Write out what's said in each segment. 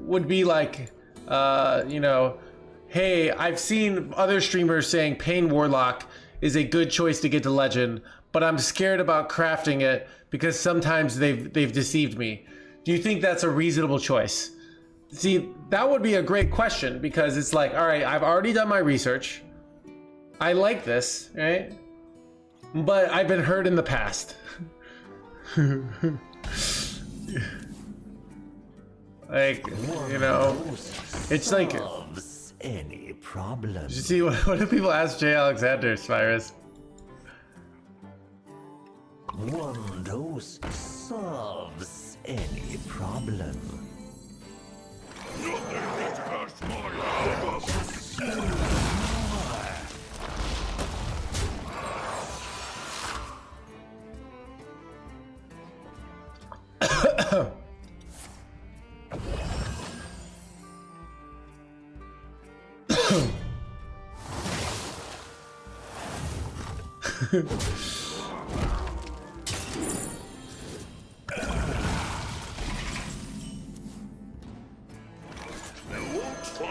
would be like, you know, hey, I've seen other streamers saying Pain Warlock is a good choice to get to Legend, but I'm scared about crafting it because sometimes they've deceived me. Do you think that's a reasonable choice? See, that would be a great question, because it's like, all right, I've already done my research. I like this, right? But I've been hurt in the past. Like, you know, it's like, any problem. you see, what do people ask J. Alexander, Spyrus? One dose solves any problem.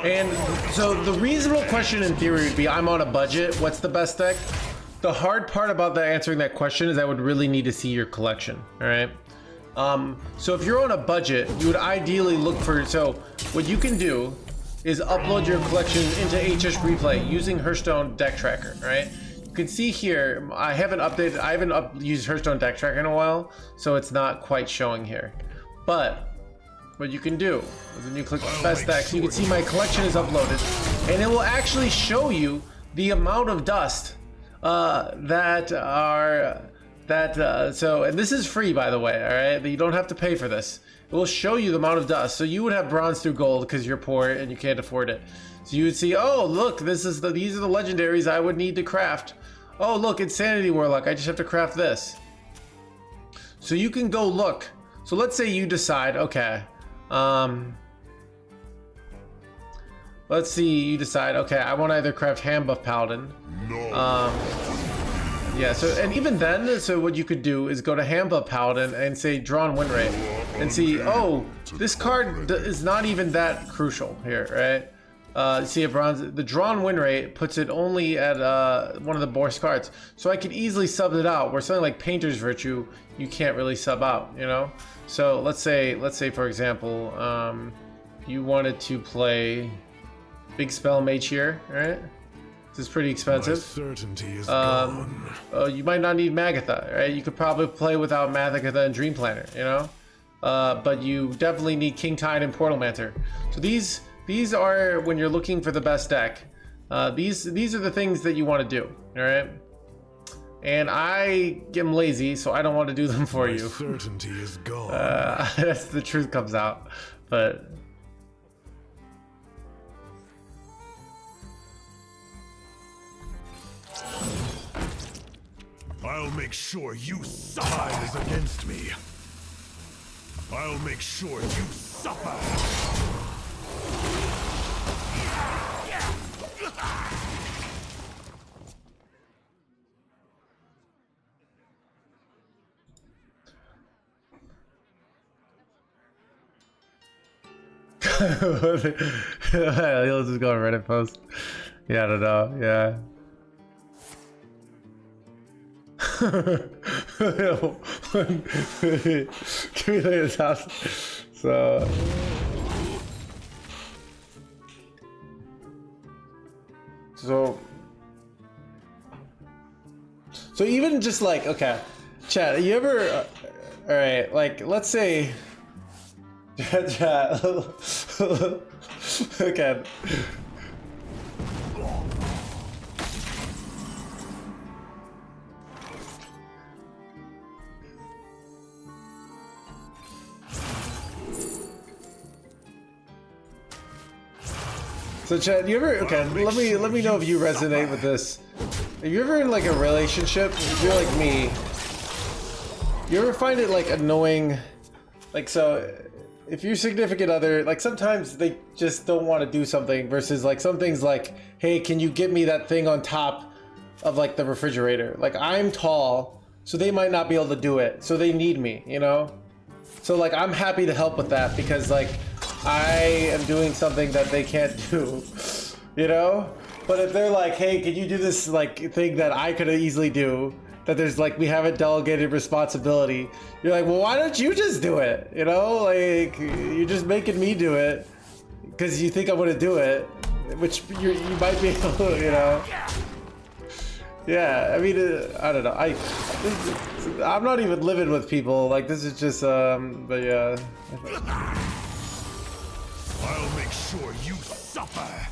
And so the reasonable question in theory would be, I'm on a budget, what's the best deck? The hard part about answering that question is I would really need to see your collection, all right? So if you're on a budget, you would ideally look for, so what you can do is upload your collection into HS Replay using Hearthstone Deck Tracker, right? You can see here, I haven't used Hearthstone Deck Tracker in a while, so it's not quite showing here. But what you can do is when you click best decks, you can see my collection is uploaded, and it will actually show you the amount of dust so, and this is free, by the way, all right? You don't have to pay for this. It will show you the amount of dust. So you would have bronze through gold because you're poor and you can't afford it. So you would see, oh, look, these are the legendaries I would need to craft. Oh, look, Insanity Warlock, I just have to craft this. So you can go look. So let's say you decide, okay, let's see, you decide, okay, I want to either craft Hand Buff Paladin. Yeah, so, and even then, so what you could do is go to Hand Buff Paladin and say Drawn Win Rate and see, oh, this card is not even that crucial here, right? See a bronze, the Drawn Win Rate puts it only at one of the worst cards. So I could easily sub it out, where something like Painter's Virtue, you can't really sub out, you know? So let's say for example, you wanted to play Big Spell Mage here, right? This is pretty expensive. Certainty is gone. You might not need Magatha, right? You could probably play without Magatha and Dream Planner, you know? But you definitely need King Tide and Portal Mancer. So these are, when you're looking for the best deck, these are the things that you want to do, all right? And I am lazy, so I don't want to do them for you. Certainty is gone. That's the truth comes out, but. I'll make sure you side is against me. I'll make sure you suffer. He'll just go on Reddit post. Yeah, I don't know. Yeah. Give me this house. So even just like, okay, chat, you ever all right, like let's say chat okay. So Chad, you ever, okay, let me know if you resonate with this. If you're ever in like a relationship, if you're like me, you ever find it like annoying, like, so if your significant other, like sometimes they just don't want to do something versus like some things like, hey, can you get me that thing on top of like the refrigerator? Like I'm tall, so they might not be able to do it, so they need me, you know? So like I'm happy to help with that because like I am doing something that they can't do, you know? But if they're like, hey, can you do this like thing that I could easily do, that there's like, we haven't delegated responsibility, you're like, well, why don't you just do it? You know, like, you're just making me do it because you think I'm gonna do it, which you might be able to, you know? Yeah, I mean, I don't know. I'm not even living with people. Like, this is just, but yeah. I'll make sure you suffer.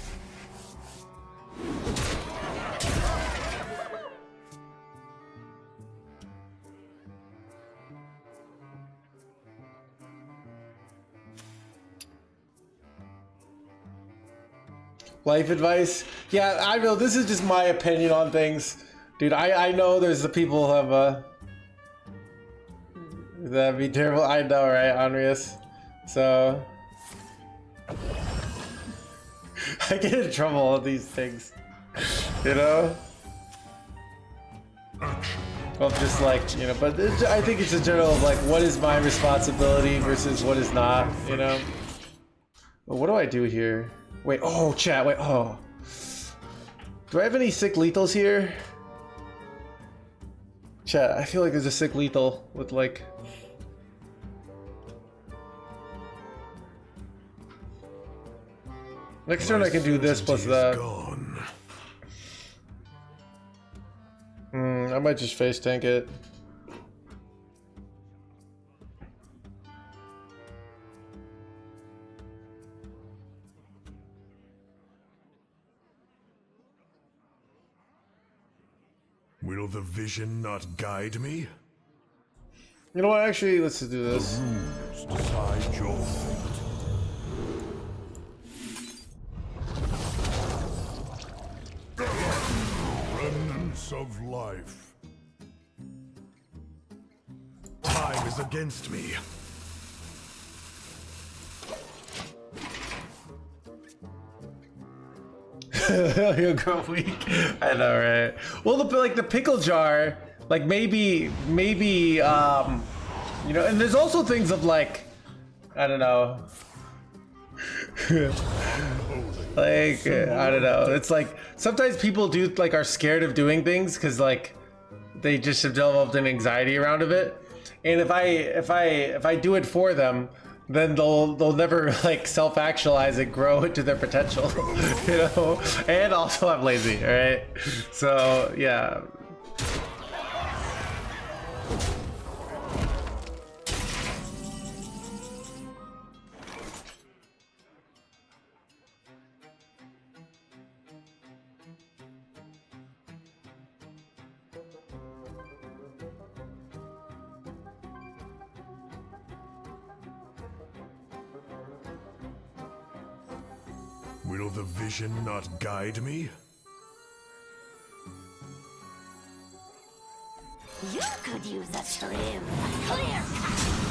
Life advice? Yeah, I know this is just my opinion on things. Dude, I know there's the people who have that'd be terrible. I know, right, Andreas? So I get in trouble with these things. You know? Well, just like, you know, but I think it's a general of like, what is my responsibility versus what is not, you know? Well, what do I do here? Wait, oh, chat, wait, oh. Do I have any sick lethals here? Chat, I feel like there's a sick lethal with like... Next turn I can do this plus that. I might just face tank it. Will the vision not guide me? You know what, actually, let's just do this. The rules decide your fate. Remnants of life. Time is against me. You'll grow weak. I know, right? Well, the pickle jar, like maybe, you know, and there's also things of like, I don't know. Like, I don't know. It's like sometimes people do like are scared of doing things because like they just have developed an anxiety around of it. And if I do it for them, then they'll never like self-actualize and grow into their potential, you know. And also I'm lazy, all right. So yeah. Will the vision not guide me? You could use a trim. Clear cut.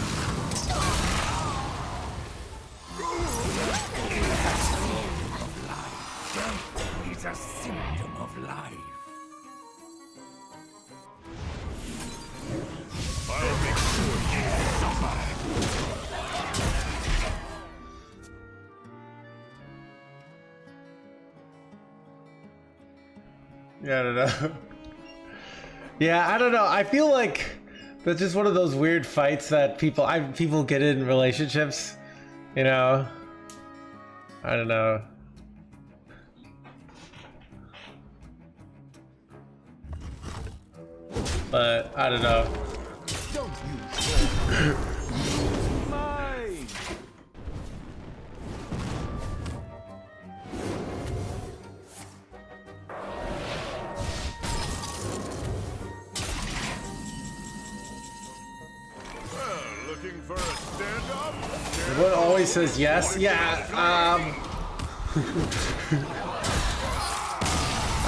Death is a symptom of life. I'll make sure you suffer. Yeah, I don't know. Yeah, I don't know. I feel like that's just one of those weird fights that people get in relationships, you know. I don't know. But I don't know. Don't you mine. Looking for a stand-up? Everyone always says yes. Yeah.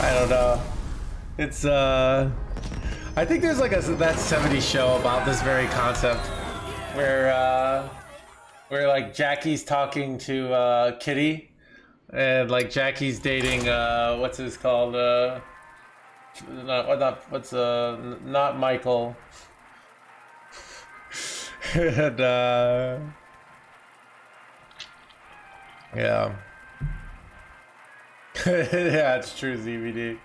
I don't know. It's I think there's like that '70s show about this very concept, where like Jackie's talking to Kitty, and like Jackie's dating what's his called not Michael. And Yeah. Yeah, it's true, ZBD.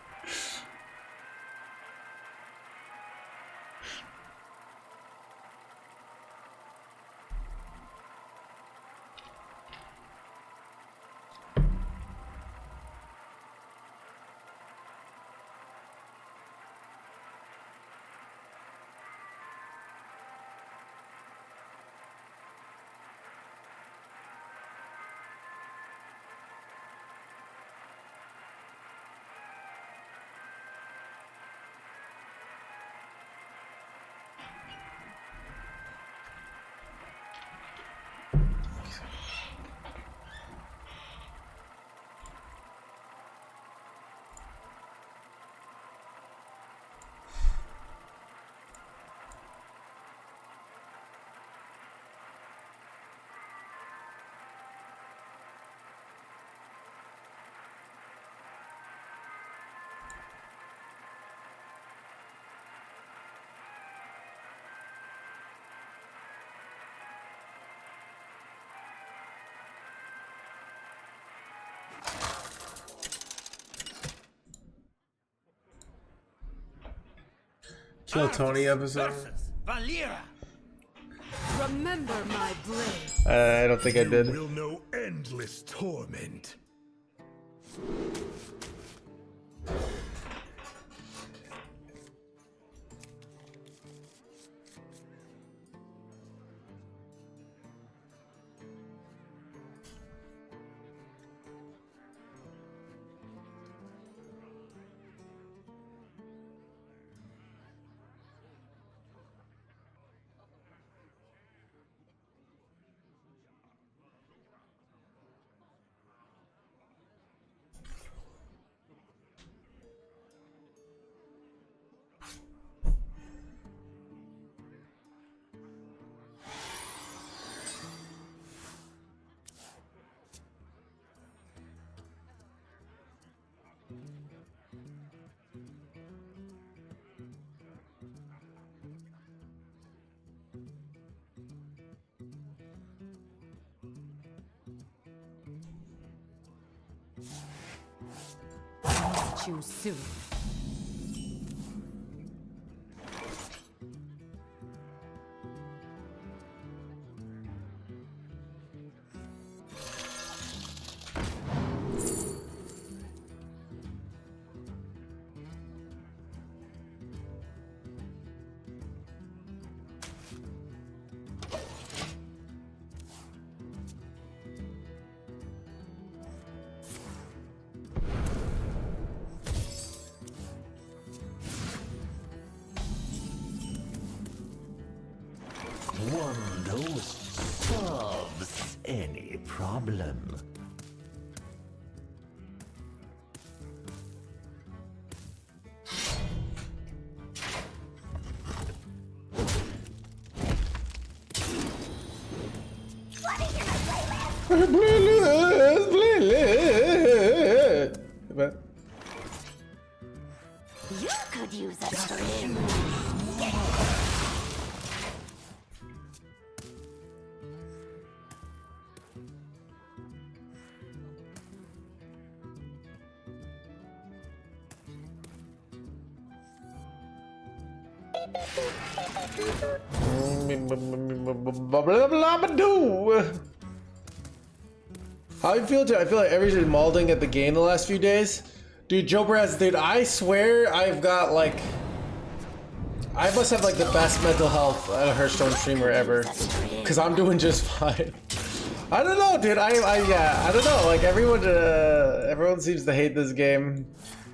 Kill Tony episode. Remember my blade. I don't think I did. You will know endless torment. You soon. One dose solves any problem. You could use a trim. How you feel? I feel like everybody's mauling at the game the last few days. Dude, Joe Braz, dude, I swear I've got like... I must have like the best mental health a Hearthstone streamer ever. Cause I'm doing just fine. I don't know, dude. Yeah, I don't know. Like everyone seems to hate this game.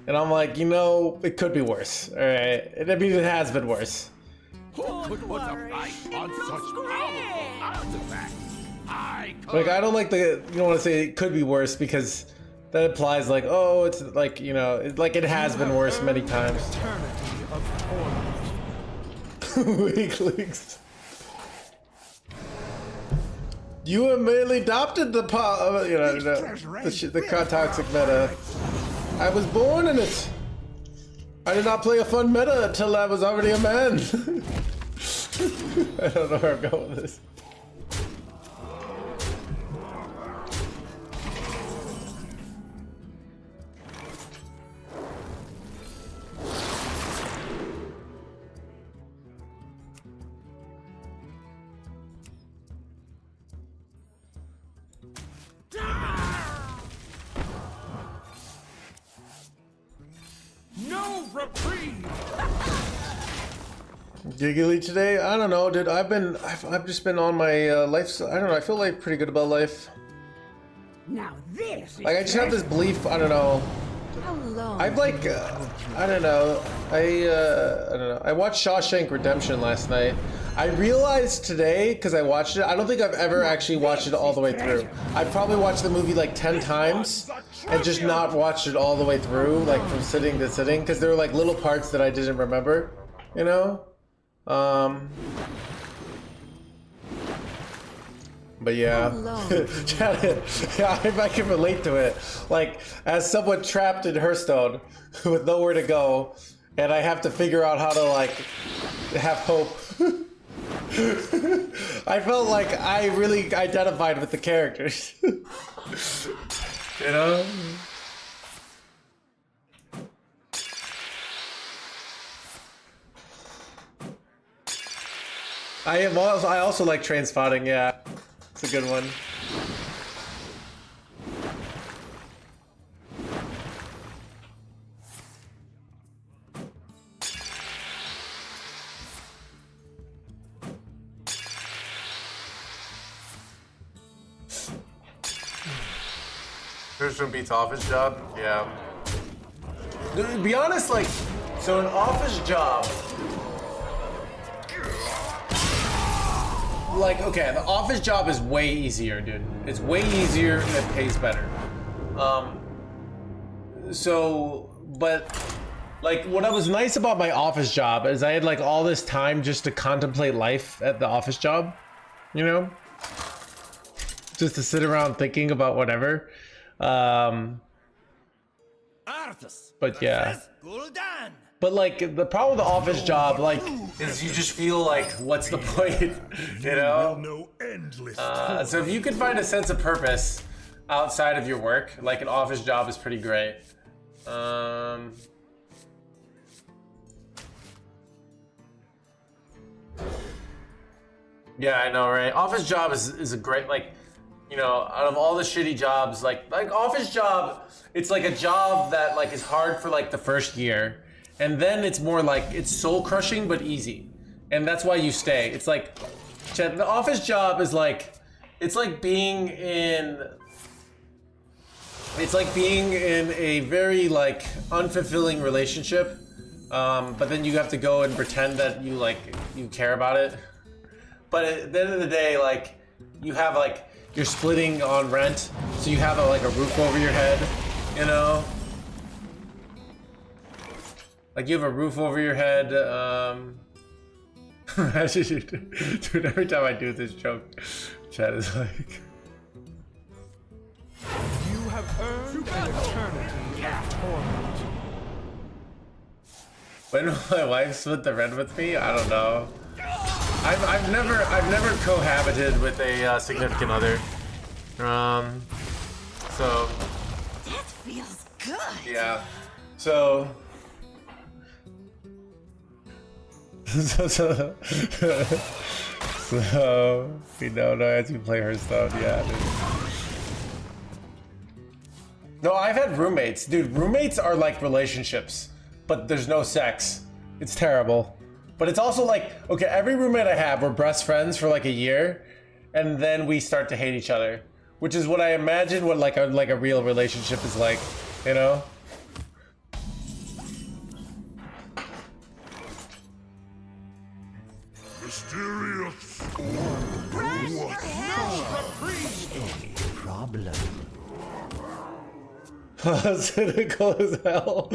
And I'm like, you know, it could be worse. Alright. I mean, it has been worse. Who could put a price on such powerful artifacts? I could. Like, I don't like you don't want to say it could be worse because that implies like, oh, it's like, you know, it has been worse many times. Weak links. You immediately adopted the toxic meta. I was born in it. I did not play a fun meta until I was already a man. I don't know where I'm going with this. Giggly today? I don't know, dude. I've just been on my life. I don't know. I feel like pretty good about life. Now this is Like I just have this belief. I don't know. how long. I've like I don't know. I don't know. I watched Shawshank Redemption last night. I realized today because I watched it. I don't think I've ever actually watched it all the way through. I've probably watched the movie like 10 times and just not watched it all the way through, like from sitting to sitting, because there were like little parts that I didn't remember. You know. But yeah, yeah, I can relate to it. Like, as someone trapped in Hearthstone with nowhere to go, and I have to figure out how to like have hope. I felt like I really identified with the characters. You know? I also like train spotting, yeah. It's a good one. Hearthstone beats office job? Yeah. To be honest, like, so an office job, like, okay, the office job is way easier, dude. It's way easier and it pays better. But like, what was nice about my office job is I had like all this time just to contemplate life at the office job, you know? Just to sit around thinking about whatever. But yeah. But like the problem with the office job, like, is you just feel like, what's the point? You know? So if you can find a sense of purpose outside of your work, like an office job is pretty great. Yeah, I know, right? Office job is a great, like, you know, out of all the shitty jobs, like office job, it's like a job that like is hard for like the first year. And then it's more like, it's soul crushing, but easy. And that's why you stay. It's like, the office job is like, it's like being in a very like unfulfilling relationship. But then you have to go and pretend that you care about it. But at the end of the day, like, you have like, you're splitting on rent. So you have like a roof over your head, you know? Like, you have a roof over your head, dude, every time I do this joke, chat is like... You have earned an eternity of torment. When will my wife split the rent with me? I don't know. I've never cohabited with a significant other. So... That feels good. Yeah. So... So we don't know as you play Hearthstone, yeah, dude. No, I've had roommates, dude. Roommates are like relationships, but there's no sex. It's terrible. But it's also like, okay, every roommate I have, we're best friends for like a year, and then we start to hate each other, which is what I imagine what like a real relationship is like, you know? Mysterious. Problem. Cynical as hell.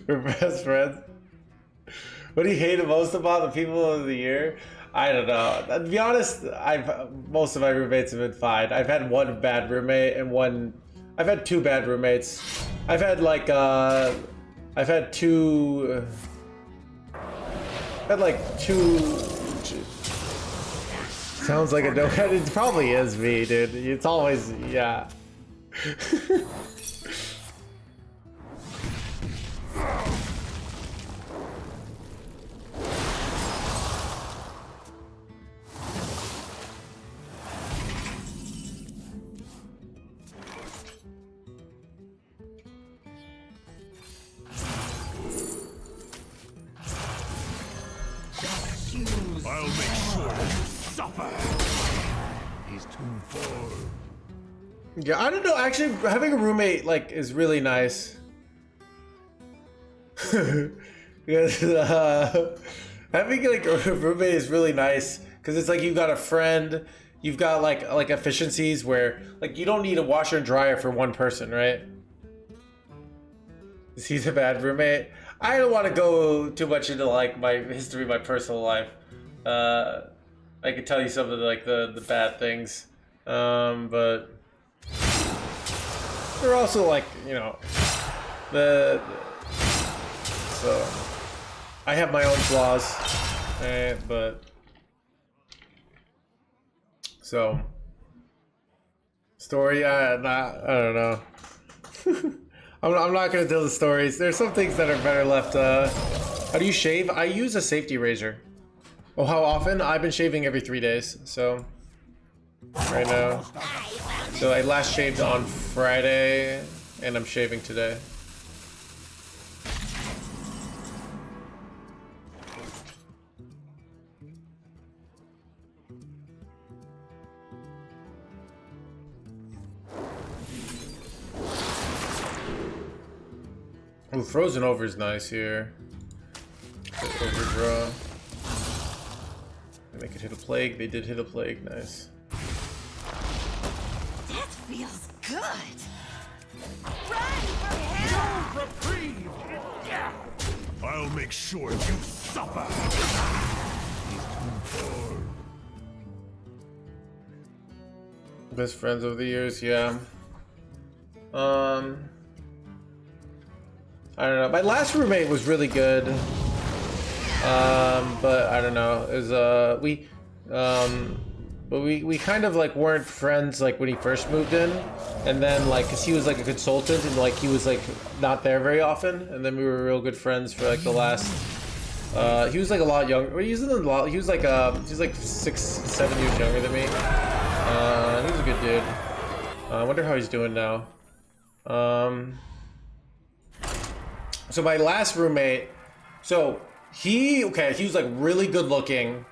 We're best friends. What do you hate most about the people of the year? I don't know. To be honest, most of my roommates have been fine. I've had one bad roommate and I've had two bad roommates. I've had like two. Sounds like a no. It probably is me, dude. It's always, yeah. suffer. He's too far. Yeah, I don't know. Actually, having a roommate like is really nice. Because having like a roommate is really nice because it's like you've got a friend, you've got like efficiencies where like you don't need a washer and dryer for one person, right? Is he a bad roommate? I don't want to go too much into like my history, my personal life. I could tell you some of the bad things, but they're also like, you know, so I have my own flaws, right? But so story, I don't know. I'm not gonna tell the stories. There's some things that are better left. How do you shave? I use a safety razor. Oh, how often? I've been shaving every 3 days. So right now. So I last shaved on Friday, and I'm shaving today. Ooh, Frozen Over is nice here. Overdraw. And they could hit a plague. They did hit a plague. Nice. That feels good. No reprieve. Yeah. I'll make sure you suffer. He's too far. Best friends over the years, yeah. I don't know. My last roommate was really good. But I don't know. It was but we kind of like weren't friends like when he first moved in, and then like cause he was like a consultant and like he was like not there very often, and then we were real good friends for like the last. He was like a lot younger. He was like 6-7 years younger than me. He was a good dude. I wonder how he's doing now. So my last roommate, so he was like really good looking,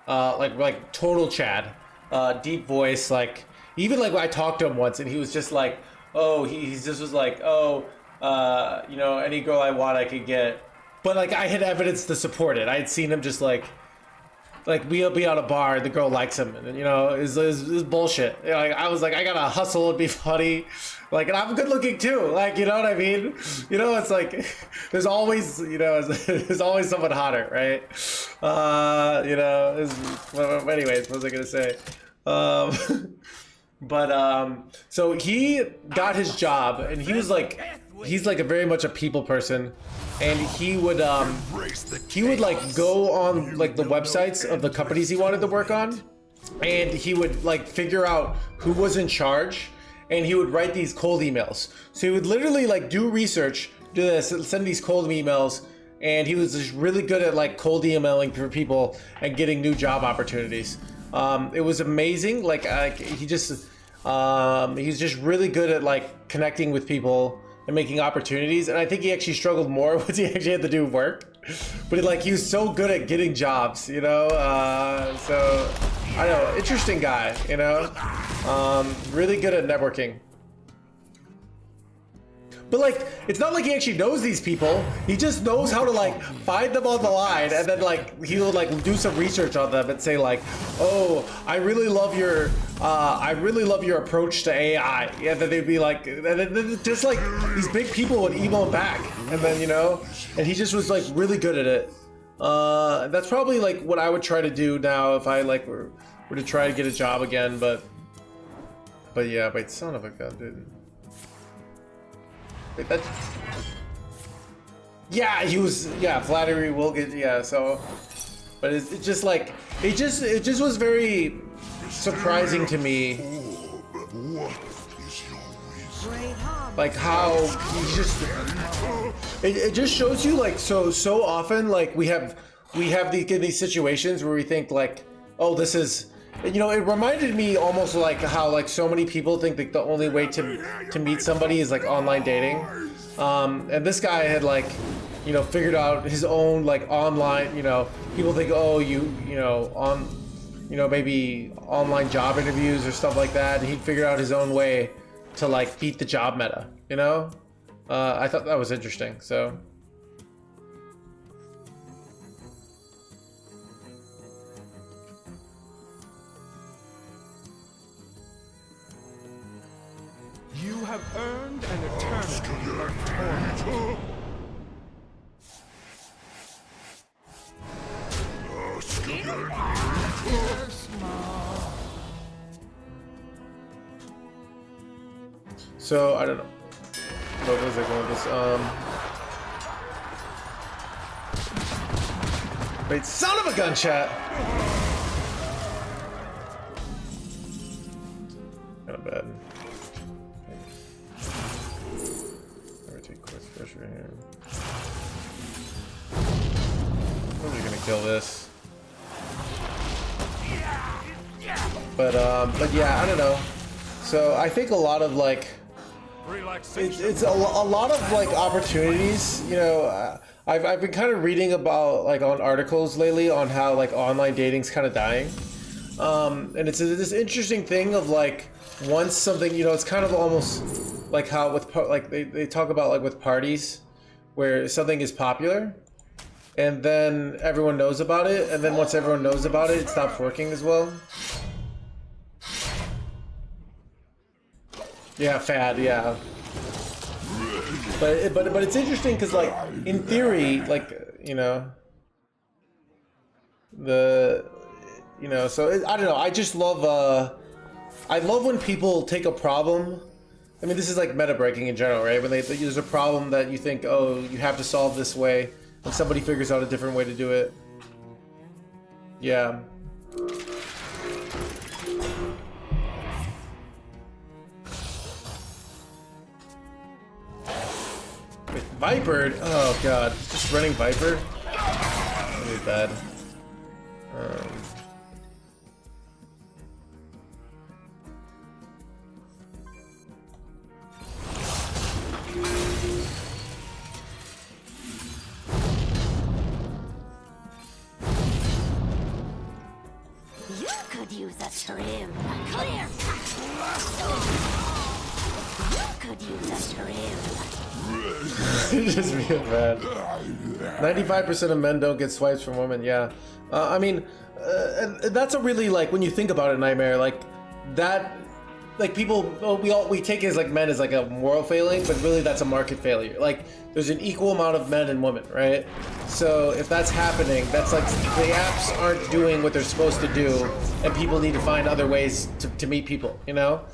like total Chad, deep voice, like even like I talked to him once and he was just like, oh, he just was like, oh, you know, any girl I want I could get, but like I had evidence to support it. I had seen him just like we'll be on a bar and the girl likes him, and you know, is bullshit. You know, like, I was like, I gotta hustle and be funny, like, and I'm good looking too, like, you know what I mean? You know, it's like there's always, you know, there's always someone hotter, right? You know, anyways, what was I gonna say? So he got his job, and he was like, he's like very much a people person, and he would like go on like the websites of the companies he wanted to work on, and he would like figure out who was in charge, and he would write these cold emails. So he would literally like do research, do this, send these cold emails, and he was just really good at like cold emailing for people and getting new job opportunities. It was amazing. Like he's just really good at like connecting with people and making opportunities, and I think he actually struggled more once he actually had to do work. But he was so good at getting jobs, you know. So I don't know, interesting guy, you know. Really good at networking. But like, it's not like he actually knows these people. He just knows how to like find them on the line, and then like he'll like do some research on them and say like, "Oh, I really love your approach to AI." And then they'd be like, and then just like these big people would email him back, and then you know, and he just was like really good at it. That's probably like what I would try to do now if I like were to try to get a job again. But yeah, wait, son of a gun, dude. Wait, that's... Yeah, he was, yeah, flattery will get, yeah, so, but it just like, it just was very surprising to me, like how he just, it just shows you like, so often, like we have these situations where we think like, oh, this is, you know, it reminded me almost like how like so many people think like the only way to meet somebody is like online dating, and this guy had like, you know, figured out his own like online, you know, people think, oh, you know, you know, maybe online job interviews or stuff like that. He'd figure out his own way to like beat the job meta, you know? I thought that was interesting, so. You have earned an eternity of torment. So I don't know. What was I going with this? Wait, son of a gun, chat. Kind of bad. Take quick pressure here. I'm just gonna kill this. But yeah, I don't know. So I think a lot of like, it's a lot of like opportunities. You know, I've been kind of reading about like on articles lately on how like online dating's kind of dying. And it's this interesting thing of like once something, you know, it's kind of almost like how with like they talk about like with parties where something is popular and then everyone knows about it, and then once everyone knows about it, it stops working as well. Yeah, fad, yeah. But it's interesting because like in theory, like, you know, so I don't know, I just love I love when people take a problem. I mean, this is like meta breaking in general, right? When there's a problem that you think, oh, you have to solve this way, and somebody figures out a different way to do it. Yeah. Wait, Viper? Oh god, just running Viper? Really bad. You could use a trim. Clear. You could use a trim. Just real bad. 95% of men don't get swipes from women. Yeah, I mean, and that's a really, like, when you think about it, Nightmare, like that, like people, we take it as like men as like a moral failing, but really that's a market failure. Like there's an equal amount of men and women, right? So if that's happening, that's like the apps aren't doing what they're supposed to do, and people need to find other ways to meet people, you know?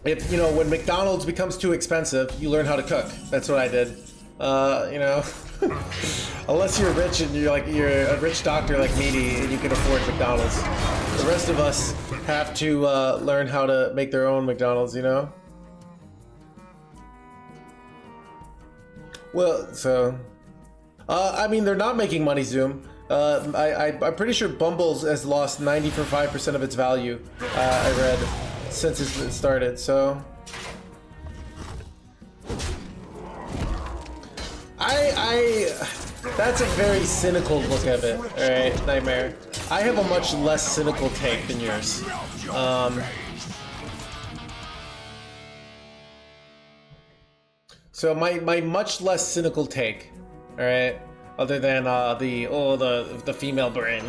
If, you know, when McDonald's becomes too expensive, you learn how to cook. That's what I did. You know, unless you're rich and you're a rich doctor like Meaty and you can afford McDonald's. The rest of us have to learn how to make their own McDonald's, you know? Well, so, I mean, they're not making money, Zoom. I'm pretty sure Bumbles has lost 95% of its value, I read, since it started, so. That's a very cynical look at it, alright, Nightmare. I have a much less cynical take than yours. So my much less cynical take, alright, other than the female brain.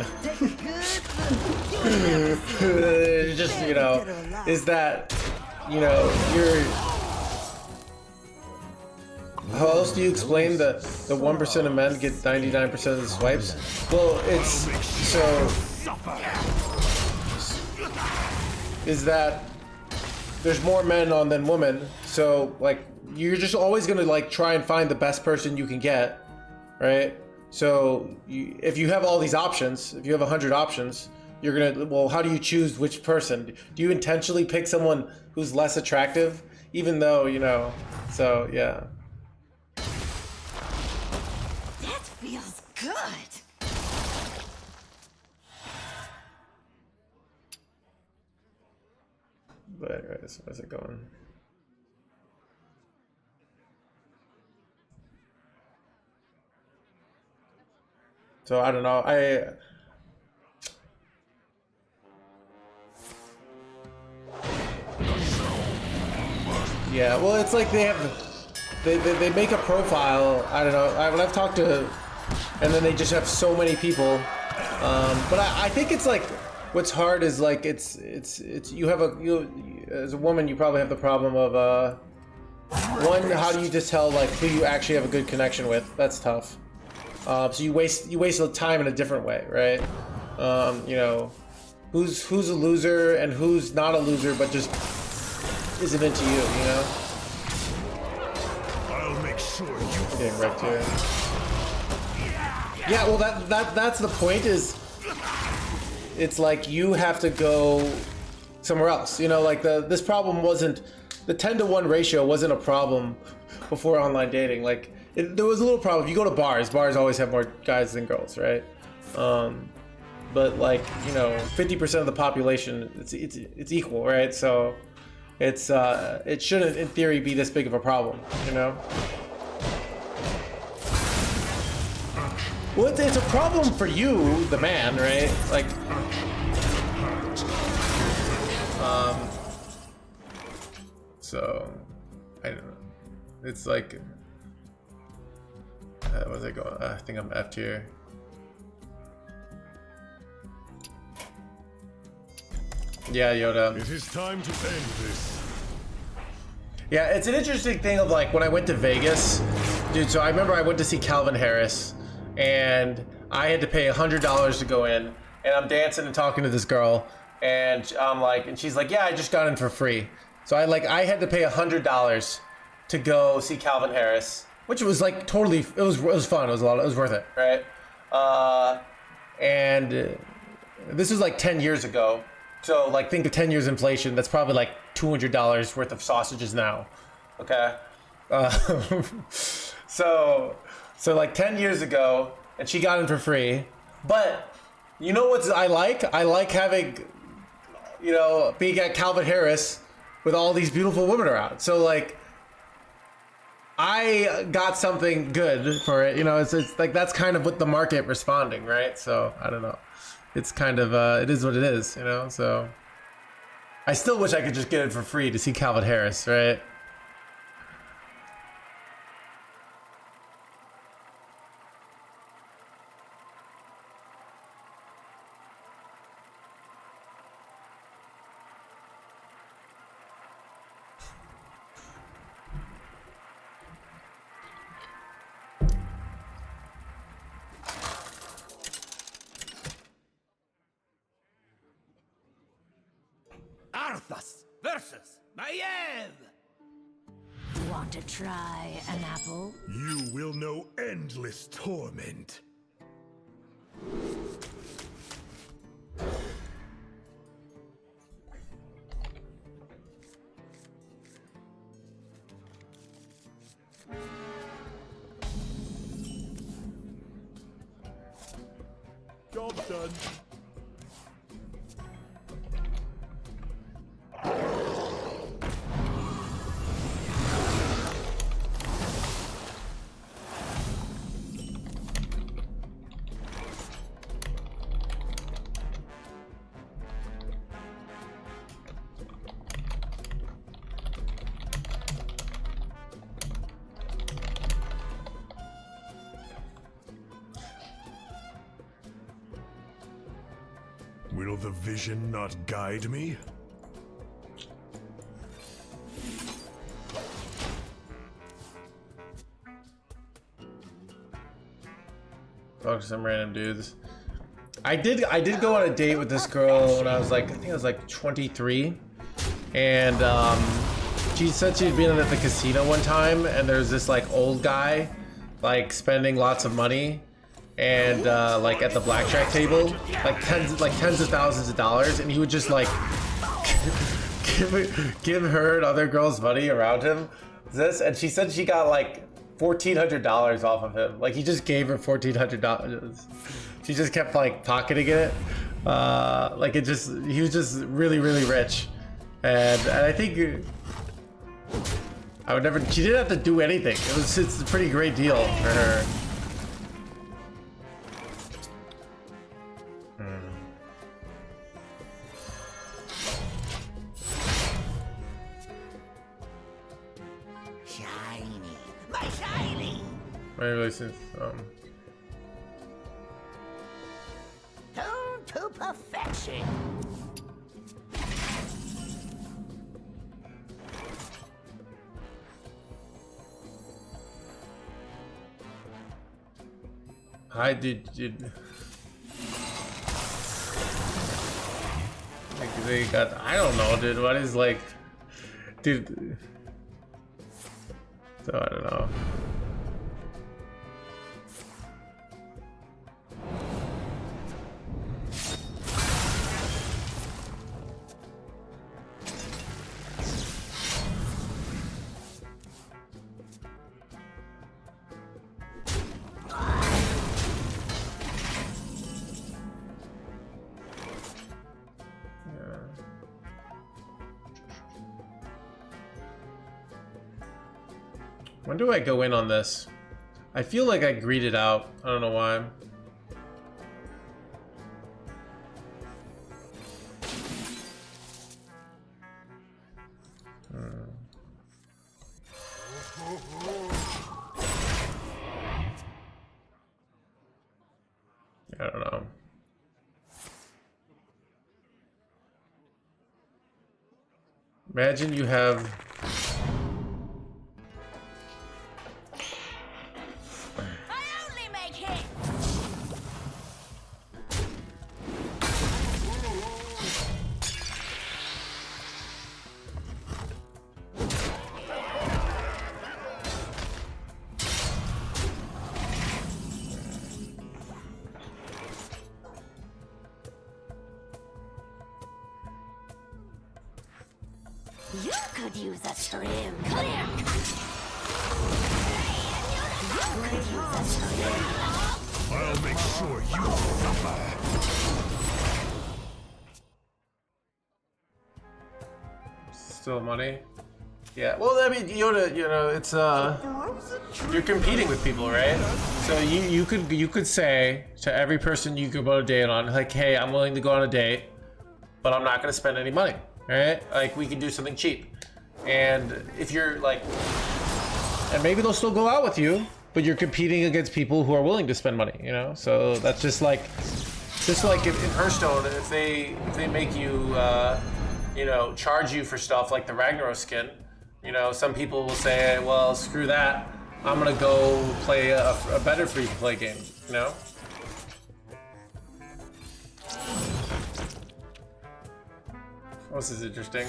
Just, you know, is that, you know, how else do you explain the 1% of men get 99% of the swipes? Well, it's so is that there's more men on than women, so like you're just always gonna like try and find the best person you can get, right? So if you have all these options, if you have 100 options, you're gonna, well, how do you choose which person? Do you intentionally pick someone who's less attractive, even though, you know? So yeah. That feels good. But anyways, where's it going? So I don't know. Yeah, well, it's like they make a profile. I don't know. When I've talked to, and then they just have so many people. But I think it's like what's hard is like it's you as a woman you probably have the problem of one, how do you just tell like who you actually have a good connection with? That's tough. So you waste the time in a different way, right? You know, who's a loser and who's not a loser, but just isn't into you, you know? I'll make sure you I'm getting wrecked here. Yeah, well that's the point is it's like you have to go somewhere else. You know, like this problem wasn't the 10-to-1 ratio wasn't a problem before online dating. Like there was a little problem. If you go to bars always have more guys than girls, right? But like, you know, 50% of the population it's equal, right? So it's it shouldn't in theory be this big of a problem, you know? Well, it's a problem for you, the man, right? Like, so I don't know. It's like, where's it going? I think I'm F'd here. Yeah, Yoda. It is time to end this. Yeah, it's an interesting thing of like when I went to Vegas, dude. So I remember I went to see Calvin Harris, and I had to pay $100 to go in, and I'm dancing and talking to this girl, and I'm like, and she's like, yeah, I just got in for free. So I had to pay $100 to go see Calvin Harris, which was like totally, it was fun. It was it was worth it, right? And this was like 10 years ago. So like think of 10 years inflation, that's probably like $200 worth of sausages now, okay? So like 10 years ago, and she got in for free, but you know what I like? I like having, you know, being at Calvin Harris with all these beautiful women around. So like, I got something good for it, you know, it's like, that's kind of what the market responding, right? So I don't know. It's kind of, it is what it is, you know? So I still wish I could just get it for free to see Calvin Harris, right? Arthas versus Maiev. Want to try an apple? You will know endless torment. Job done. Will the vision not guide me? Talk to some random dudes. I did go on a date with this girl when I was like, I think I was like 23, and she said she'd been at the casino one time, and there's this like old guy, like spending lots of money, and like at the blackjack table, like tens of thousands of dollars, and he would just like give her and other girls money around him. And she said she got like $1,400 off of him. Like he just gave her $1,400. She just kept like pocketing it. Like he was just really, really rich. And I think I would never, she didn't have to do anything. It's a pretty great deal for her. Regulations. Tuned to perfection. Hi, dude. Like they got. I don't know, dude. What is like, dude? So I don't know. When do I go in on this? I feel like I greeted out. I don't know why. I don't know. Imagine you have You could use a trim. Clear. You could use a trim. I'll make sure you suffer. still money. Yeah. Well, I mean, Yoda, you know, it's you're competing with people, right? So you could say to every person you could go on a date on, like, hey, I'm willing to go on a date, but I'm not gonna spend any money. Right? Like, we can do something cheap. And if you're like, and maybe they'll still go out with you, but you're competing against people who are willing to spend money, you know? So that's just like if in Hearthstone, if they make you, you know, charge you for stuff like the Ragnaros skin, you know, some people will say, well, screw that. I'm gonna go play a better free-to-play game, you know? This is interesting.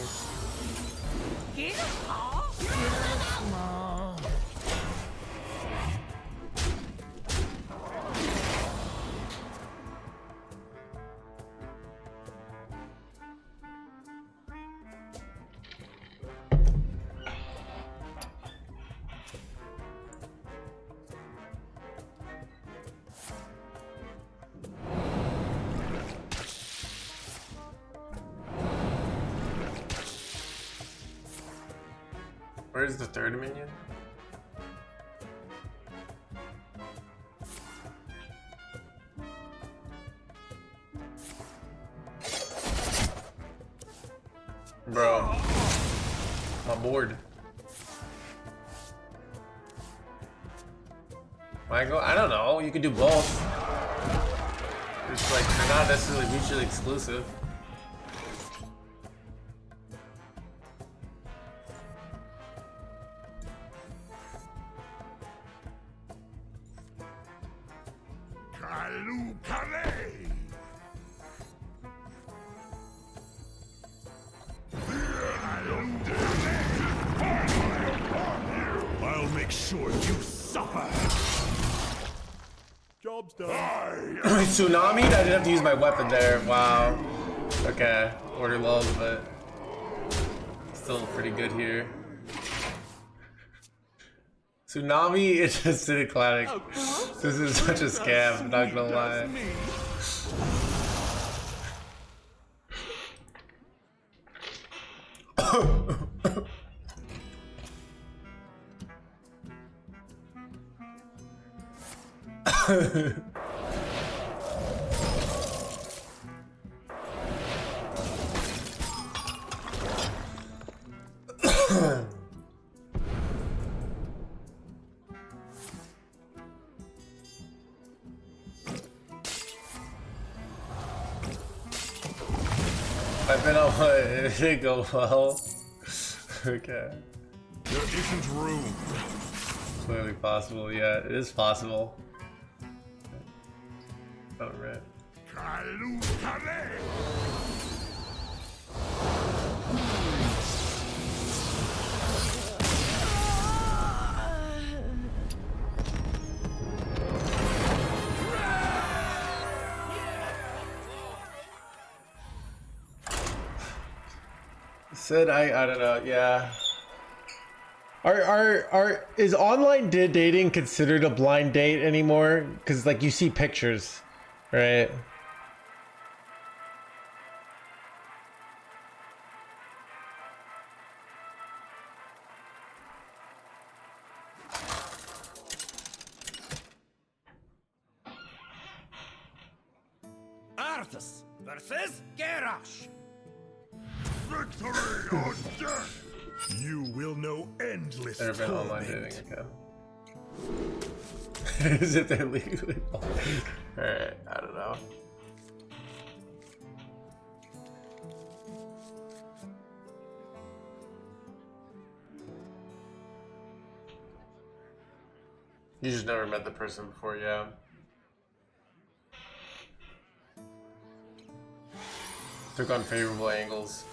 Where's the third minion? Bro, I'm bored. I don't know. You can do both. It's like they're not necessarily mutually exclusive. I'll make sure you suffer. Job's done. Tsunami? I didn't have to use my weapon there. Wow. Okay. Order low, but still pretty good here. Tsunami is just an classic. This is such a scam, I'm not gonna lie. I've been on one. It didn't go well. Okay. There isn't room. Clearly possible. Yeah, it is possible. Alright. Said I don't know, yeah. Is online dating considered a blind date anymore? Because like you see pictures, right? Arthas versus Garrosh. Victory or death! You will know endless Never been online torment. dating, okay. Is it that legally? Alright, I don't know. You just never met the person before, yeah. Took unfavorable angles.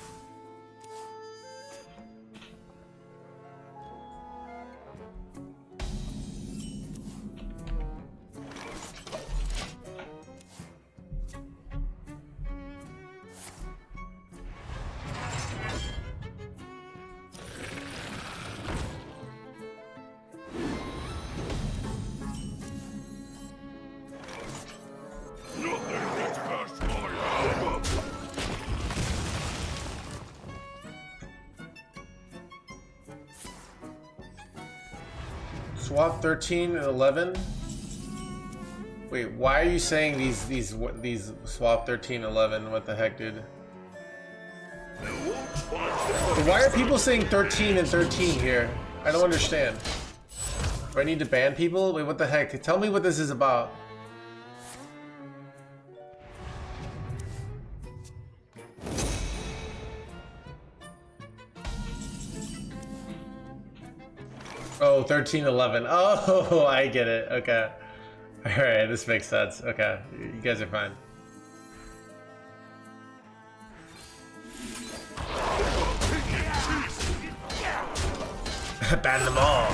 Swap 13 and 11. Wait, why are you saying these swap 13 and 11? What the heck, dude? Why are people saying 13 and 13 here? I don't understand. Do I need to ban people? Wait, what the heck? Tell me what this is about. Oh, 13, 11. Oh, I get it. Okay. Alright, this makes sense. Okay. You guys are fine. Ban them all.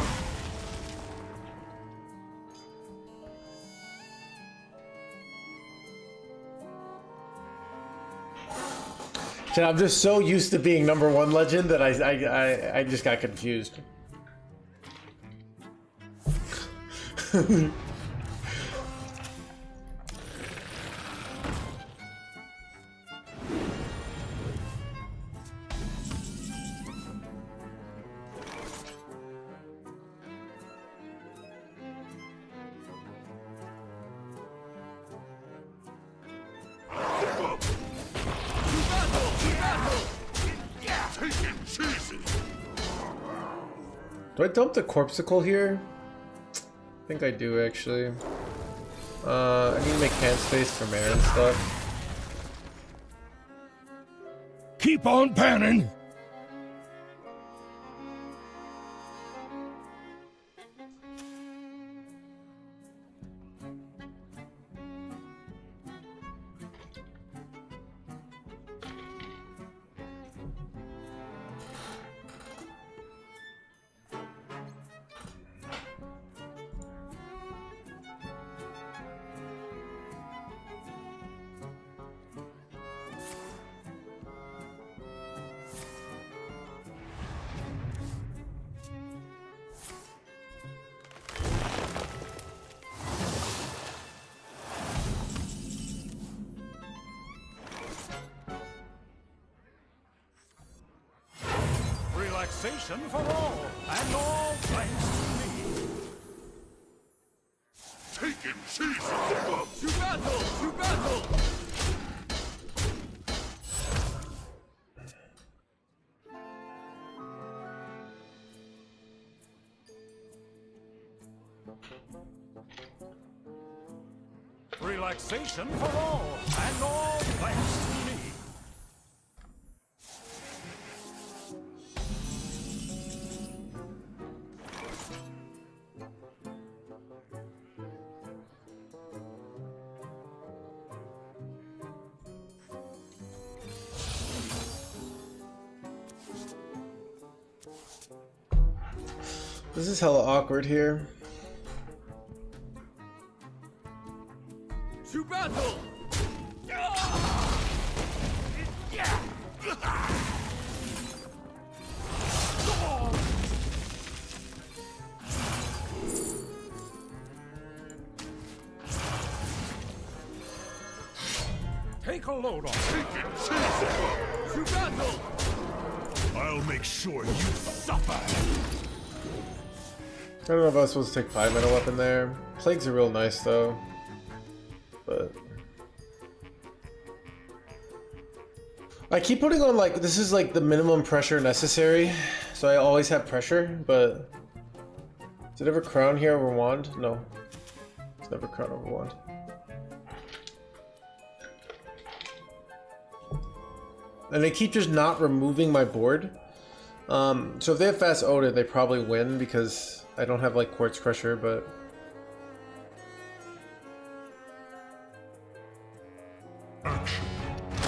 I'm just so used to being #1 legend that I just got confused. Do I dump the corpsicle here? I think I do actually. I need to make hand space for mana and stuff. Keep on panning! Relaxation for all, and all thanks to me. Taking Jesus! To battle! To battle! Relaxation for all, and all thanks to me. This is hella awkward here. To battle! Take a load off. To battle! I'll make sure you suffer. I don't know if I was supposed to take 5-mana weapon there. Plagues are real nice though. But I keep putting on like, this is like the minimum pressure necessary. So I always have pressure, but is it ever crown here over wand? No. It's never crown over wand. And they keep just not removing my board. So if they have fast Odin, they probably win because I don't have like Quartz Crusher, but Action.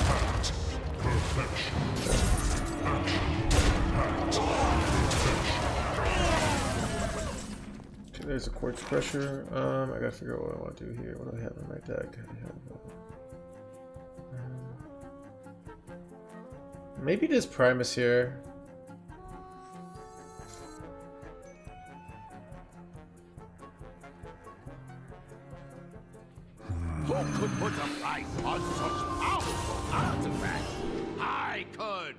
Act. Perfection. okay, there's a Quartz Crusher. I gotta figure out what I want to do here. What do I have in my deck? I have, maybe just Primus here. Who could put a price on such powerful artifacts? I could!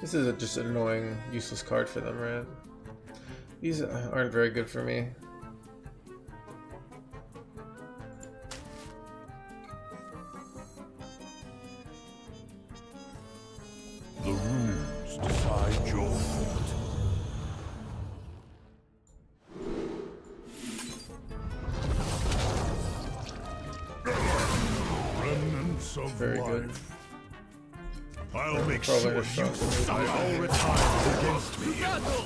This is just an annoying, useless card for them, right? These aren't very good for me. The rules decide your fate. Remnants of Very life. good. I'll make Probably sure a you strong suffer. All retires against me. Battle!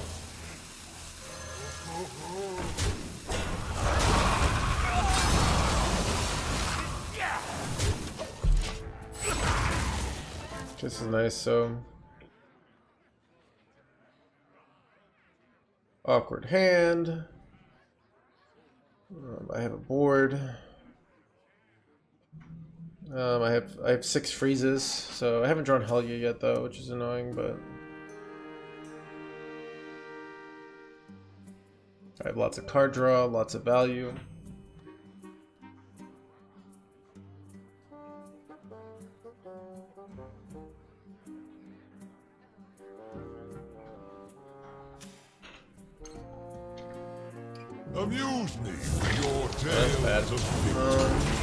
This is nice, so awkward hand. I have a board. I have 6 freezes, so I haven't drawn Helya yet though, which is annoying, but I have lots of card draw, lots of value. Amuse me with your That's bad. tales of victory.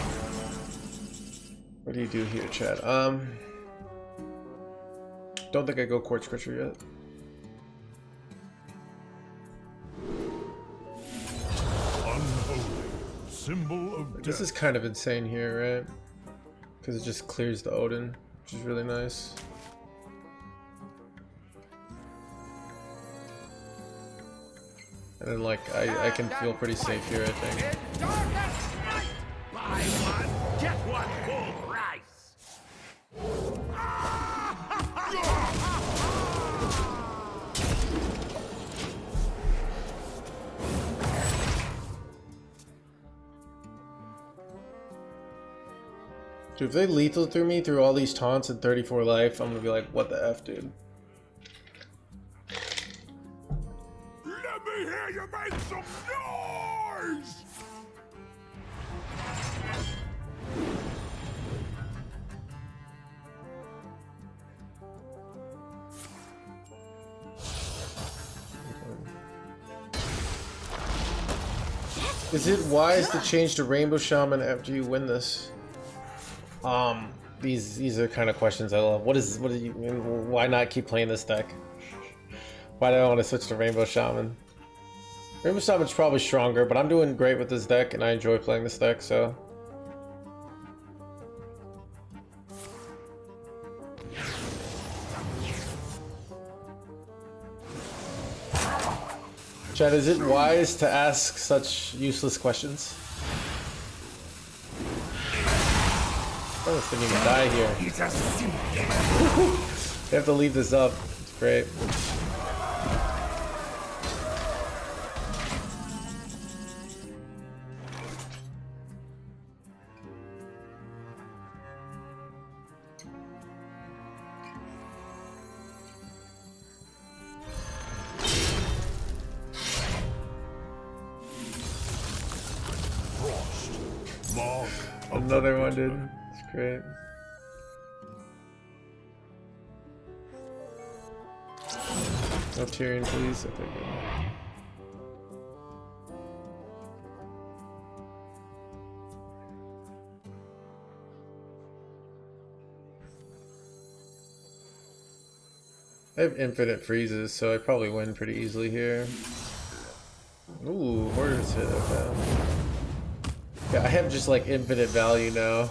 What do you do here, Chad? Don't think I go Quartz Crusher yet. Unholy symbol of death. This is kind of insane here, right? Because it just clears the Odin, which is really nice. And then like I can feel pretty safe here, I think. Buy one, get one full price! Dude, if they lethal through me through all these taunts and 34 life, I'm gonna be like, what the F, dude? Let me hear you make some noise! Is it wise to change to Rainbow Shaman after you win this? These are kind of questions I love. What do you mean? Why not keep playing this deck? Why do I want to switch to Rainbow Shaman? Rainbow Shaman's probably stronger, but I'm doing great with this deck and I enjoy playing this deck, so. Chad, is it wise to ask such useless questions? Oh, this didn't even die here. They have to leave this up. It's great. another one, dude. It's great. No Tyrion, please. Okay, good. I have infinite freezes, so I probably win pretty easily here. Ooh, Hoarder's hit, okay. Yeah, I have just like infinite value now.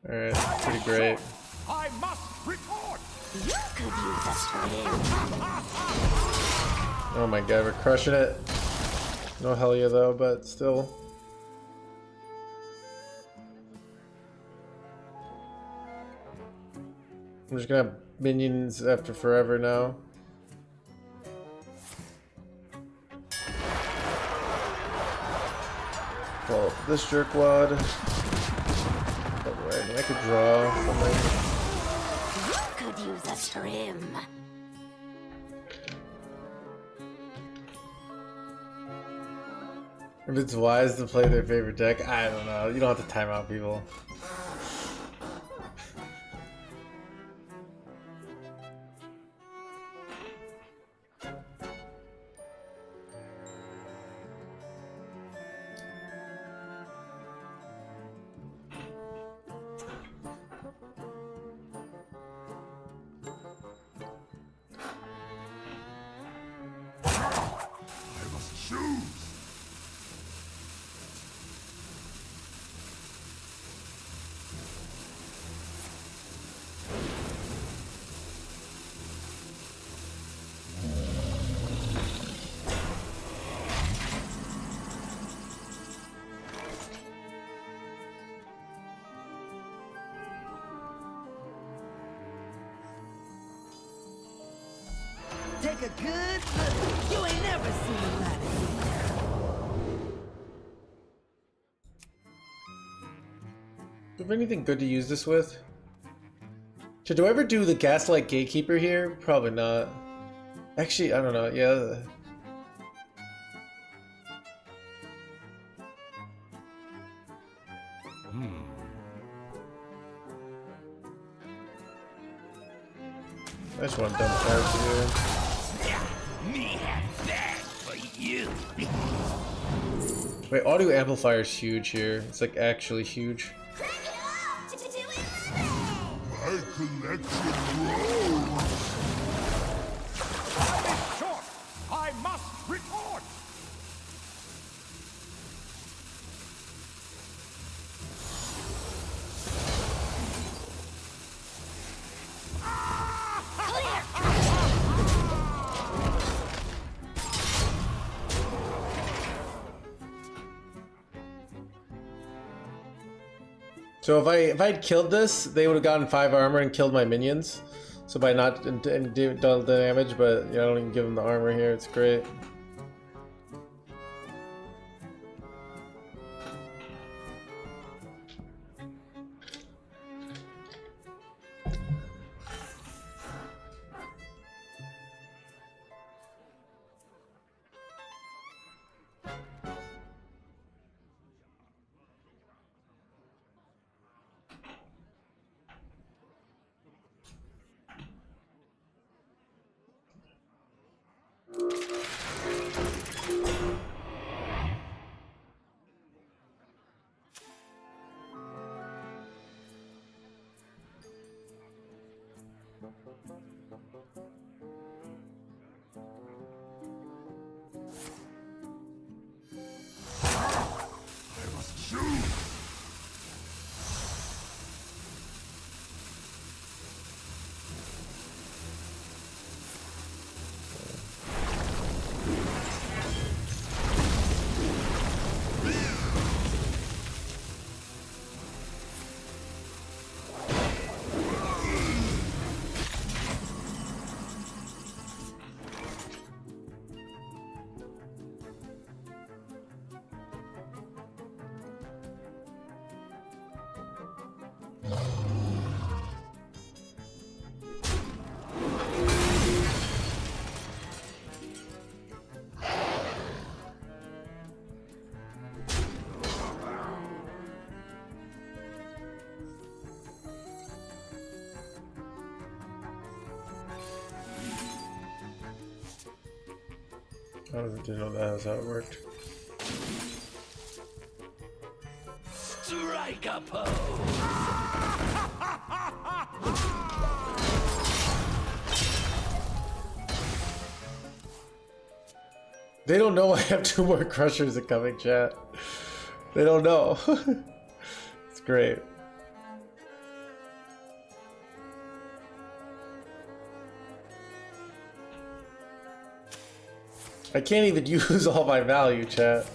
Alright, pretty great. I must report. You could use a trim. Oh my god, we're crushing it. No hell yeah though, but still. I'm just gonna have minions after forever now. Well, this jerkwad. Alright, I could draw something. You could use a trim. If it's wise to play their favorite deck, I don't know. You don't have to time out people. I must choose. Take a good look. You ain't never seen a light again. Do you have anything good to use this with? Do I ever do the Gaslight Gatekeeper here? Probably not. Actually, I don't know. Yeah. I just want to dump cards here. Me have that for you. Wait, audio amplifier is huge here. It's like actually huge. My collection grows. Time is short. I must report. So if I'd killed this, they would have gotten 5 armor and killed my minions. So by not done the damage, but yeah, I don't even give them the armor here. It's great. I must choose. I didn't know that was how it worked. Strike a pose! They don't know I have 2 more crushers coming, chat. They don't know. It's great. I can't even use all my value, chat.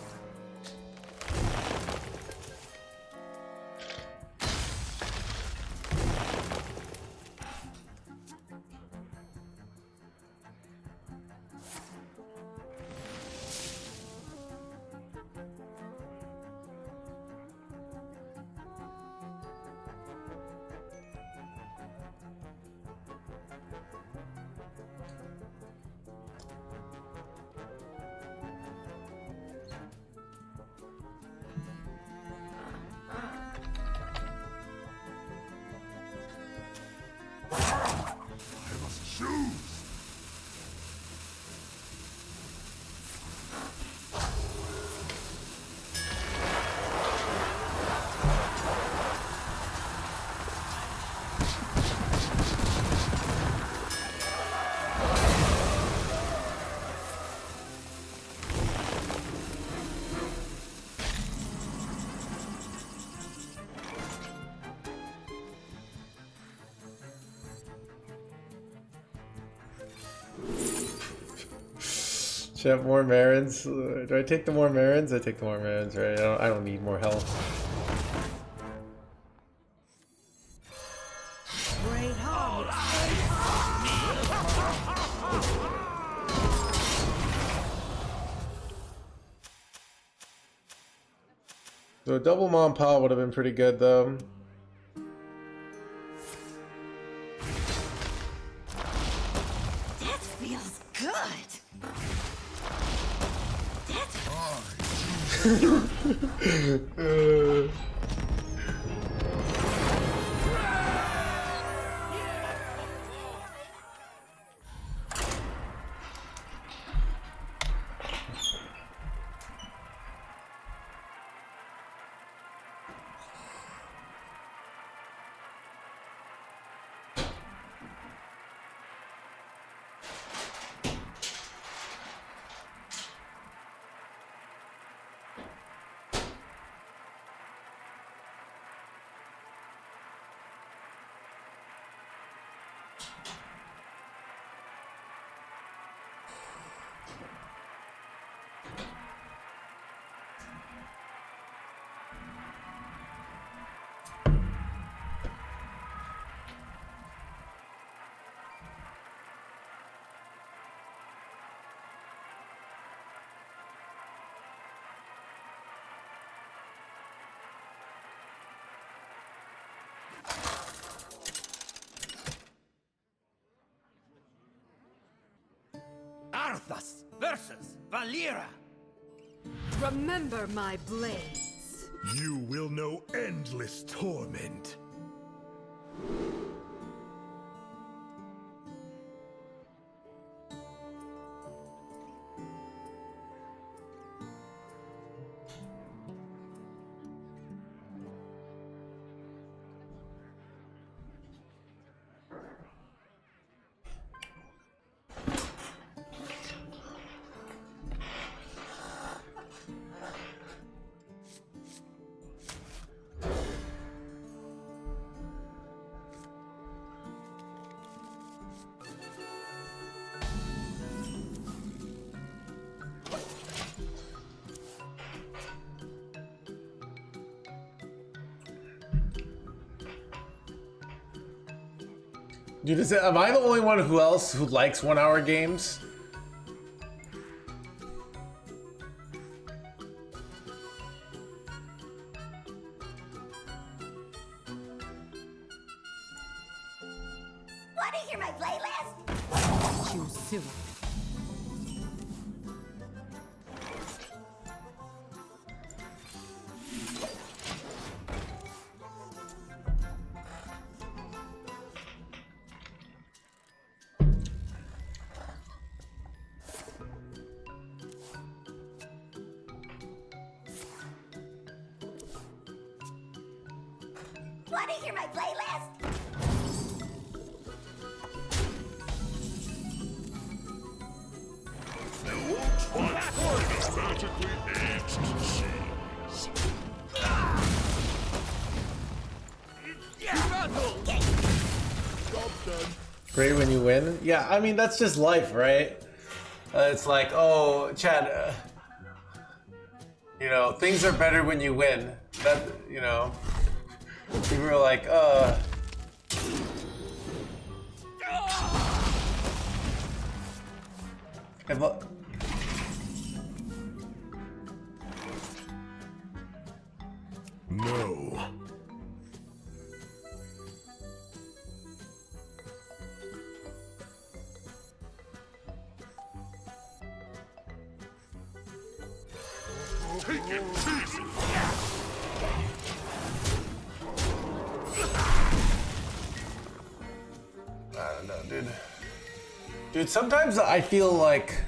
Should I have more Marins? Do I take the more Marins? I take the more Marins, right? I don't need more health. Great heart. So a double Mom Pa would have been pretty good, though. That feels good. Arthas versus Valera. Remember my blades. You will know endless torment. Dude, am I the only one who likes 1 hour games? Want to hear my playlist? Too soon. Wanna hear my playlist? Magically aged cheese. Job done. Great when you win. Yeah, I mean that's just life, right? It's like, oh, Chad, you know, things are better when you win. That, you know, people are like, No. Take it easy. I don't know, dude. Dude, sometimes I feel like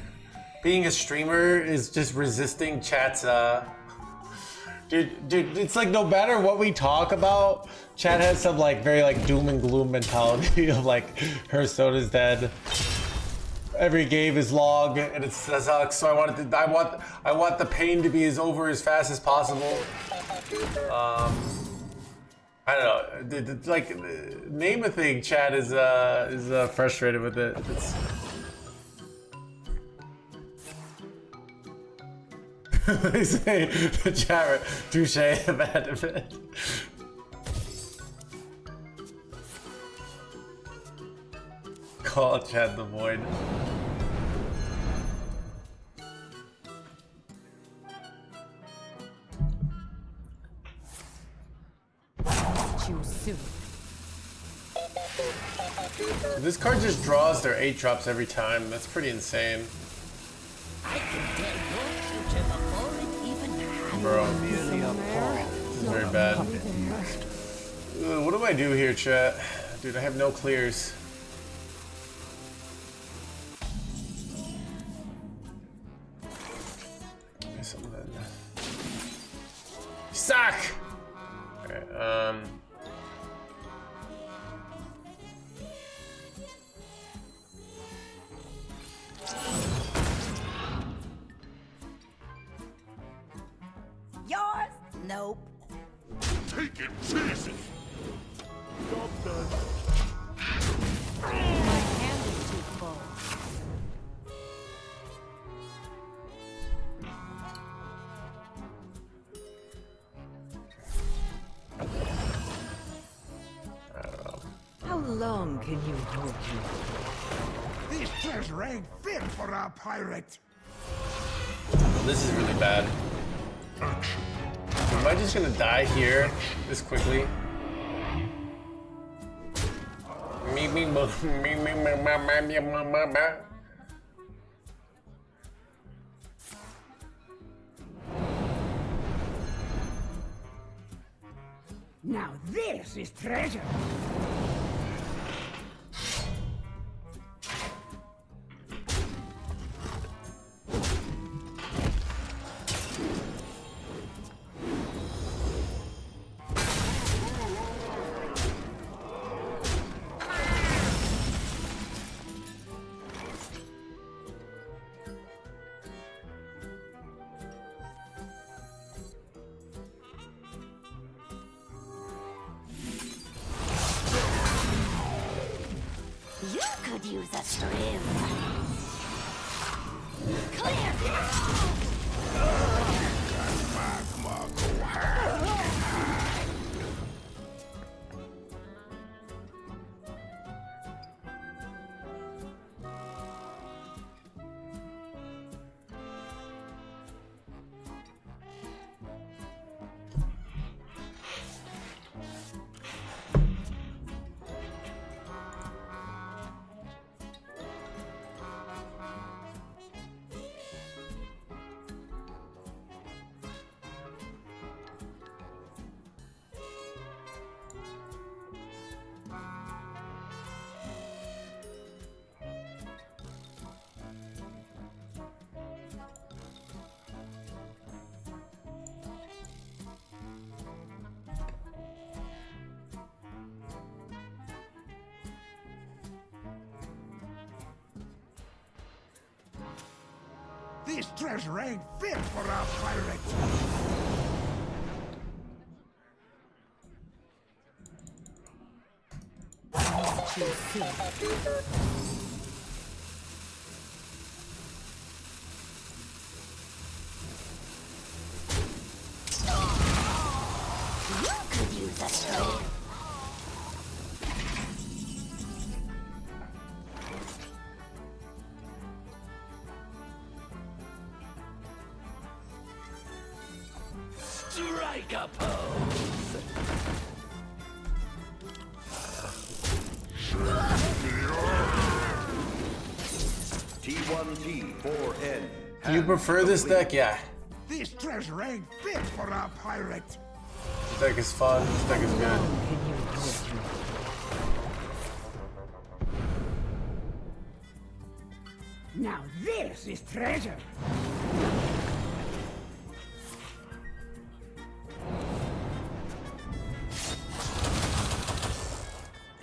being a streamer is just resisting chat's, Dude, it's like no matter what we talk about, chat has some like very like doom and gloom mentality of like Hearthstone is dead. Every game is log and it sucks, so I want the pain to be over as fast as possible. I don't know. Like, name a thing. Chat is frustrated with it. It's... They say the chat touche abandonment. Call chat the void. This card just draws their 8-drops every time. That's pretty insane. I can tell your future before it even happens. Bro. This is very bad. What do I do here, chat? Dude, I have no clears. Suck! Okay, Yours? Nope. Take it easy. Job done. My hand is too full. How long can you hold you? This treasure ain't fit for a pirate. this is really bad. Am I just gonna die here this quickly? Now this is treasure. You could use a trim. Clear! This treasure ain't fit for a pirate. You could use a trim. Strike a pose. T1T4N. Do you prefer this deck? Yeah. This treasure ain't fit for a pirate. This deck is fun. This deck is good. Now this is treasure.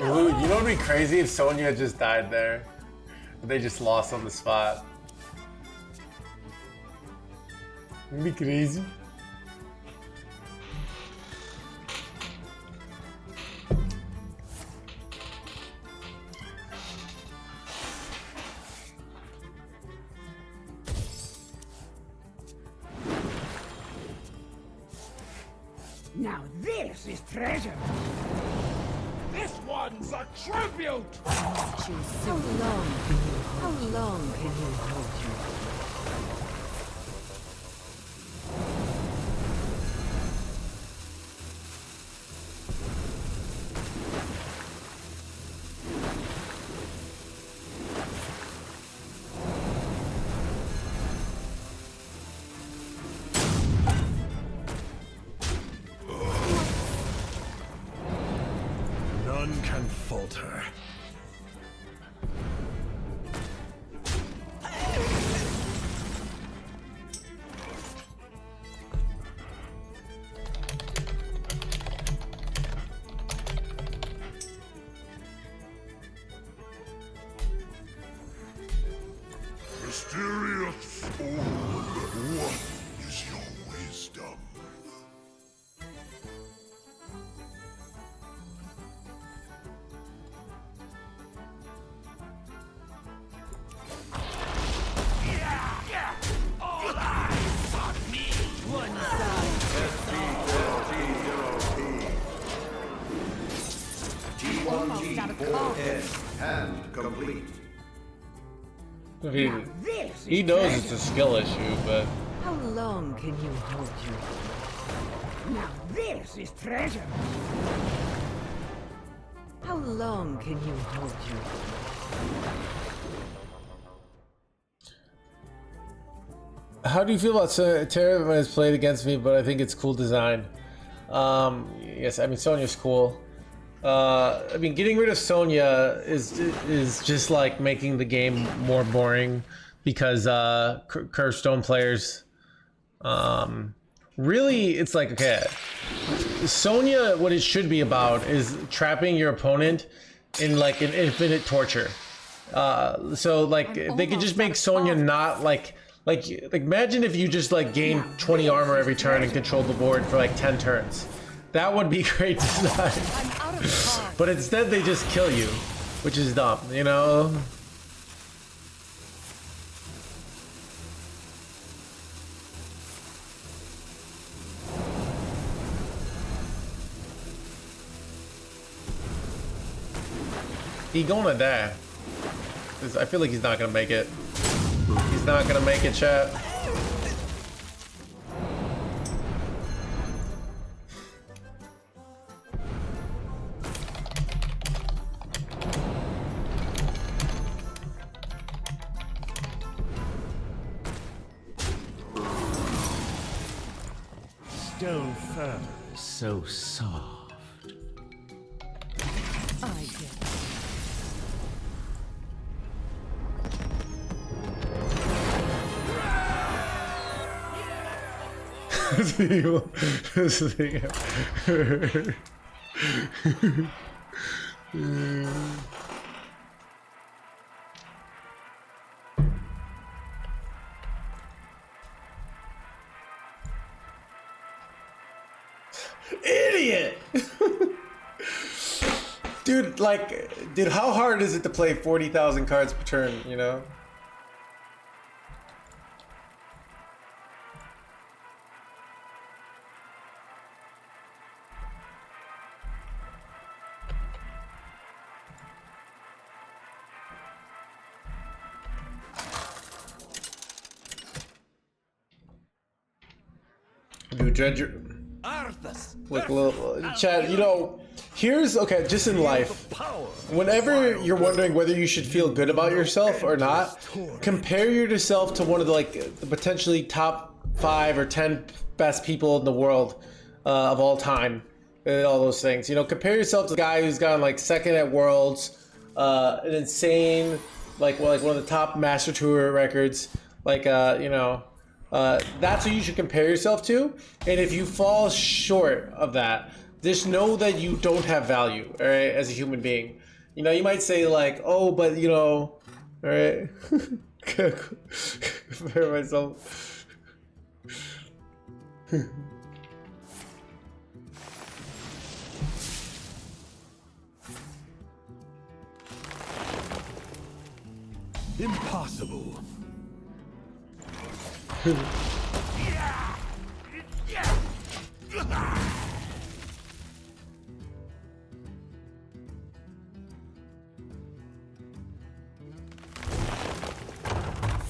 Ooh, you know what would be crazy if Sonya just died there? They just lost on the spot. It'd be crazy. Now this is treasure. This one's a tribute. How long can you hold your... None can falter. Mysterious sword, what is your wisdom? T1T4N. Hand complete. He knows it's a skill issue, but How long can you hold your... Now this is treasure. How long can you hold your... how do you feel about Terra has played against me? But I think it's cool design. Yes, I mean Sonya's cool. I mean, getting rid of Sonya is just like making the game more boring because Hearthstone players, really, it's like, okay, Sonya, what it should be about is trapping your opponent in like an infinite torture. So like they could just make Sonya not like imagine if you just like gained 20 armor every turn and controlled the board for like 10 turns. That would be great design. But instead they just kill you, which is dumb, you know? He gonna die. I feel like he's not gonna make it. He's not gonna make it, chat. Stone fur is so soft. I get it. Idiot! Dude, like, dude, how hard is it to play 40,000 cards per turn, you know? You dread your... Look, little Chad, you know, here's, okay, just in life, whenever you're wondering whether you should feel good about yourself or not, compare yourself to one of the, like, the potentially top 5 or 10 best people in the world of all time, and all those things. You know, compare yourself to the guy who's gotten, like, second at Worlds, an insane, like one of the top Master Tour records, like, you know, that's what you should compare yourself to. And if you fall short of that, just know that you don't have value, all right, as a human being. You know, you might say like, oh, but you know, all right, compare myself. Impossible.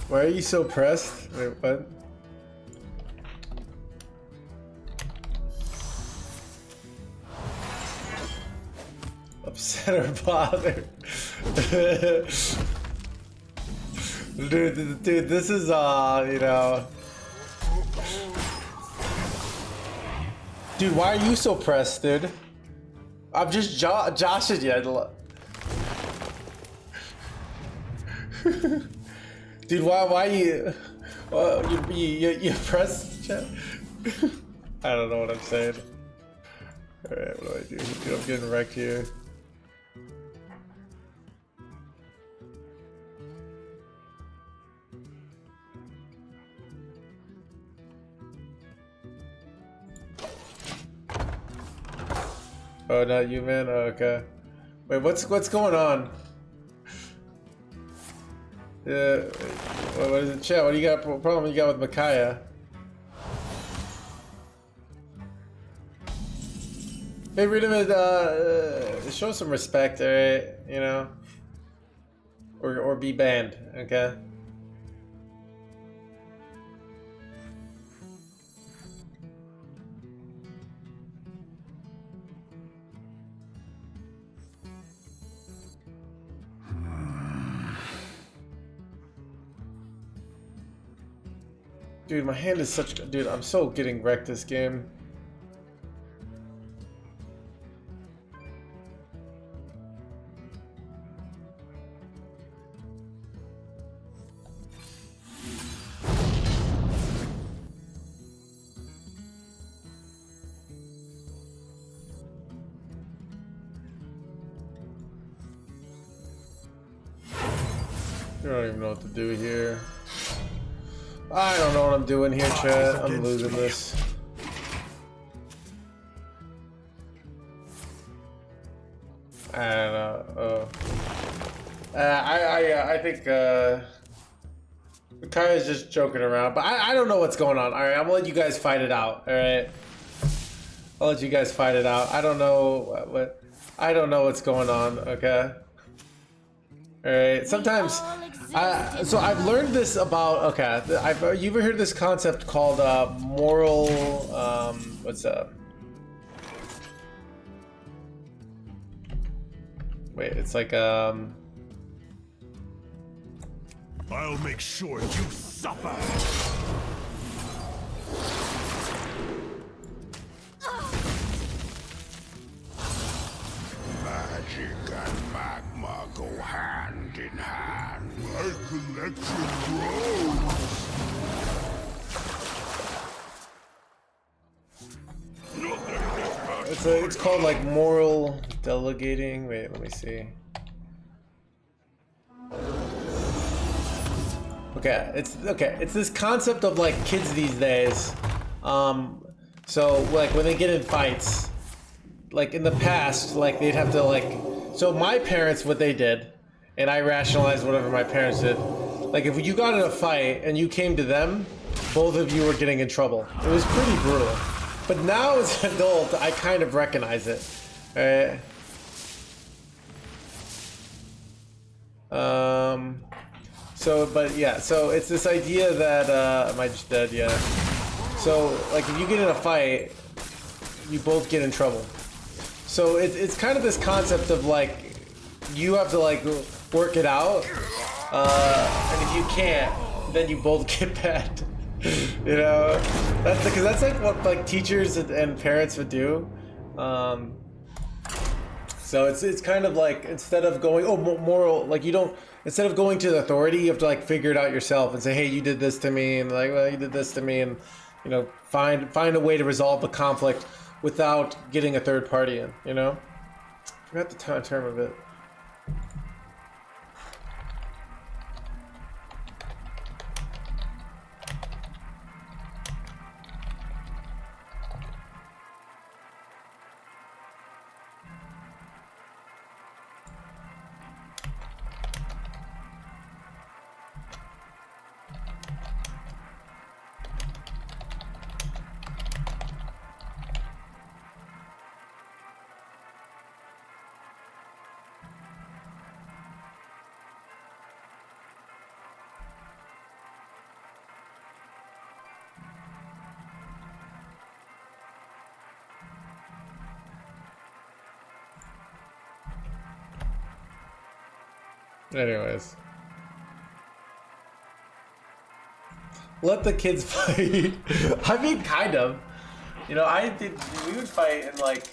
Why are you so pressed? Wait, what? Upset or bothered? Dude, this is, you know... Dude, why are you so pressed, dude? I'm just joshing you. Dude, why you pressed, chat? I don't know what I'm saying. Alright, what do I do? Dude, I'm getting wrecked here. Oh, not you, man? Oh, okay. Wait, what's going on? Yeah, what is it, chat? What do you got? What problem you got with Micaiah? Hey, read him as, show some respect, alright? You know? Or be banned, okay? Dude, my hand is such... Dude, I'm so getting wrecked this game. I don't even know what to do here. I don't know what I'm doing here, chat. I'm losing this. I don't know. I think Micaiah's just joking around, but I don't know what's going on. All right, I'm gonna let you guys fight it out. All right, I'll let you guys fight it out. I don't know I don't know what's going on. Okay. All right. Sometimes. So I've learned this about, okay, you ever heard this concept called moral, what's up? Wait, it's like, I'll make sure you suffer. Magic and magma go hand in hand. My collection grows. it's called like moral delegating. Wait, let me see. Okay, it's this concept of like kids these days. So like when they get in fights, like in the past, like they'd have to like, so my parents, what they did, and I rationalized whatever my parents did, like if you got in a fight and you came to them, both of you were getting in trouble. It was pretty brutal. But now as an adult, I kind of recognize it. Alright. So, but yeah, so it's this idea that, am I just dead? Yeah. So, like, if you get in a fight, you both get in trouble. So it's kind of this concept of, like, you have to, like, work it out, and if you can't, then you both get bad. You know? That's because that's, like, what, like, teachers and parents would do. So it's kind of like, instead of going, oh, moral, like, you don't, instead of going to the authority, you have to, like, figure it out yourself and say, hey, you did this to me, and like, well, you did this to me, and, you know, find a way to resolve the conflict without getting a third party in, you know? I forgot the term of it. Anyways. Let the kids fight. I mean, kind of. You know, we would fight and like,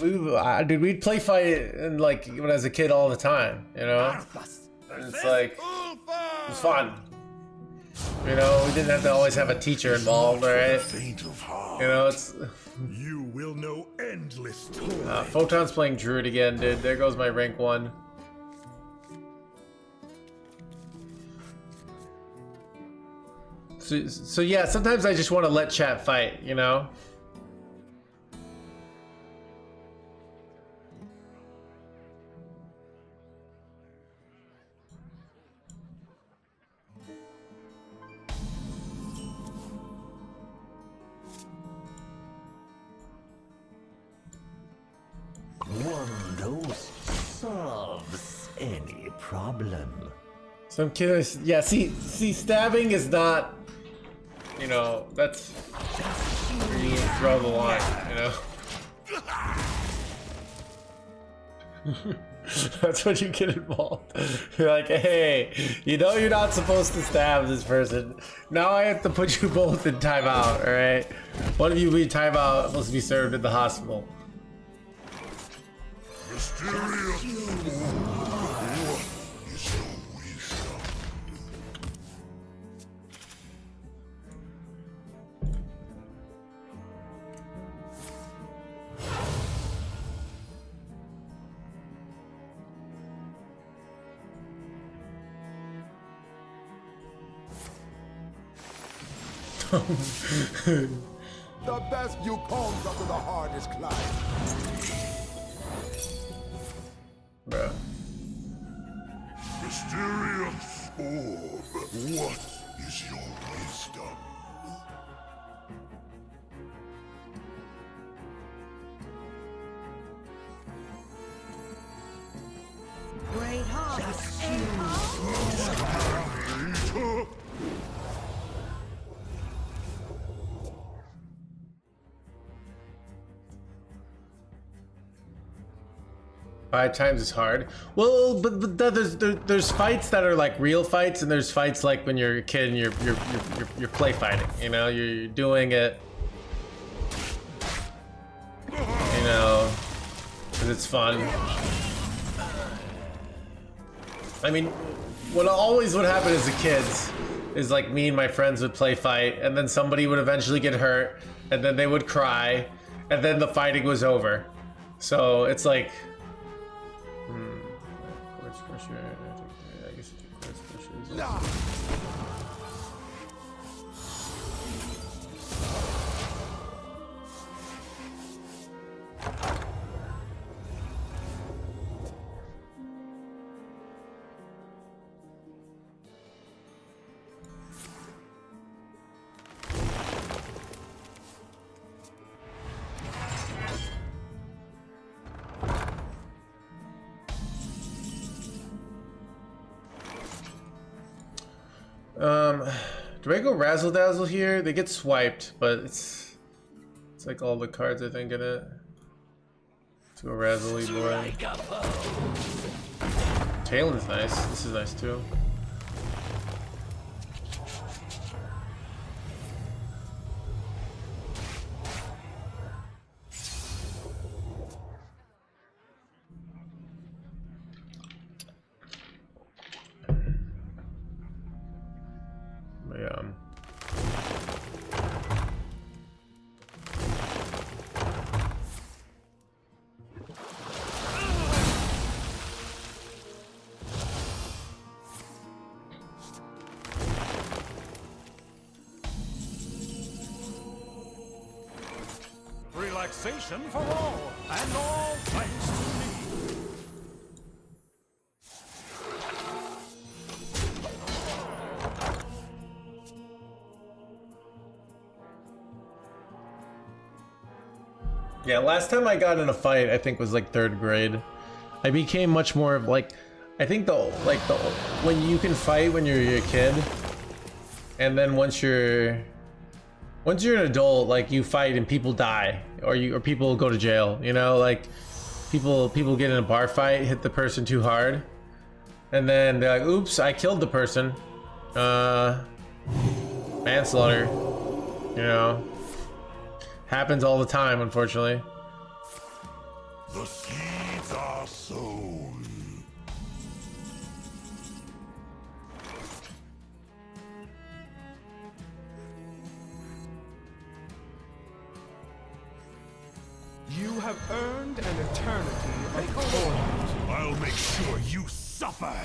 we'd play fight and like, when I was a kid all the time, you know? And it's like, it was fun. You know, we didn't have to always have a teacher involved, alright? You know, it's... You will know endless toil. Photon's playing Druid again, dude. There goes my rank 1. So yeah, sometimes I just want to let chat fight, you know? One solves any problem. Some killers, yeah. See, stabbing is not. You know, that's where you throw the line, you know? That's when you get involved. You're like, hey, you know you're not supposed to stab this person. Now I have to put you both in timeout, alright? One of you be timeout, supposed to be served in the hospital. The best view comes after the hardest climb. Bruh. Mysterious orb, what is your wisdom? Great harvest. Five times is hard. Well, but there's fights that are like real fights, and there's fights like when you're a kid and you're play fighting. You know, you're doing it. You know, because it's fun. I mean, what always would happen as a kids is like me and my friends would play fight, and then somebody would eventually get hurt, and then they would cry, and then the fighting was over. So it's like. Do I go Razzle Dazzle here? They get swiped, but it's like all the cards I think in it. Let's go Razzle-y boy. Talon's nice. This is nice too. Relaxation for all, and all thanks to me. Yeah, last time I got in a fight, I think was like 3rd grade. I became much more of like, I think when you can fight when you're a kid, and then once you're an adult, like you fight and people die, or people go to jail. You know, like people get in a bar fight, hit the person too hard, and then they're like, "Oops, I killed the person." Manslaughter. You know. Happens all the time, unfortunately. The seeds are sown. You have earned an eternity of torment. I'll make sure you suffer.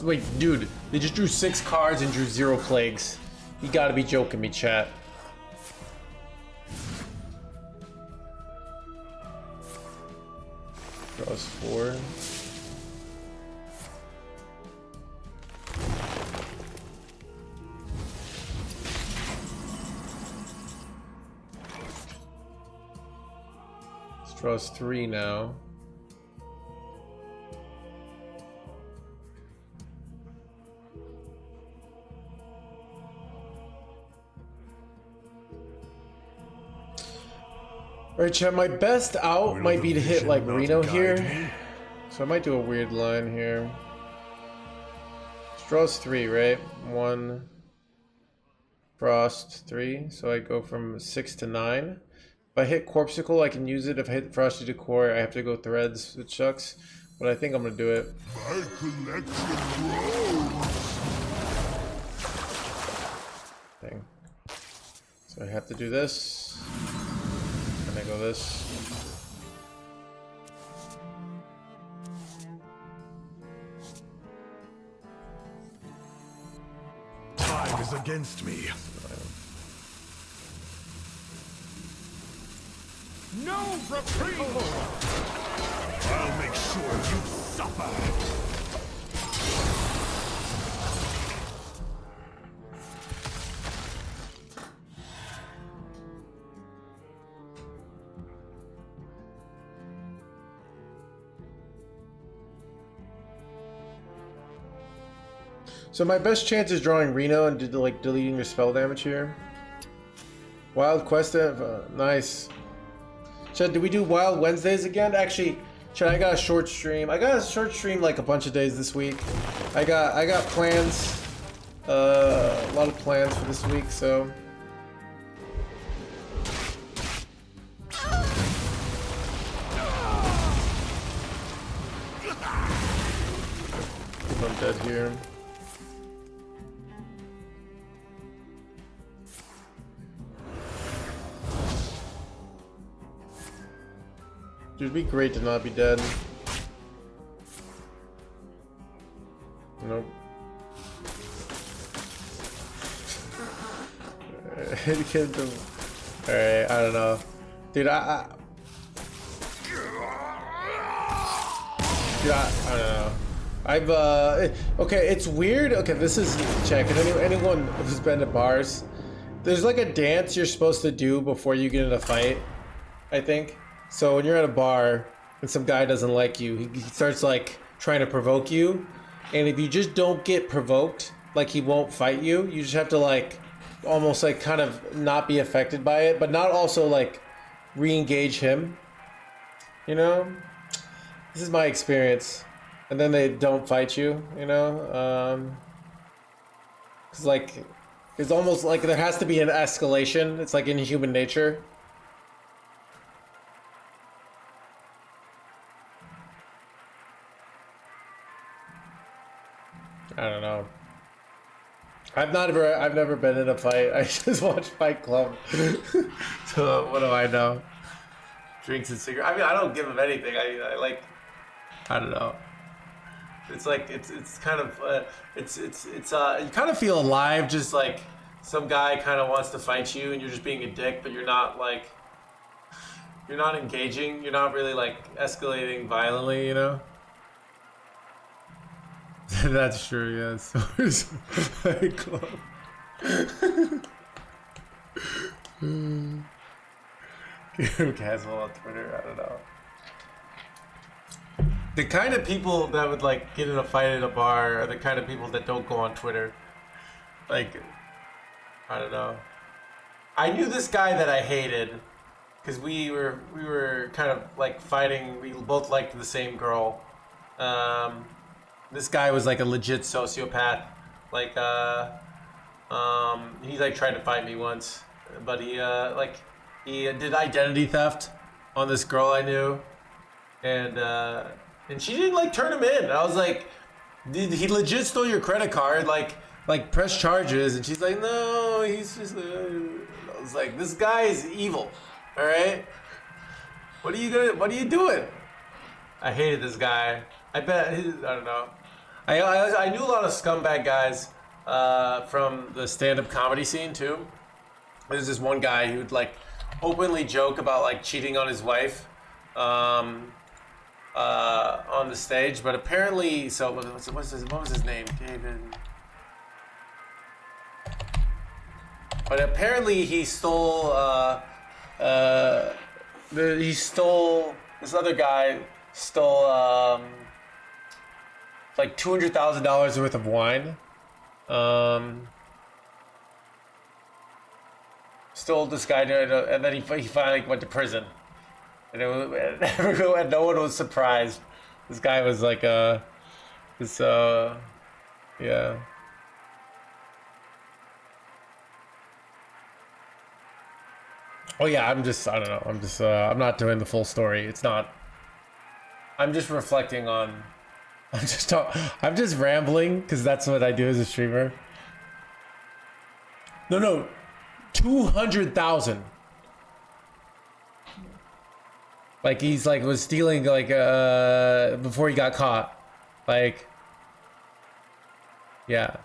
Wait, dude, they just drew 6 cards and drew 0 plagues. You gotta be joking me, chat. Draws 4. This draws 3 now. Alright, chat, my best out might be to hit like Reno here. So I might do a weird line here. This draws 3, right? 1, Frost, 3. So I go from 6 to 9. If I hit Corpsicle, I can use it. If I hit Frosty Decor, I have to go Threads, which sucks. But I think I'm gonna do it. My collection grows. Thing. So I have to do this. And I go this. Time is against me. No reprieve! I'll make sure you suffer. So my best chance is drawing Reno and deleting your spell damage here. Wild Quest, nice. Chad, do we do Wild Wednesdays again? Actually, Chad, I got a short stream. I got a short stream like a bunch of days this week. I got plans, a lot of plans for this week, so. If I'm dead here. Dude, it'd be great to not be dead. Alright, I don't know. Dude, I don't know. I've okay, it's weird. Okay, this is check. If anyone who's been to bars, there's like a dance you're supposed to do before you get in a fight, I think. So when you're at a bar and some guy doesn't like you, he starts like trying to provoke you, and if you just don't get provoked, like he won't fight you. You just have to like almost like kind of not be affected by it, but not also like re-engage him. You know? This is my experience. And then they don't fight you, you know? Cause like, it's almost like there has to be an escalation. It's like in human nature. I don't know. I've never been in a fight. I just watch Fight Club. So what do I know? Drinks and cigarettes. I mean, I don't give them anything. I like, I don't know. It's like it's kind of you kind of feel alive, just like some guy kind of wants to fight you and you're just being a dick, but you're not like, you're not engaging, you're not really like escalating violently, you know? That's true, yes. Fight Club. Casual on Twitter, I don't know. The kind of people that would like get in a fight at a bar are the kind of people that don't go on Twitter. Like, I don't know. I knew this guy that I hated because we were kind of like fighting. We both liked the same girl. This guy was like a legit sociopath. Like, he like tried to fight me once, but he did identity theft on this girl I knew, and she didn't like turn him in. I was like, he legit stole your credit card, like press charges, and she's like, no, he's just. I was like, this guy is evil. All right, what are you doing? I hated this guy. I don't know. I knew a lot of scumbag guys from the stand-up comedy scene too. There's this one guy who would like openly joke about like cheating on his wife on the stage, but apparently, so what was his name? David. But apparently he stole this other guy stole like $200,000 worth of wine. Stole this guy, and then he finally went to prison. And and no one was surprised. This guy was like yeah. Oh yeah, I don't know. I'm not doing the full story. It's not. I'm just reflecting on. I'm just rambling because that's what I do as a streamer. No, 200,000. Like he's like was stealing like before he got caught. Like, yeah.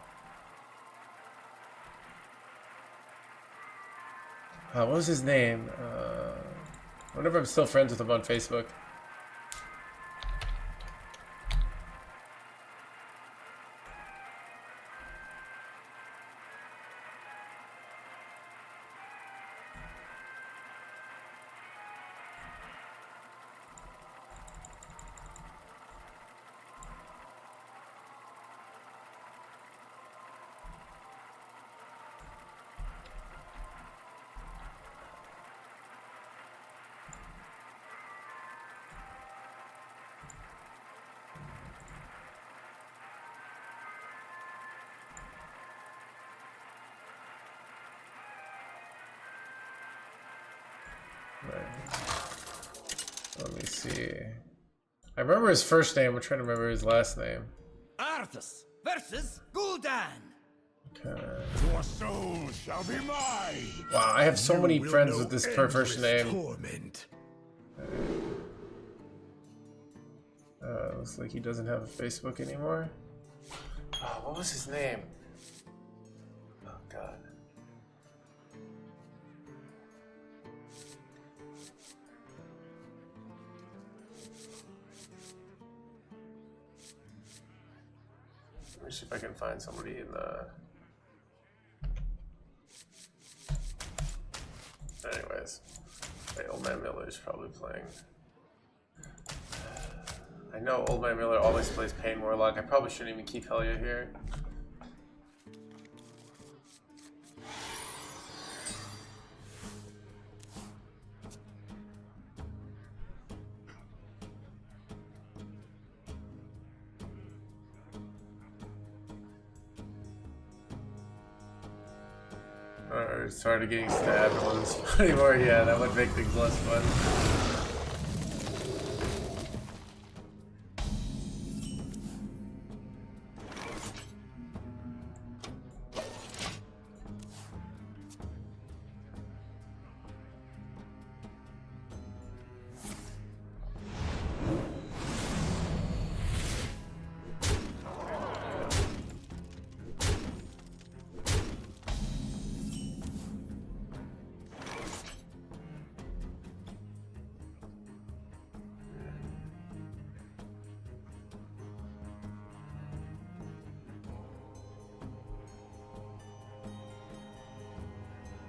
What was his name? I wonder if I'm still friends with him on Facebook. Let me see. I remember his first name. I'm trying to remember his last name. Arthas versus Gul'dan. Okay. Your soul shall be mine. Wow, I have so many friends with this first name. Torment. Looks like he doesn't have a Facebook anymore. Oh, what was his name? Oh God. Let me see if I can find somebody in the... Anyways. Wait, Old Man Miller's probably playing. I know Old Man Miller always plays Pain Warlock. I probably shouldn't even keep Helia here. Or started getting stabbed once anymore. Yeah, that would make things less fun.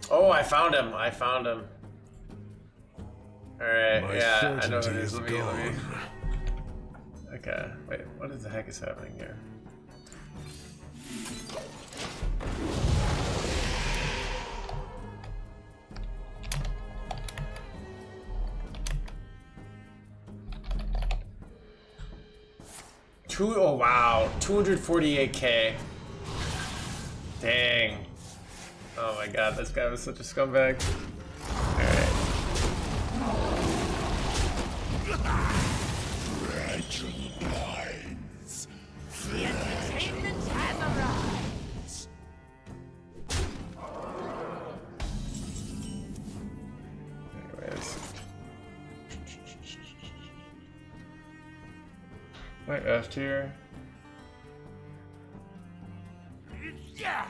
Oh, I found him. I found him. Alright, yeah, I know what it is. Let me. Okay, wait, what the heck is happening here? Oh wow, 248k. Dang. Oh my god, this guy was such a scumbag. Alright. Legend lines. The entertainment has arrived. Anyways. My F tier. Yeah.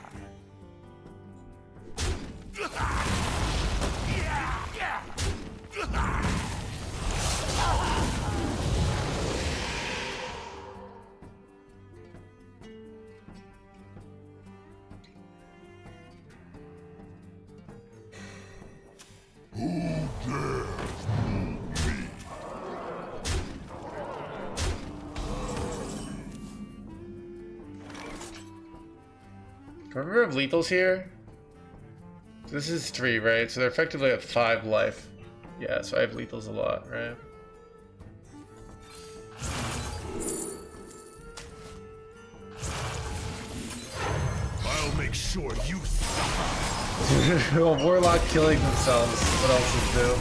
Remember if Lethal's here? This is 3, right? So they're effectively at 5 life. Yeah, so I have Lethals a lot, right? I'll make sure you suffer. Well, Warlock killing themselves. What else is new?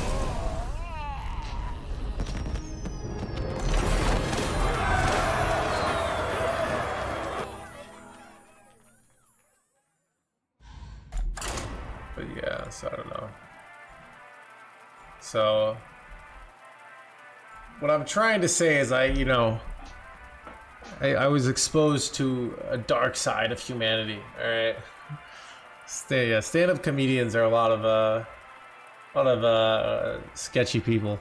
But yeah, so I don't know. So what I'm trying to say is I was exposed to a dark side of humanity, alright? Stand-up comedians are a lot of sketchy people.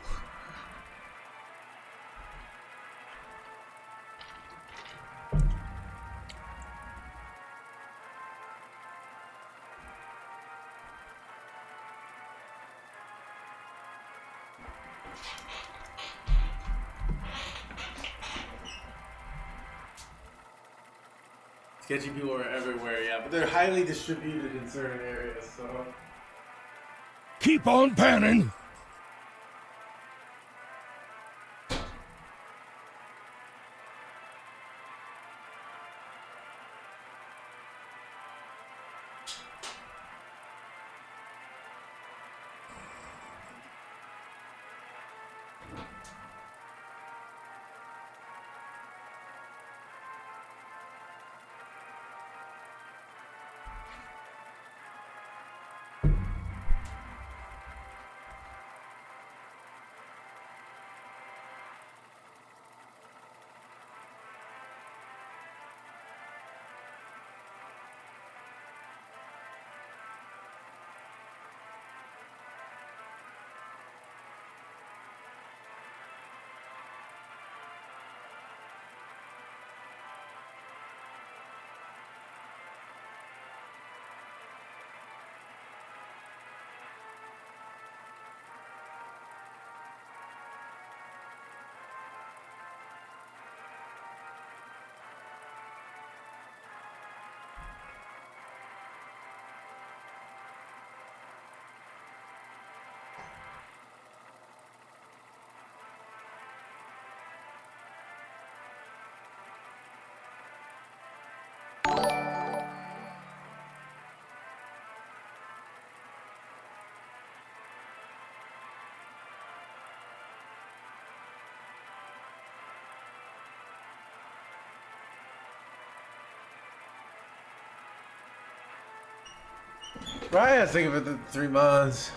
Sketchy people are everywhere, yeah, but they're highly distributed in certain areas, so... Keep on panning. Right, I was thinking of it in 3 months.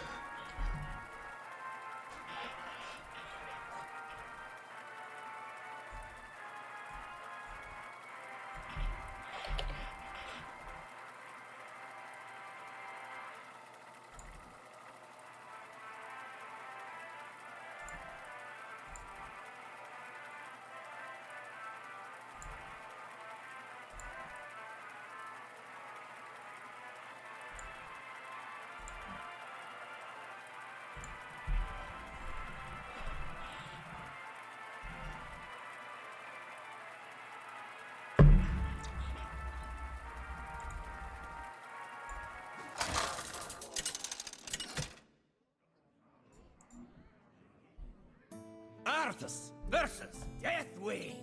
Arthas versus Deathwing.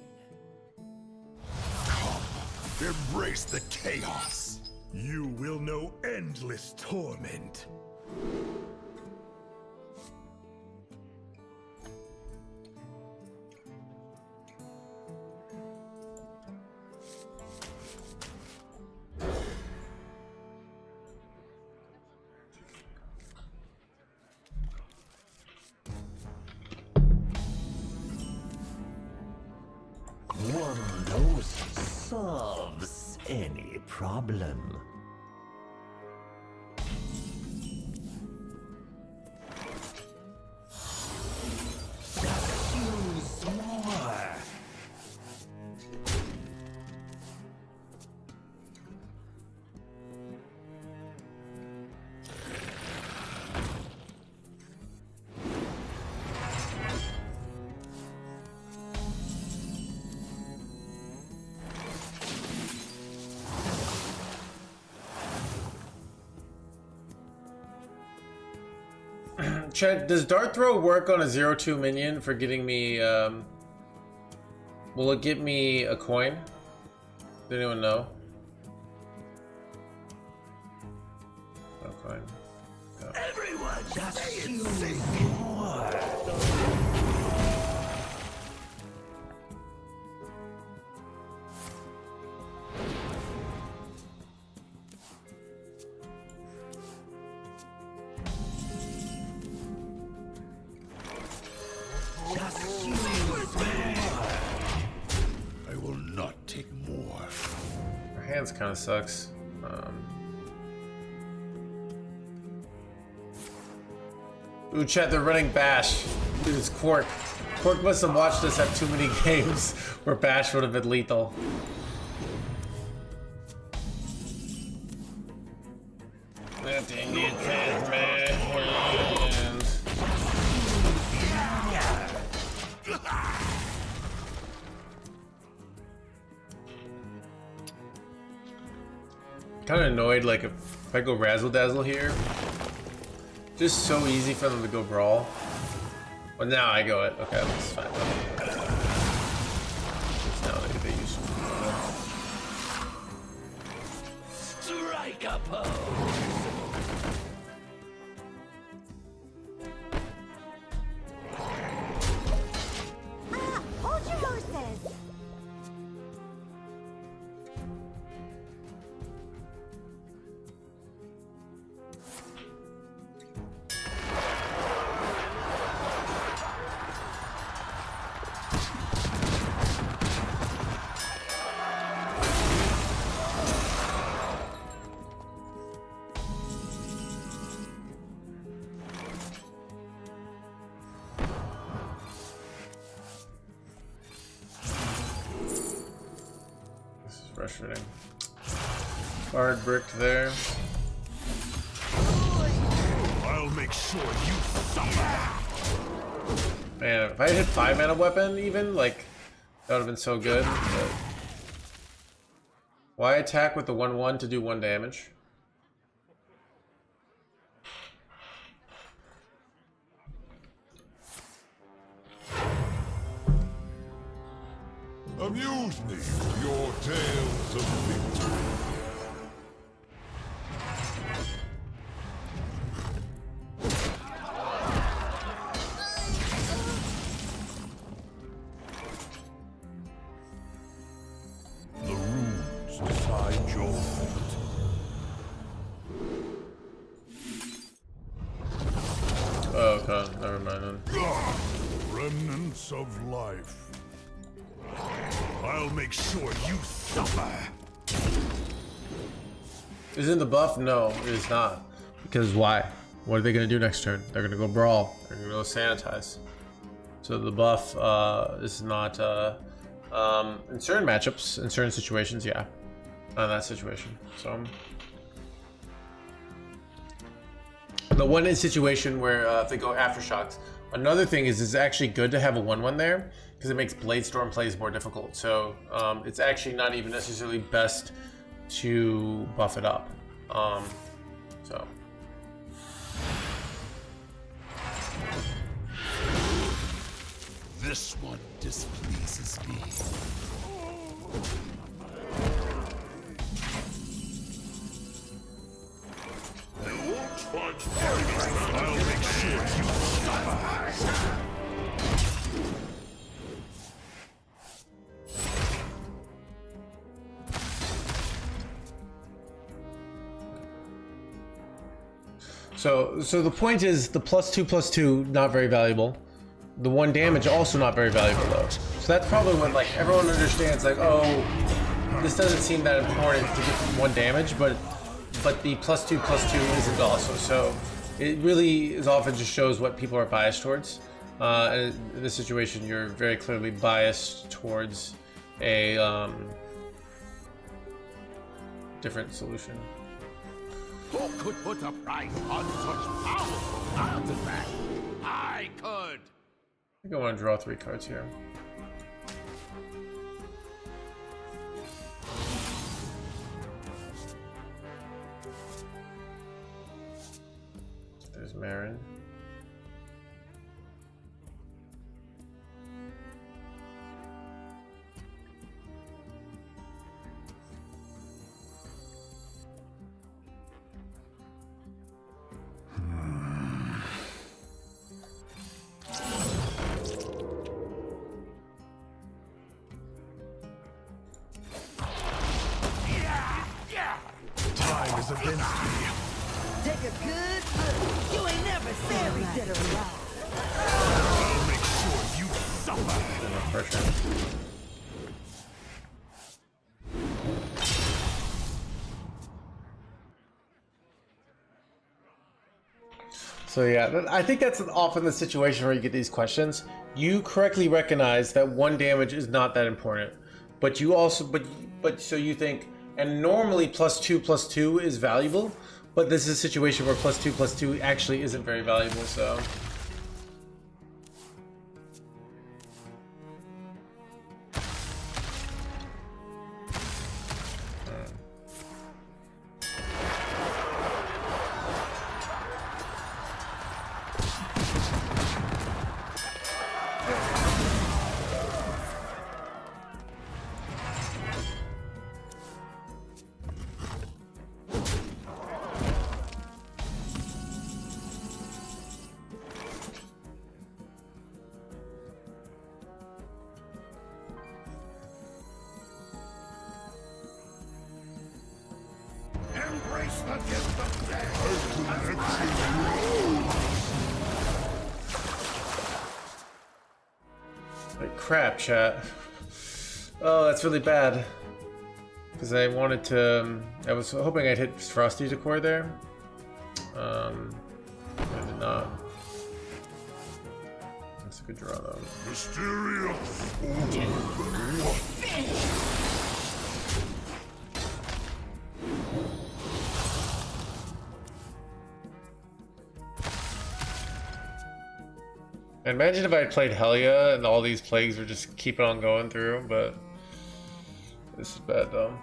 Embrace the chaos. You will know endless torment. One dose solves any problem. Use more. Chat, does Dart Throw work on a 0-2 minion for getting me, will it get me a coin? Does anyone know? No coin. No. Everyone just use more. I will not take more. Our hands kind of sucks. Ooh, chat, they're running Bash. Dude, it's Quark. Quark must have watched us have too many games where Bash would have been lethal. Nothing you can man. Kind of annoyed, like if I go Razzle Dazzle here, just so easy for them to go Brawl. Well, now I go it. Okay, that's fine. Now they use. Strike a pose. Hold your horses! Frustrating. Hard bricked there. I'll make sure you suffer. Man, if I hit 5 mana weapon even, like, that would have been so good. But why attack with the 1/1 to do 1 damage? Amuse me with your tales of victory. The runes decide your fate. ounce of life. I'll make sure you suffer. Isn't the buff? No, it is not. Because why? What are they going to do next turn? They're going to go brawl. They're going to go sanitize. So the buff is not in certain matchups, in certain situations, yeah. Not in that situation. So the one in situation where if they go aftershocks. Another thing is it's actually good to have a 1/1 there because it makes Bladestorm plays more difficult. So it's actually not even necessarily best to buff it up. So. This one displeases me. You won't find I'll make sure you suffer. So the point is the +2/+2 not very valuable. The 1 damage also not very valuable though. So that's probably when like everyone understands like, oh, this doesn't seem that important to get 1 damage, but the +2/+2 isn't also. So it really is often just shows what people are biased towards. And in this situation, you're very clearly biased towards a different solution. Who could put a price on such powerful artifact? I could. I think I want to draw 3 cards here. There's Marin. Time is against me. Take a good look. You ain't never seen me dead or alive. I'll make sure you suffer. No pressure. So yeah, I think that's often the situation where you get these questions. You correctly recognize that 1 damage is not that important, but you also, but so you think, and normally +2/+2 is valuable, but this is a situation where +2/+2 actually isn't very valuable. So. Embrace the gift of death. Like crap, chat. Oh, that's really bad. Because I wanted to. I was hoping I'd hit Frosty Decor there. I did not. That's a good draw though. Mysterious. Imagine if I had played Helia and all these plagues were just keeping on going through, but this is bad though.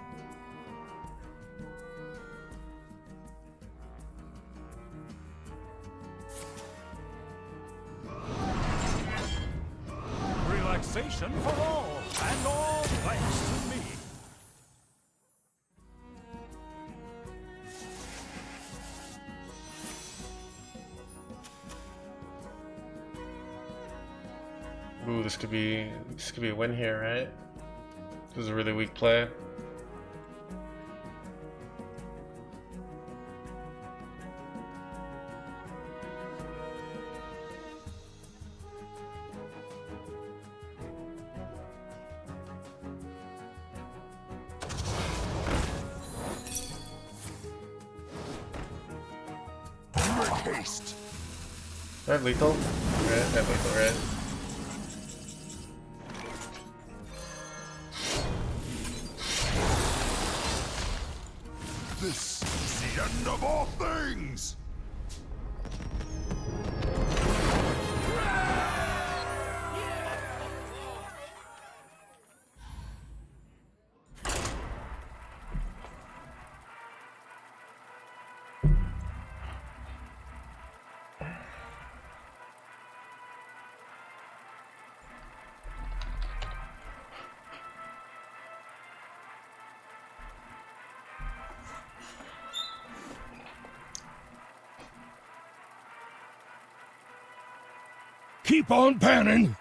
Relaxation for all, and all thanks to me. Ooh, this could be a win here, right? This is a really weak play. I have lethal? Right, I have lethal, right? This is the end of all things! Keep on panning!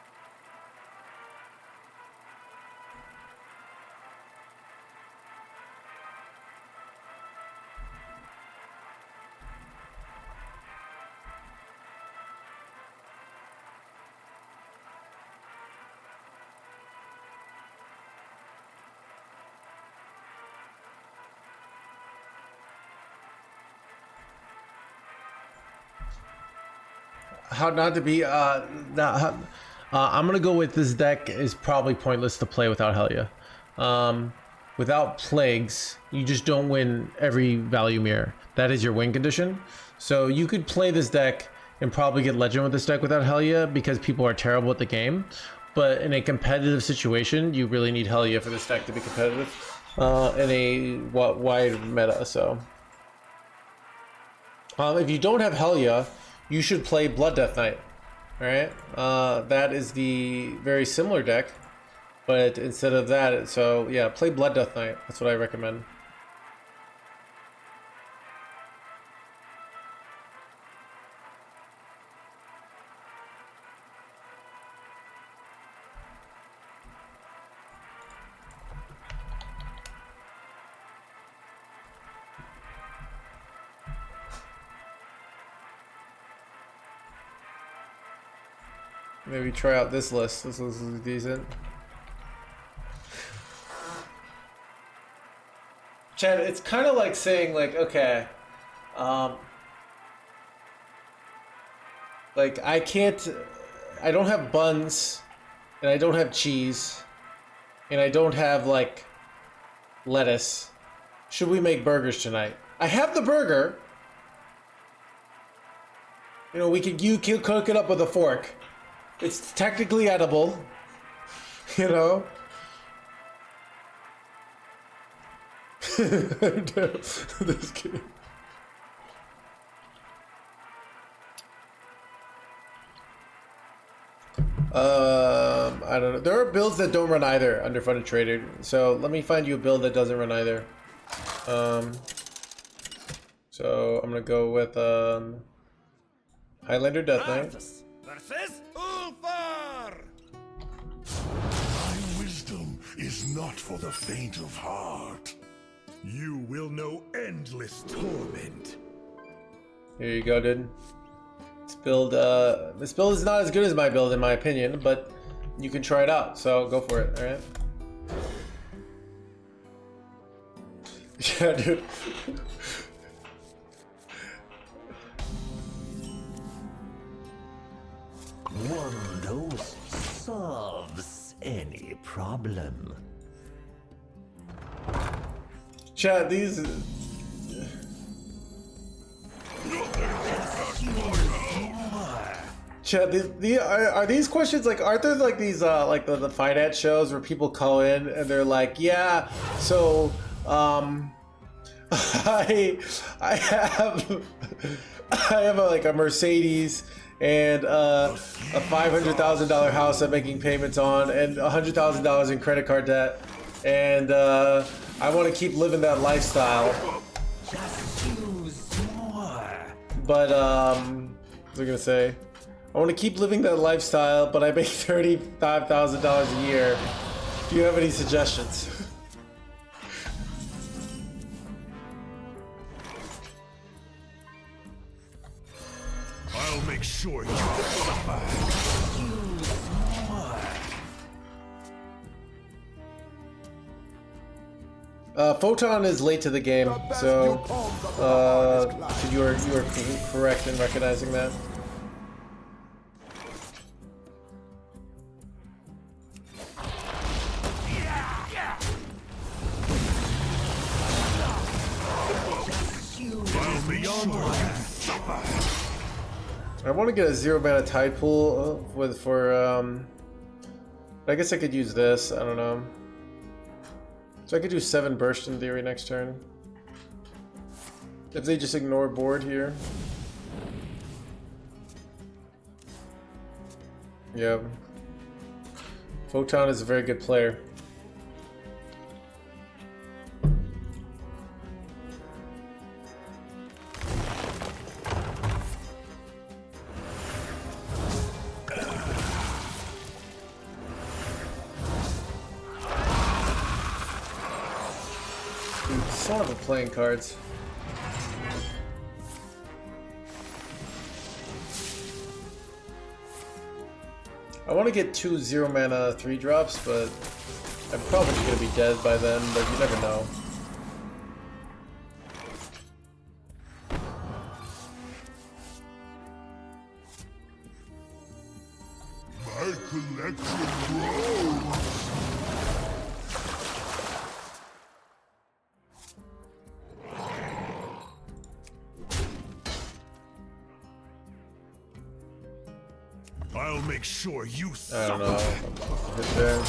How not to be I'm gonna go with this deck is probably pointless to play without Helya. Without Plagues, you just don't win every value mirror. That is your win condition. So you could play this deck and probably get legend with this deck without Helya because people are terrible at the game. But in a competitive situation, you really need Helya for this deck to be competitive in a wide meta. So if you don't have Helya, you should play Blood Death Knight. Alright? That is the very similar deck, but instead of that, so yeah, play Blood Death Knight. That's what I recommend. Maybe try out this list. This list is decent. Chad, it's kind of like saying, like, okay, like I don't have buns, and I don't have cheese, and I don't have like lettuce. Should we make burgers tonight? I have the burger. You know, you can cook it up with a fork. It's technically edible, you know? Just kidding. I don't know. There are builds that don't run either under Funded Trader. So let me find you a build that doesn't run either. So I'm gonna go with Highlander Death Knight. My wisdom is not for the faint of heart. You will know endless torment. Here you go, dude. This build is not as good as my build in my opinion, but you can try it out, so go for it, alright? Yeah, dude. One dose solves any problem. Chat, these... Chat, are these questions like, aren't there like these like the finance shows where people call in and they're like, yeah, so I have like a Mercedes and a $500,000 house I'm making payments on and $100,000 in credit card debt, and I want to keep living that lifestyle. But what was I gonna say? I want to keep living that lifestyle, but I make $35,000 a year. Do you have any suggestions? I'll make sure you suffer. Photon is late to the game, so you are correct in recognizing that. I want to get a 0-mana tide pool I guess I could use this, I don't know. So I could do 7 burst in theory next turn. If they just ignore board here. Yep. Photon is a very good player. Dude, son of a playing cards. I want to get 2 0-mana 3-drops, but I'm probably going to be dead by then, but you never know. My collection grows. I'll make sure you I don't know. suffer. Hit there.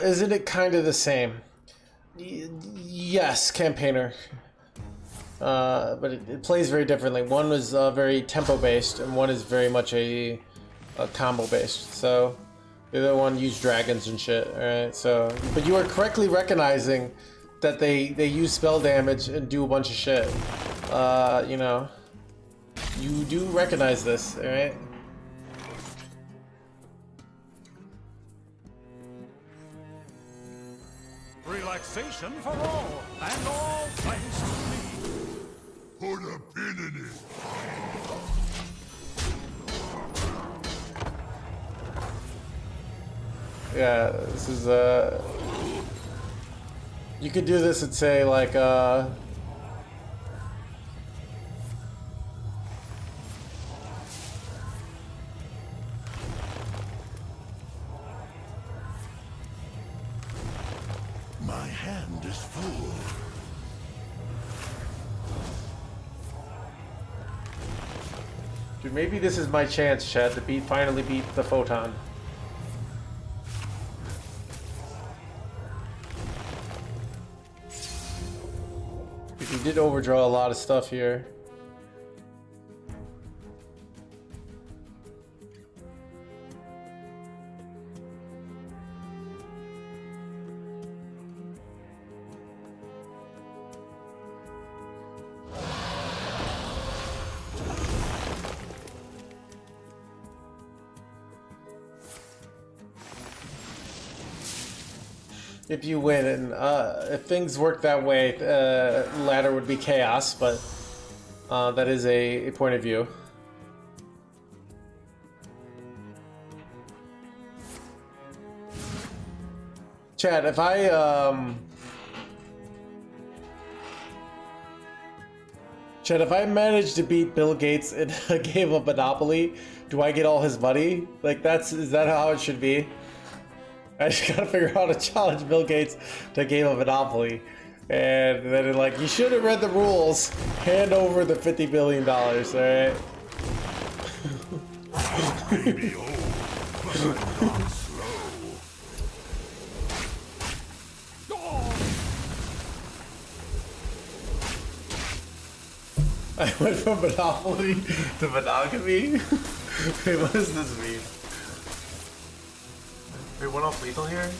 Isn't it kind of the same? Yes, campaigner. But it plays very differently. One is very tempo based, and one is very much a combo based. So the other one used dragons and shit. All right. So, but you are correctly recognizing that they use spell damage and do a bunch of shit. You know, you do recognize this. All right. Relaxation for all, and all thanks to me. Put a pin in it. Yeah, this is you could do this and say like My hand is full. dude, maybe this is my chance, Chad, to finally beat the Photon. He did overdraw a lot of stuff here. If you win, and if things work that way, ladder would be chaos, but that is a point of view. Chad, if I manage to beat Bill Gates in a game of Monopoly, do I get all his money? Like, is that how it should be? I just gotta figure out how to challenge Bill Gates to a game of Monopoly. And then like, you should have read the rules. Hand over the $50 billion, alright? Baby, oh, but I'm not slow. I went from Monopoly to monogamy? Wait, what does this mean? Wait, one off lethal here?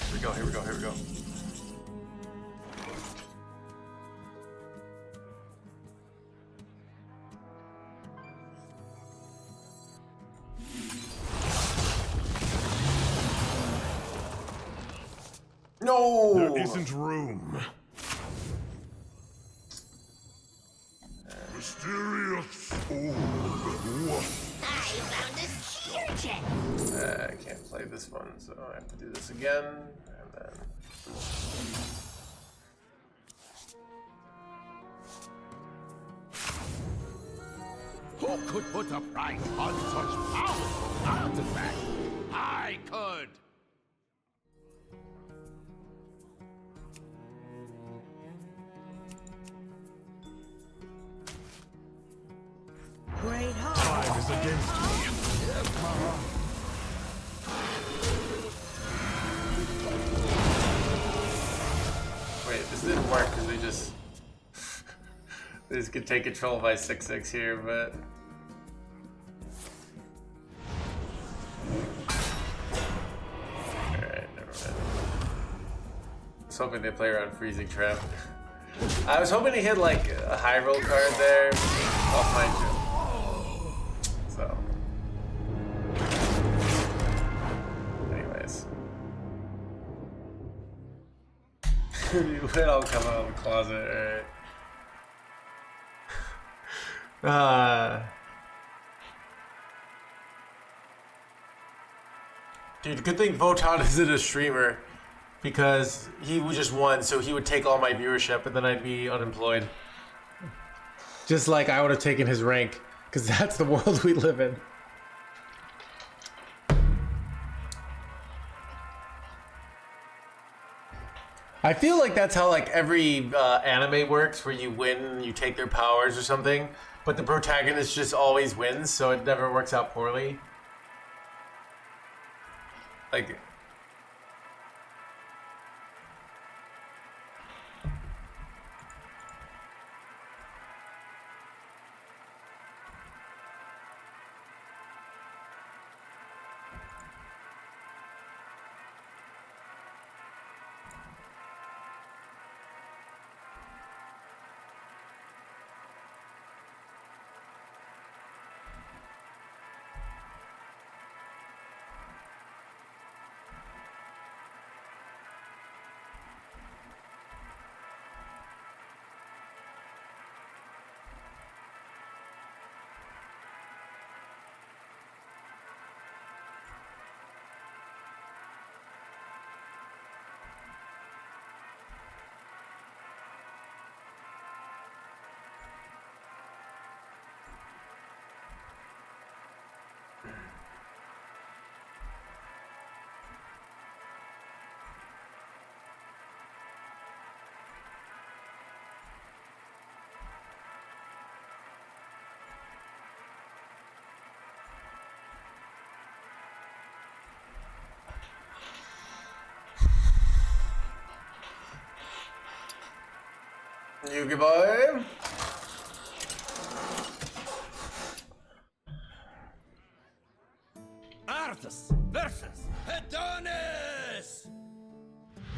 Here we go, here we go, here we go. No! There isn't room. Mysterious orb. What? I found a cheer check. I can't play this one, so I have to do this again, and then... could put a price on such powerful artifacts. I could. Great heart. Time is against you. Yes, Mama. Wait, this didn't work because they just could take control by 6/6 here, but. Alright, never mind. I was hoping they play around Freezing Trap. I was hoping to hit like a high roll card there off my jump. So. Anyways. It all come out of the closet, alright. Dude, good thing Votan isn't a streamer, because he just won, so he would take all my viewership, and then I'd be unemployed. Just like I would have taken his rank, because that's the world we live in. I feel like that's how like every anime works, where you win, you take their powers or something, but the protagonist just always wins, so it never works out poorly. Like, you goodbye. Arthas versus Adonis!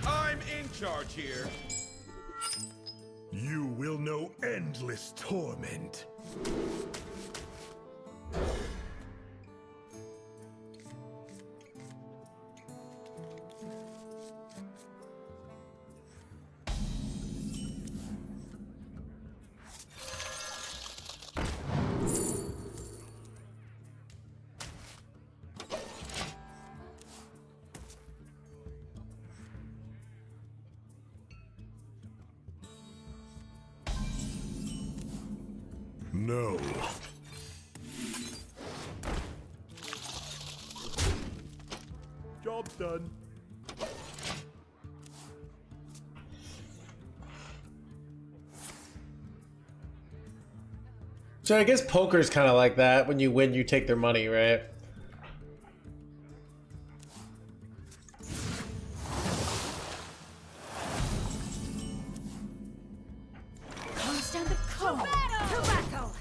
I'm in charge here. You will know endless torment. No. Job's done. So I guess poker's kind of like that. When you win, you take their money, right? Pass down the cone. Tobacco.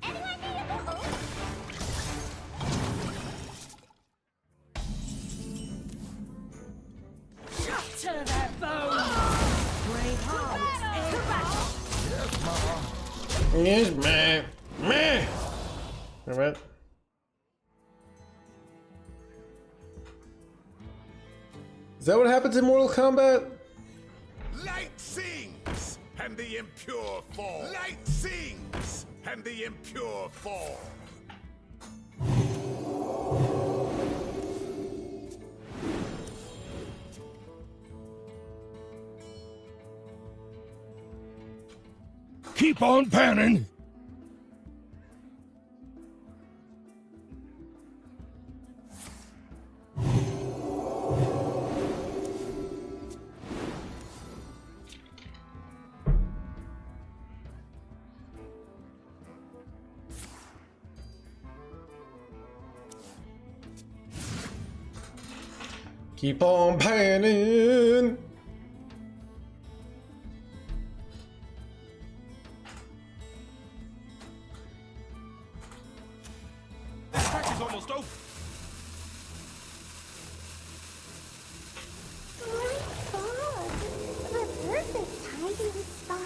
Anyone need a bottle? Shot to their bones. Great heart. Tobacco. Yes, man. Man. All right. Is that what happens in Mortal Kombat? Light sings, and the impure fall. Light sings, and the impure fall. Keep on panning. Keep on panning. This pack is almost over. My God, the perfect hiding spot.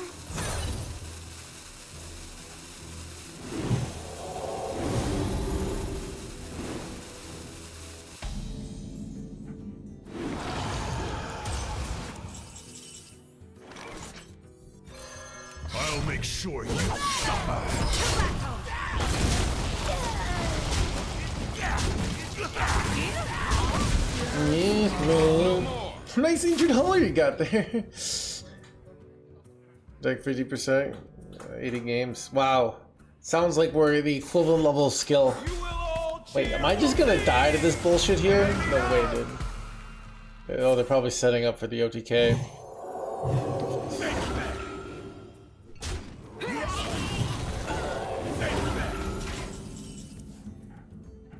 I'll make sure you suffer. Nice injured huller you got there. Like 50%, 80 games. Wow. Sounds like we're the equivalent level of skill. Wait, am I just gonna die to this bullshit here? No way, dude. Oh, they're probably setting up for the OTK.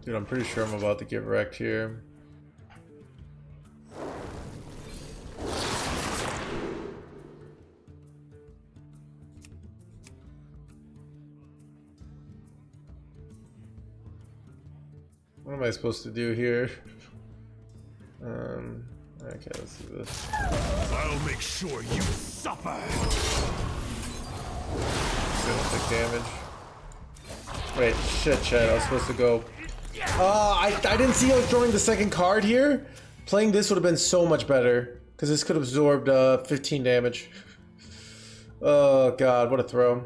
Dude, I'm pretty sure I'm about to get wrecked here. What am I supposed to do here? Okay, let's do this. I'll make sure you suffer. Take damage. Wait, shit, Chad. I was supposed to go. I didn't see I was drawing the second card here. Playing this would have been so much better because this could have absorbed 15 damage. Oh god, what a throw.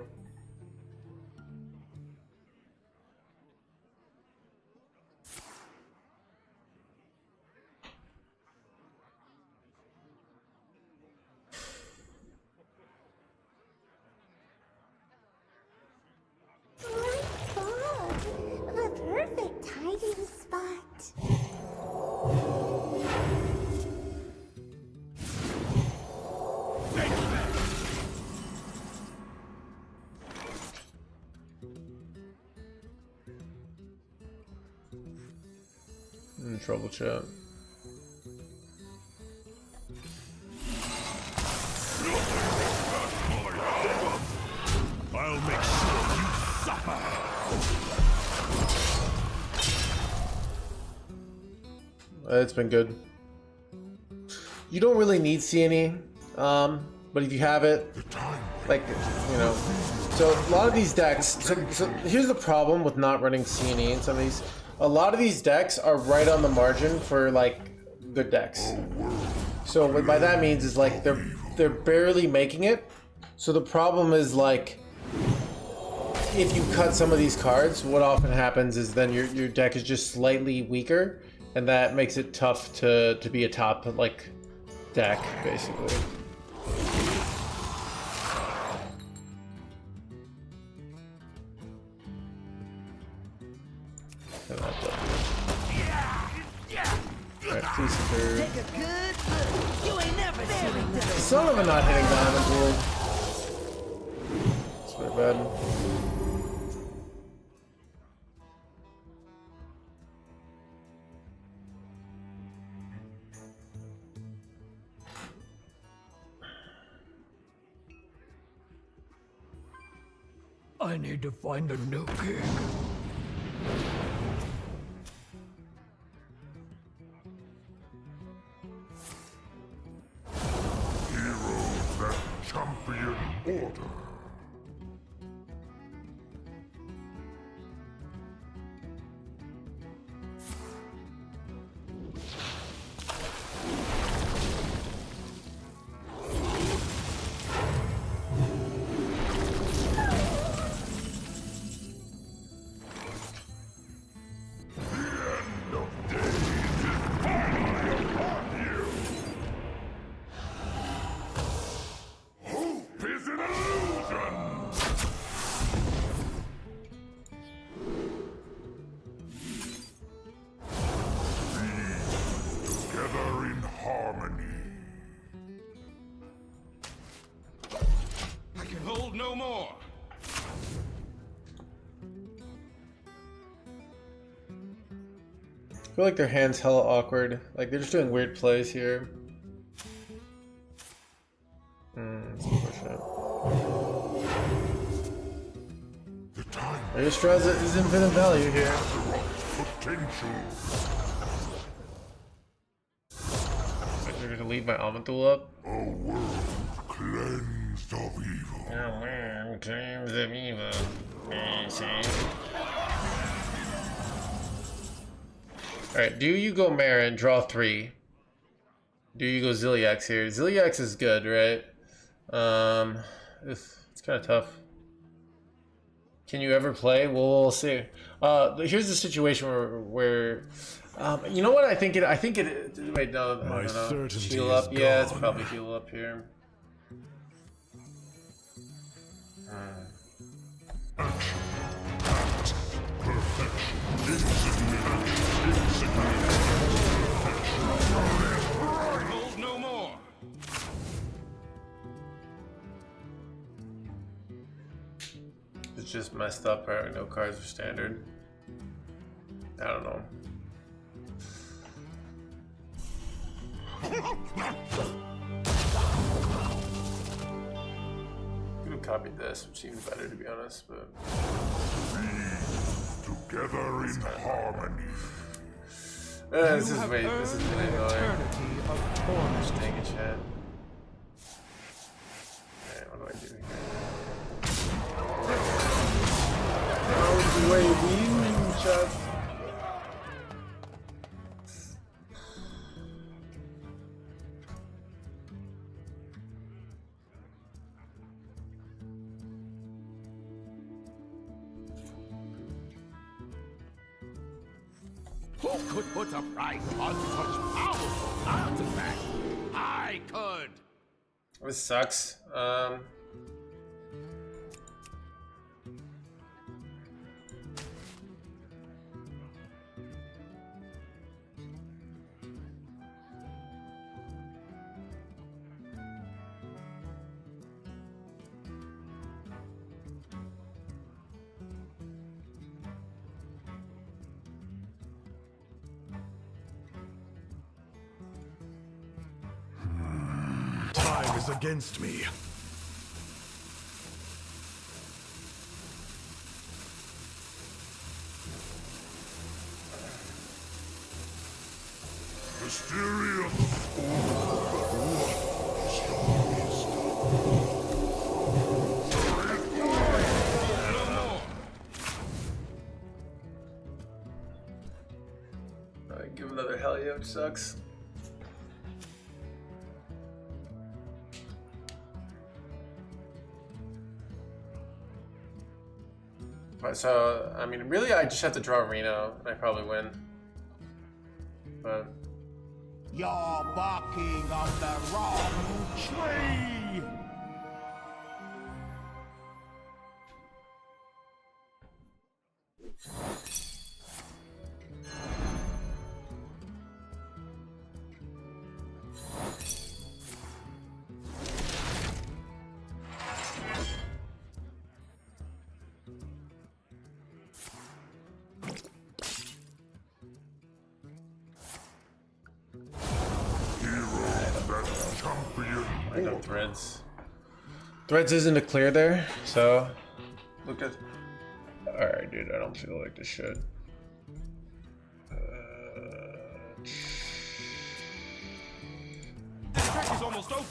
I'm in trouble, chat. I'll make sure you suffer. It's been good. You don't really need CNE, but if you have it, like, you know. So a lot of these decks, so here's the problem with not running CNE in some of these. A lot of these decks are right on the margin for like good decks. So what by that means is like they're barely making it. So the problem is like if you cut some of these cards, what often happens is then your deck is just slightly weaker, and that makes it tough to be a top like deck basically. Alright, please occur. Take a good look. You ain't never seen nothing. Son of a not hitting diamond world. It's very bad. I need to find a new king. Heroes that champion order. more. I feel like their hand's hella awkward. Like they're just doing weird plays here. That's unfortunate. The time There's Straza is infinite value here. potential. They're gonna leave my Amanthul up. A world cleansed of evil. Alright, do you go Mara and draw 3? Do you go Ziliax here? Ziliax is good, right? It's kind of tough. Can you ever play? Well, we'll see. Here's the situation where you know what? I think it. Wait, no, My no. certainty Heal is up. Yeah, it's gone. probably heal up here. Hold no more. It's just messed up. Right? No cards are standard. I don't know. Could have copied this, which seemed better to be honest, but Together in harmony. this You is have wait, earned this is an really annoying. eternity of torment. Dang it, chat. Alright, what do I do here? Oh, wait, chat. Who could put a price on such powerful artifact? I could. This sucks. Time is against me. Mysterious. Alright, give another Helio, which sucks. So, I mean, really, I just have to draw Reno, and I probably win. But You're barking on the wrong tree. I know Threads. Threads isn't a clear there, so look at. Alright, dude, I don't feel like this shit. Trick is almost over.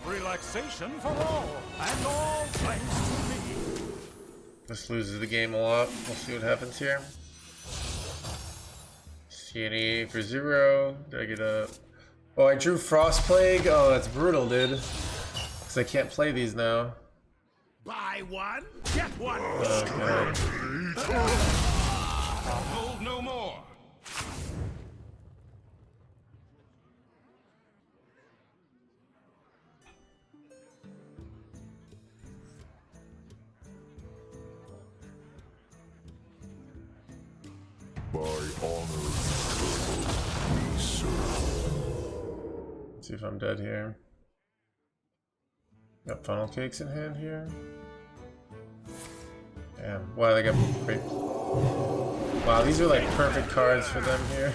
Relaxation for all, and all thanks to me. This loses the game a lot. We'll see what happens here. CNE for 0. Did I get a... Oh, I drew Frost Plague. Oh, that's brutal, dude. Because I can't play these now. Buy one, get one. Okay. Hold no more. honor be served. Let's see if I'm dead here. Got funnel cakes in hand here. Damn. Wow, they got great. Wow, these are like perfect cards for them here.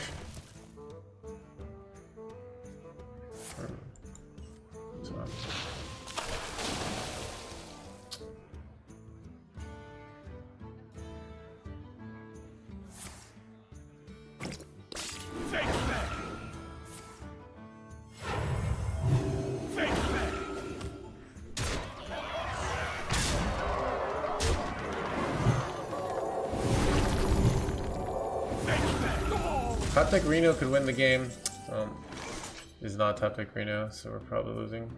Top deck Reno could win the game. He's not top deck Reno, so we're probably losing.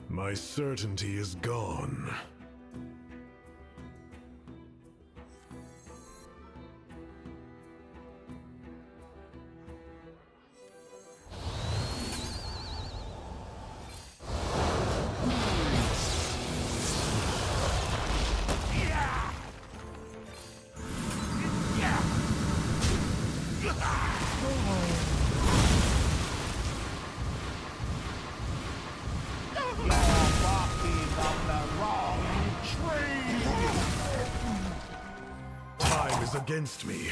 My certainty is gone. Time is against me.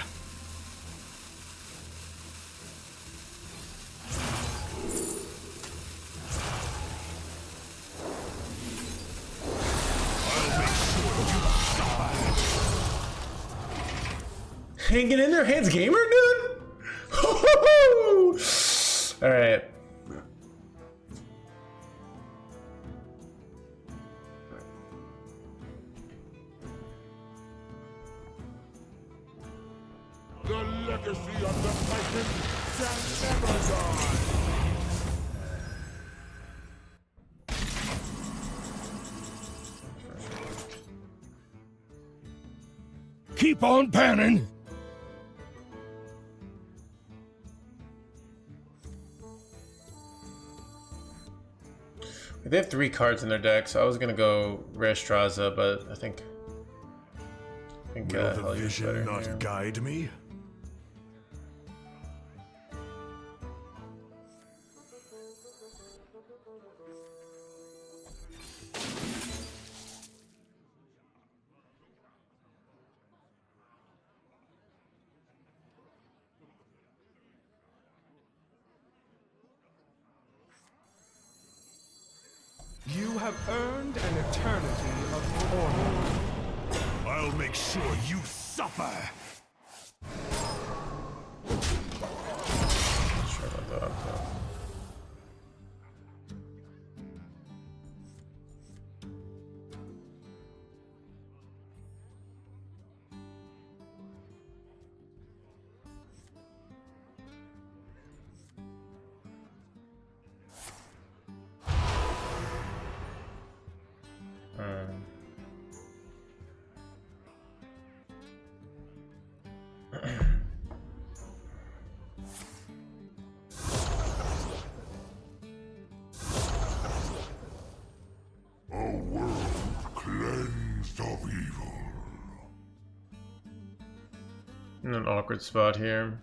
Hanging in there, NoHandsGamer, dude. All right. The legacy of the Titan shall never die. Keep on panning. They have 3 cards in their deck, so I was gonna go Restraza, but I think Will the Helly's vision better not here. guide me? You have earned an eternity of torment. I'll make sure you suffer. Sure about that. A world cleansed of evil. In an awkward spot here.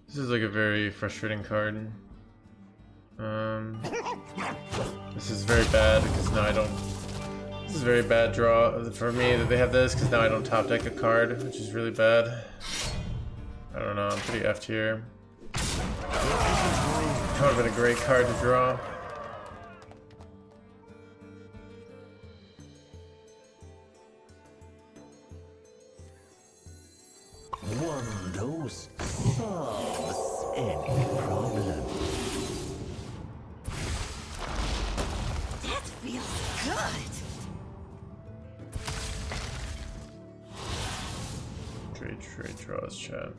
This is like a very frustrating card. This is very bad because now I don't. This is a very bad draw for me that they have this because now I don't top deck a card, which is really bad. I don't know. I'm pretty effed here. That would have been a great card to draw. One dose solves any problem. That feels good. Trade draws, chat.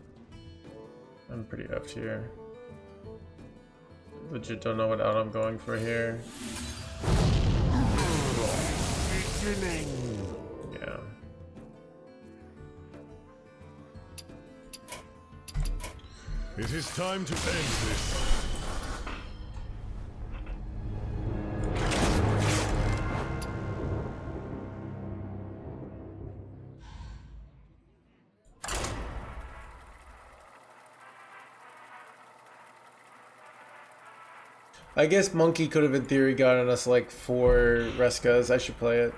I'm pretty effed here. Legit don't know what out I'm going for here. Yeah. It is time to end this. I guess Monkey could have in theory gotten us like 4 Reskas. I should play it.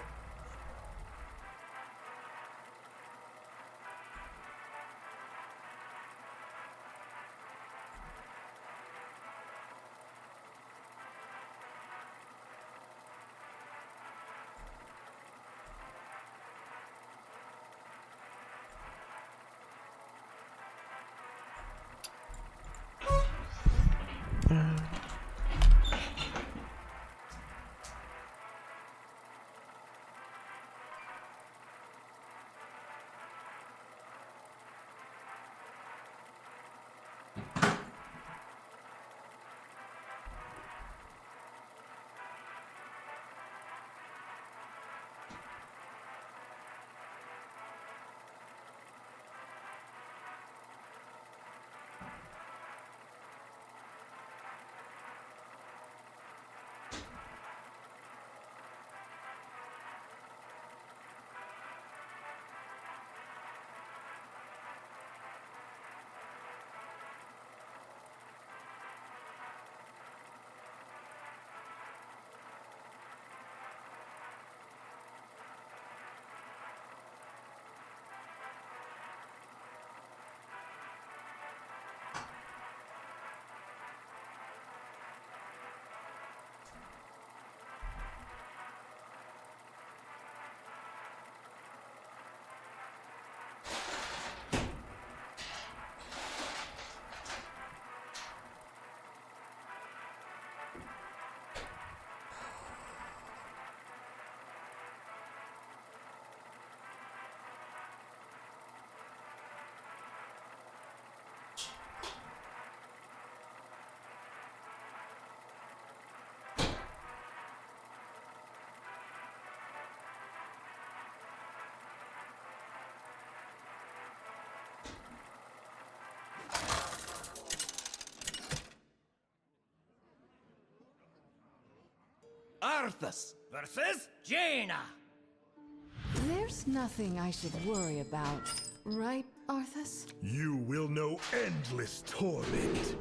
Arthas versus Jaina. There's nothing I should worry about, right, Arthas? You will know endless torment.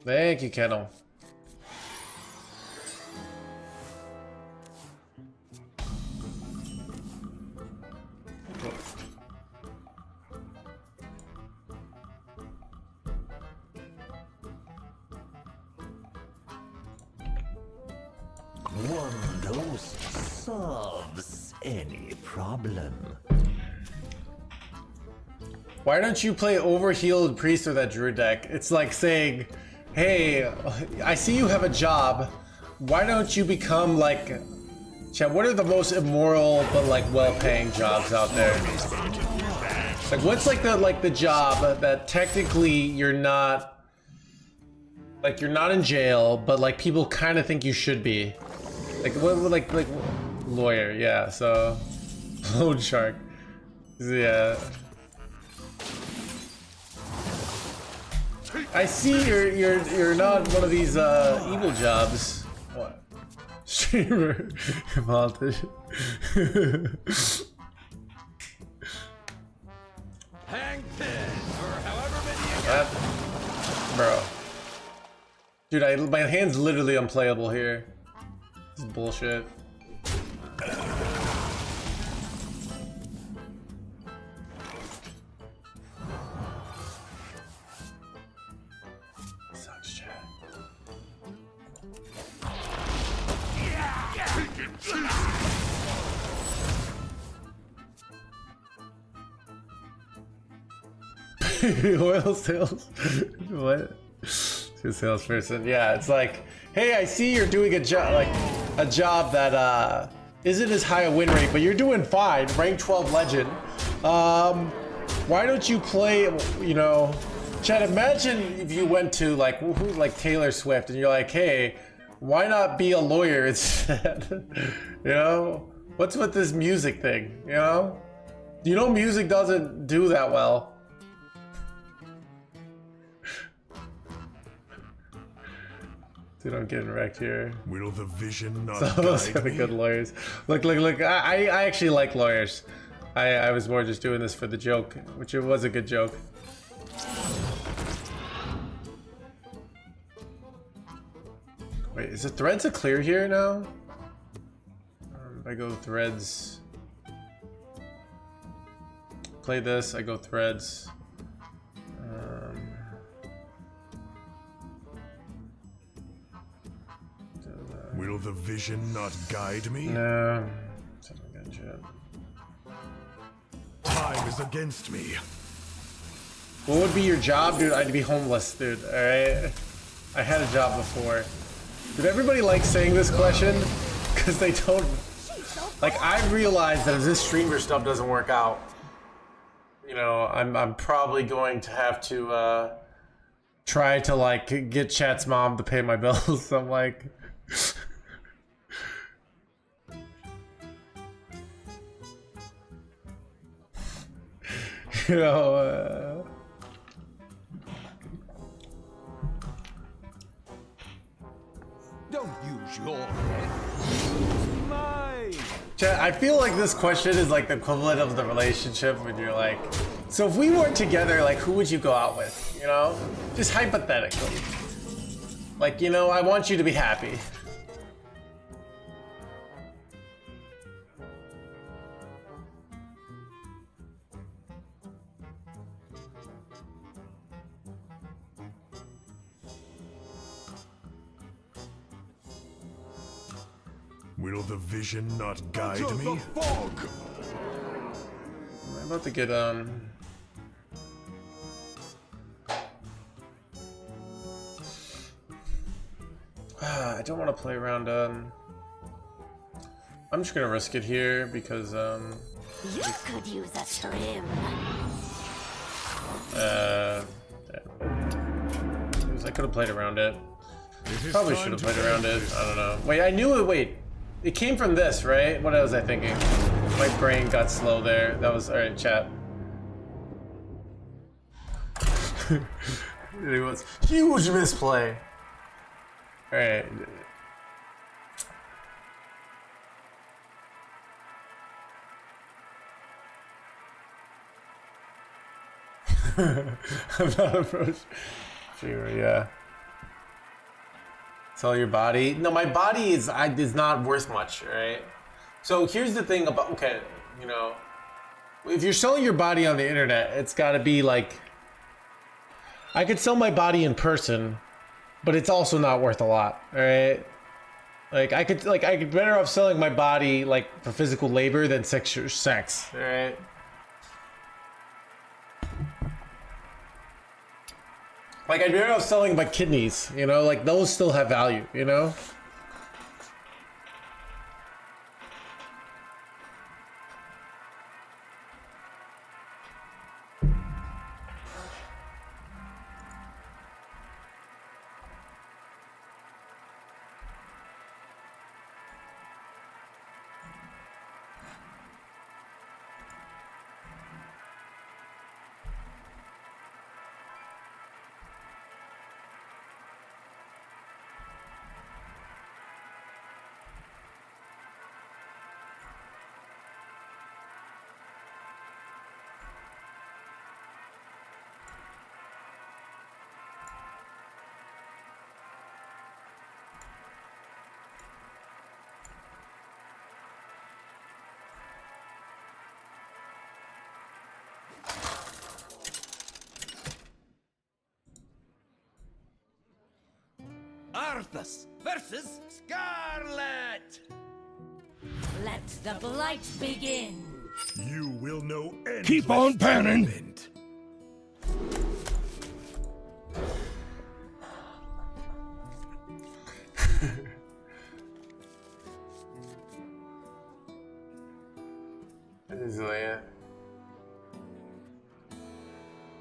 Thank you, Kettle. One dose solves any problem. Why don't you play overhealed priest or that druid deck? It's like saying, hey, I see you have a job. Why don't you become like, Chad, what are the most immoral but like well-paying jobs out there? Like what's like the job that technically you're not, like you're not in jail, but like people kind of think you should be. Like what like lawyer, yeah, so loan shark. Yeah. I see you're not one of these evil jobs. What? Streamer politician. Hang pin for however many you Bro. Dude, my hand's literally unplayable here. This is bullshit. Take it Oil sales? What? To a salesperson. Yeah, it's like, hey, I see you're doing a job, like a job that isn't as high a win rate, but you're doing fine. Rank 12 legend. Why don't you play? You know, Chad. Imagine if you went to like Taylor Swift, and you're like, hey, why not be a lawyer instead? You know, what's with this music thing? You know, music doesn't do that well. Dude, I'm getting wrecked here. Will the vision not Some of those guide are the me? good lawyers. Look. I actually like lawyers. I was more just doing this for the joke, which it was a good joke. Wait, is the threads a clear here now? If I go threads, play this, I go threads. Will the vision not guide me? No, something good shit. Time is against me. What would be your job, dude? I'd be homeless, dude. All right. I had a job before. Did everybody like saying this question? Because they don't. Like, I realized that if this streamer stuff doesn't work out, you know, I'm probably going to have to try to like get Chat's mom to pay my bills. So I'm like. You know, Don't use your head. Use mine. Chat, I feel like this question is like the equivalent of the relationship when you're like, so if we weren't together, like, who would you go out with? You know, just hypothetically. Like, you know, I want you to be happy. Will the vision not guide Enter me? the fog. I'm about to get I don't want to play around I'm just gonna risk it here because You could use a trim. I could have played around it. It is Probably time should have to played end around it. this. I don't know. Wait, I knew it. Wait, it came from this, right? What was I thinking? My brain got slow there. That was alright, chat. It was huge misplay. Alright. I'm not approaching. Sure, yeah. Sell your body? No, my body is not worth much, right? So here's the thing about, okay, you know, if you're selling your body on the internet, it's got to be like, I could sell my body in person, but it's also not worth a lot, all right? Like I could better off selling my body like for physical labor than sex, all right? Like, I'd be better off selling my kidneys, you know? Like, those still have value, you know? Arthas versus Scarlet! Let the blight begin. You will know endless Keep on panning. torment.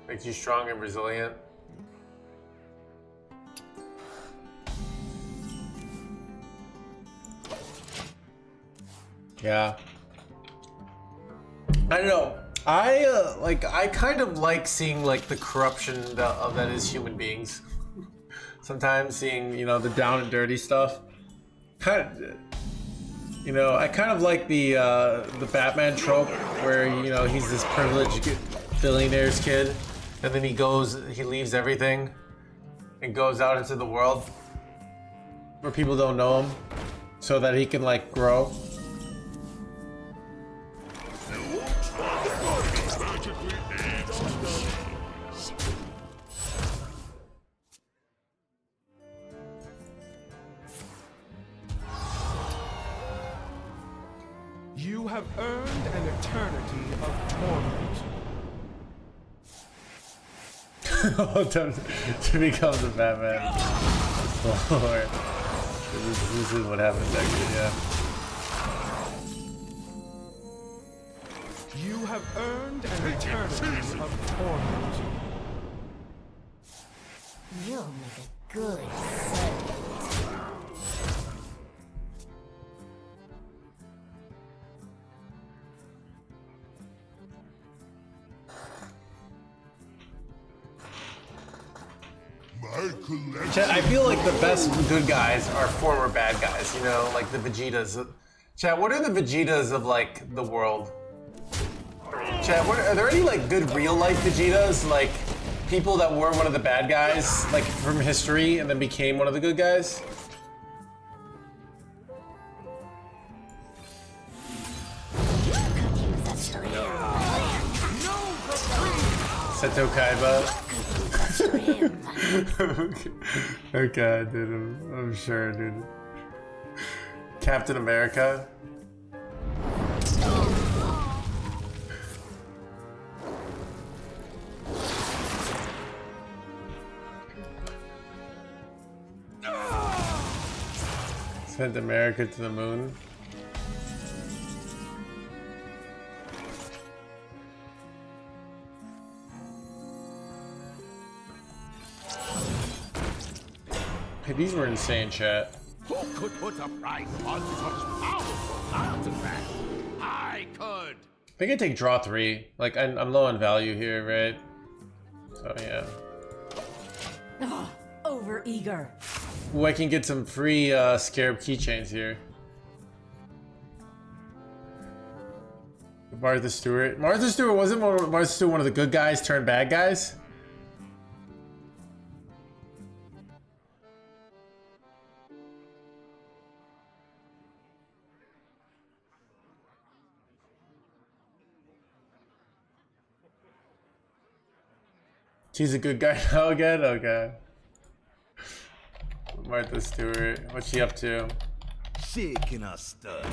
Makes you strong and resilient. Yeah. I don't know. I kind of like seeing like the corruption that is human beings. Sometimes seeing, you know, the down and dirty stuff. Kind of, you know, I kind of like the Batman trope where, you know, he's this privileged billionaire's kid, and then he leaves everything and goes out into the world where people don't know him, so that he can like grow. You have earned an eternity of torment. To become the Batman. Lord. This is what happens actually, yeah. You have earned an eternity of torment. You'll make a good servant. Chat, I feel like the best good guys are former bad guys, you know, like the Vegetas. Chat, what are the Vegetas of like the world? Chat, are there any like good real life Vegetas? Like people that were one of the bad guys, like from history, and then became one of the good guys? Seto Kaiba. Okay, dude, I'm sure, dude. Captain America. Sent America to the moon. Hey, these were insane, chat. Who could put a price on such powerful artifact? I could. I think I take draw 3. Like, I'm low on value here, right? So, yeah. Oh, over eager. Ooh, I can get some free Scarab keychains here. Martha Stewart. Martha Stewart wasn't Martha Stewart one of the good guys turned bad guys? She's a good guy now again? Okay. Martha Stewart. What's she up to? Shaking us stuff.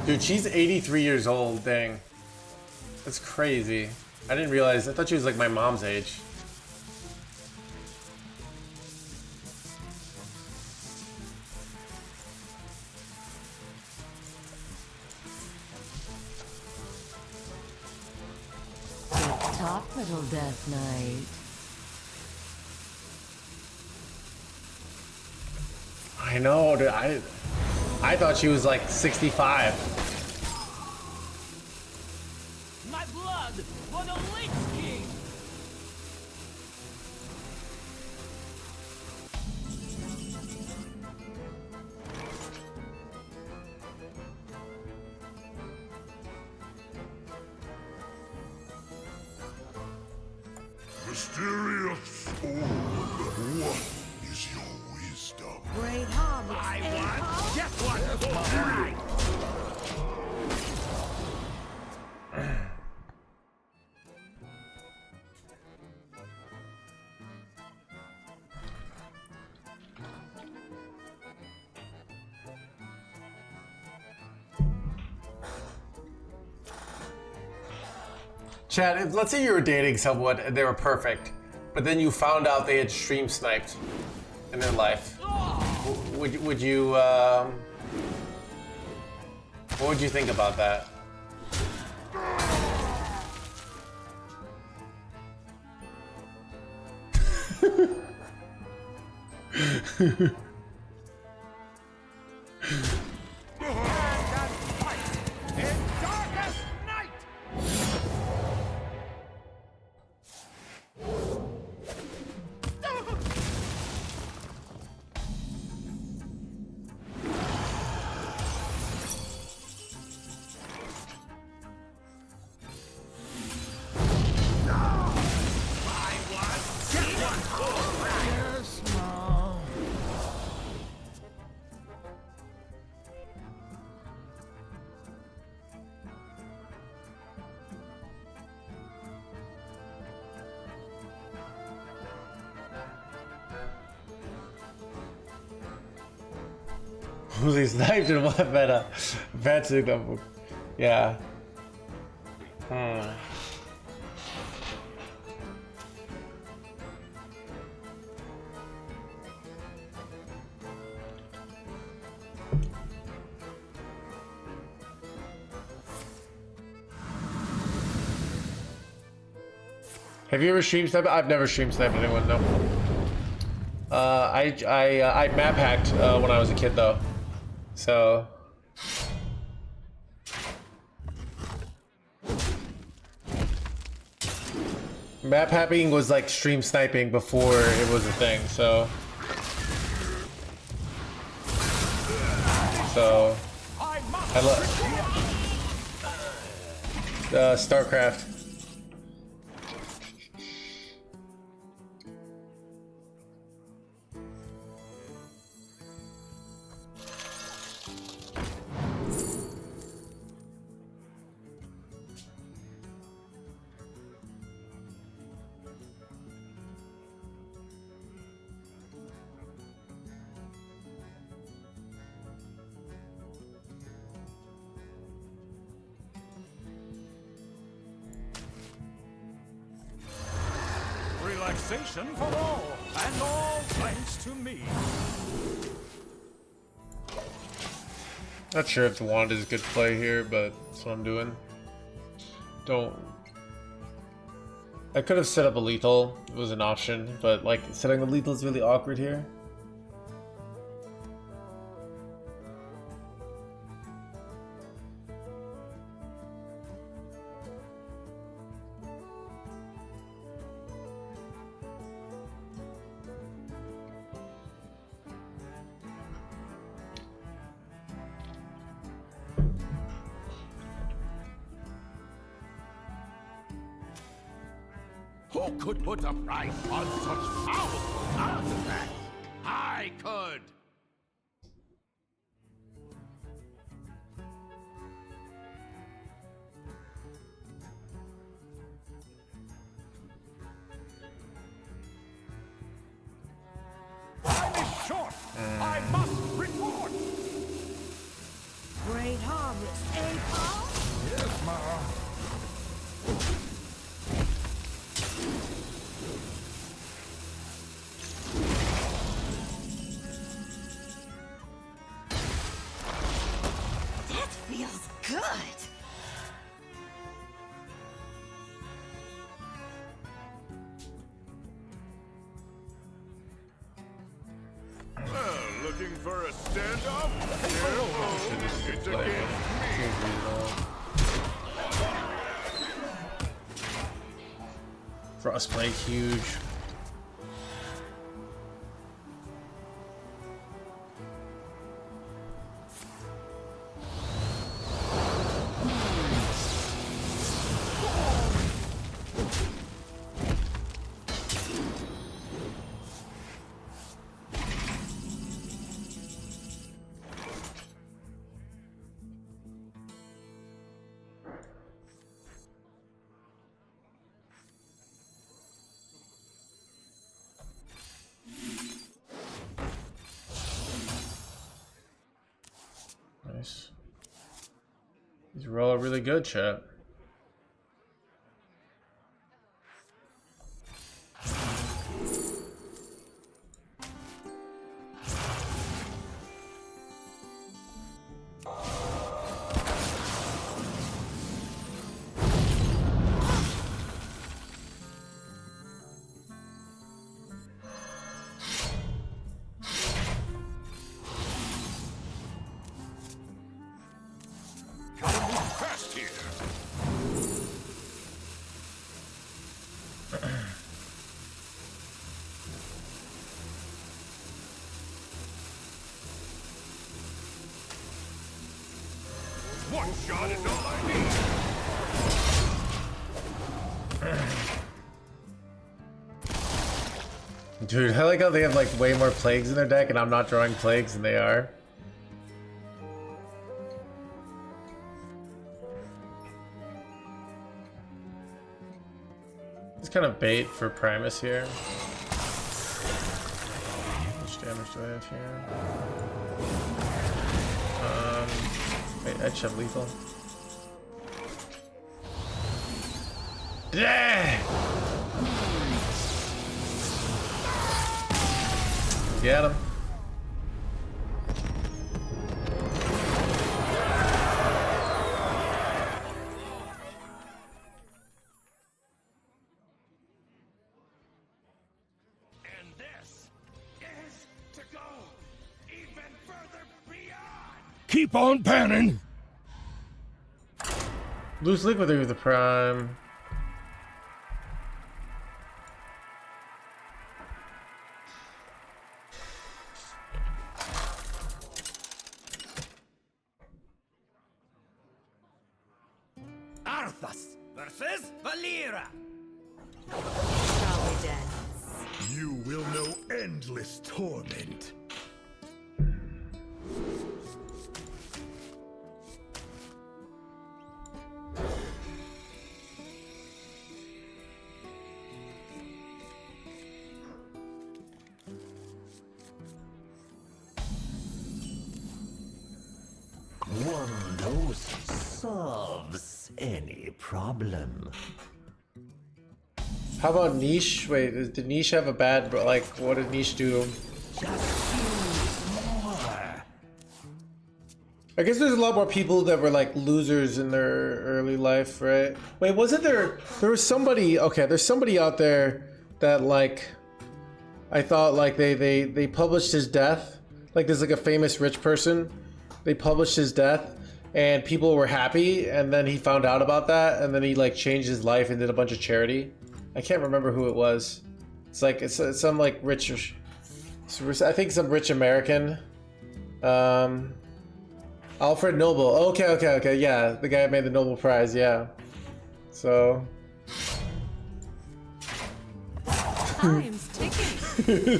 Dude, she's 83 years old. Dang. That's crazy. I didn't realize. I thought she was like my mom's age. Top little Death Knight. I know, dude. I thought she was like 65. My blood for the Lich King! Mysterious orb. What is your wisdom? Great hobbits. I eh, want. Hob? Guess what? All right. Chad, let's say you were dating someone and they were perfect, but then you found out they had stream sniped in their life. Would you, what would you think about that? Who's sniped in what meta? Fancy number. Yeah. Have you ever stream sniped? I've never stream sniped anyone, no. I map hacked when I was a kid though. So map hacking was like stream sniping before it was a thing, so I love StarCraft. Relaxation for all, and all thanks to me. Not sure if the wand is a good play here, but that's what I'm doing. I could have set up a lethal. It was an option, but like setting the lethal is really awkward here. Who could put a price on such powerful artifacts? I could! Time is short. I must report. Great harvest, eh, Paul? Yes, Ma. That feels good. Looking for a standoff? It's against me. Frostplay huge. Nice. These are all really good, chat. shot is all I need. Dude, I like how they have like way more plagues in their deck and I'm not drawing plagues and they are. It's kind of bait for Primus here. How much damage do I have here? Wait, I should have lethal. Yeah! Get him. And this is to go even further beyond. Keep on panning. Loose liquid with the prime. Arthas versus Valera. Shall we dance? You will know endless torment. One dose solves any problem. How about Niche? Wait, did Niche have a bad, like, what did Niche do? I guess there's a lot more people that were like losers in their early life, right? Wait, wasn't there was somebody, okay, there's somebody out there that like, I thought like they published his death. Like there's like a famous rich person. They published his death and people were happy and then he found out about that and then he like changed his life and did a bunch of charity. I can't remember who it was. It's like, it's some like rich, I think some rich American. Alfred Nobel. Okay. Yeah, the guy who made the Nobel Prize. Yeah. So. Time's ticking.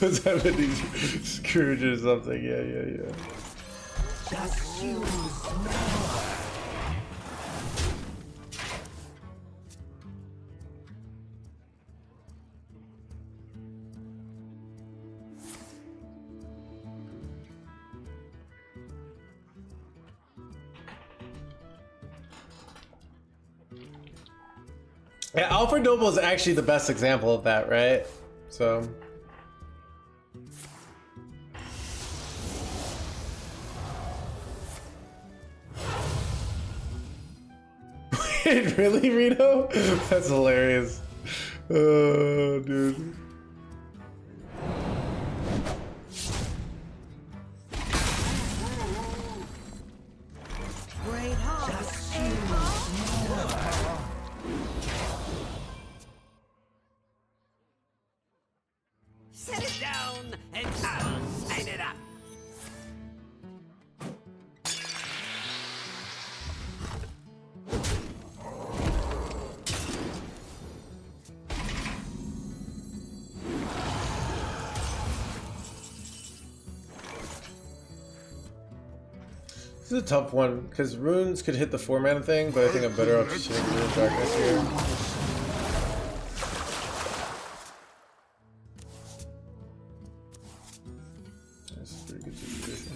What's happening? Scrooge or something. Yeah. Just use more. Yeah, Alfred Nobel is actually the best example of that, right? So. Wait, really, Rito? That's hilarious. Oh, dude. Great heart. Set it down and I'll sign it up. This is a tough one because runes could hit the 4-mana thing, but I think I'm better off just hitting Rune of Darkness here. This is pretty good situation.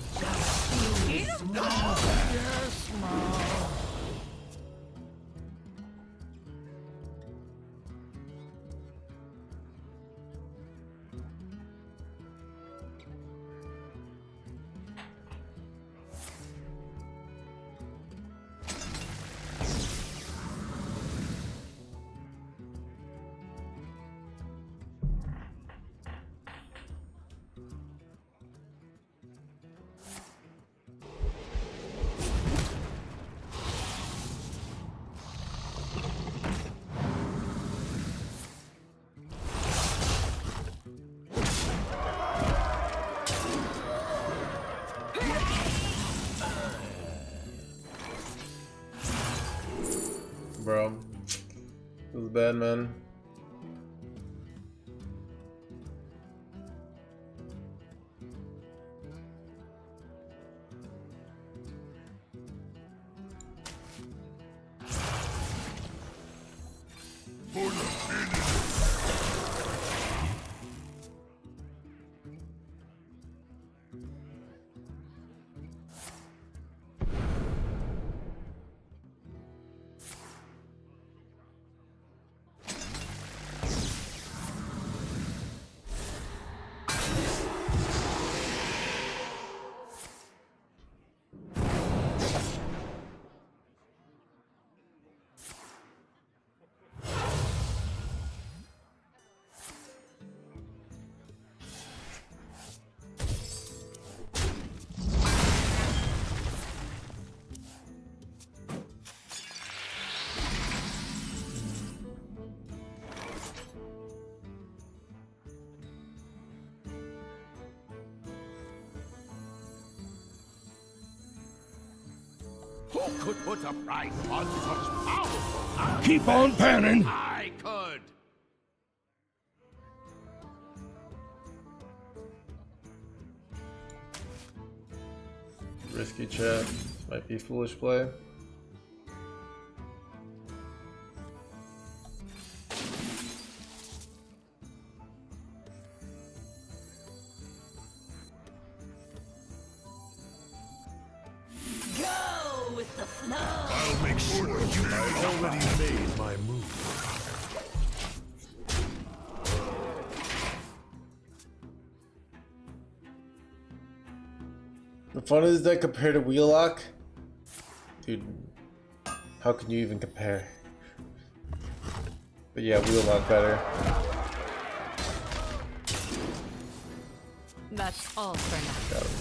Feels bad, man. Who could put a price on such powerful? Keep on panning. I could. Risky chat. Might be foolish play. Go with the flow. I'll make sure I've already made my move. The fun of this deck compared to Wheelock? Dude, how can you even compare? But yeah, Wheelock better. That's all for now. Got him.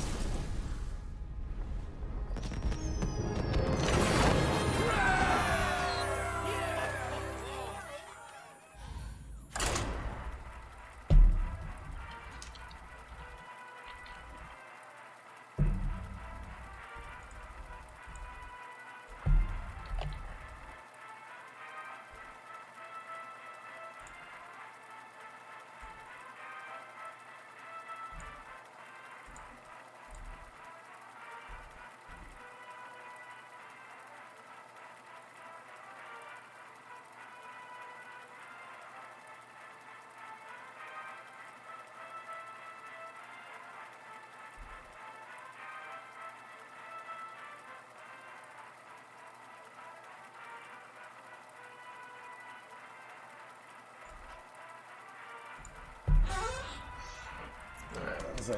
So.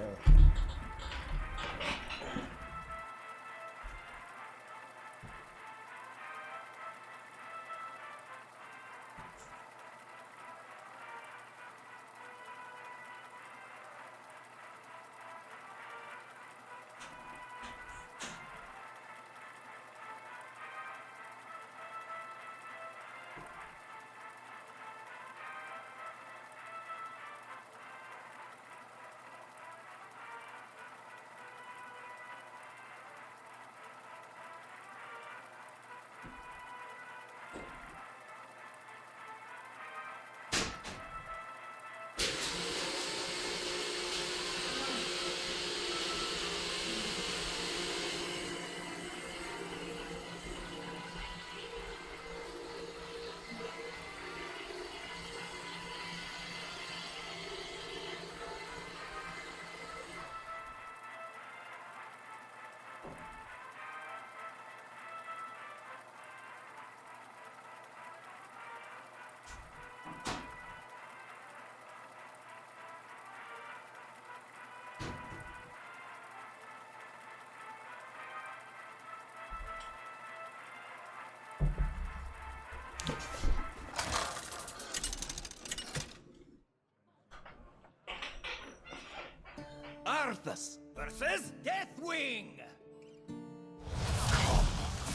Arthas versus Deathwing.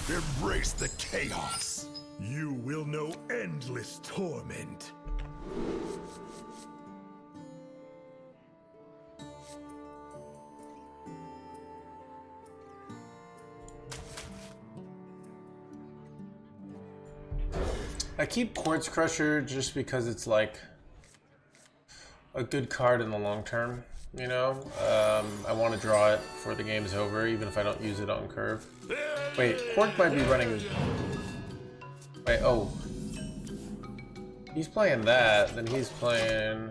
Embrace the chaos. You will know endless torment. I keep Quartz Crusher just because it's like a good card in the long term, you know? I want to draw it before the game's over, even if I don't use it on curve. Wait, Quark might be running... Wait, oh. He's playing that, then he's playing...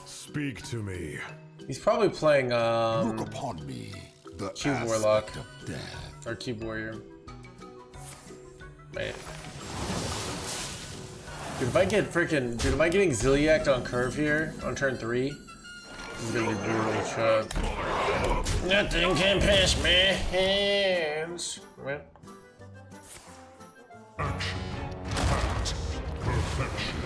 Speak to me. He's probably playing, Look upon me, the Cube Warlock. aspect of death. Or Cube Warrior. Wait. Dude, if I get freaking... Dude, am I getting Zilliac on curve here? On turn 3? This is gonna be brutal, Chuck. Nothing can pass my hands. Right. Action. Act. Perfection.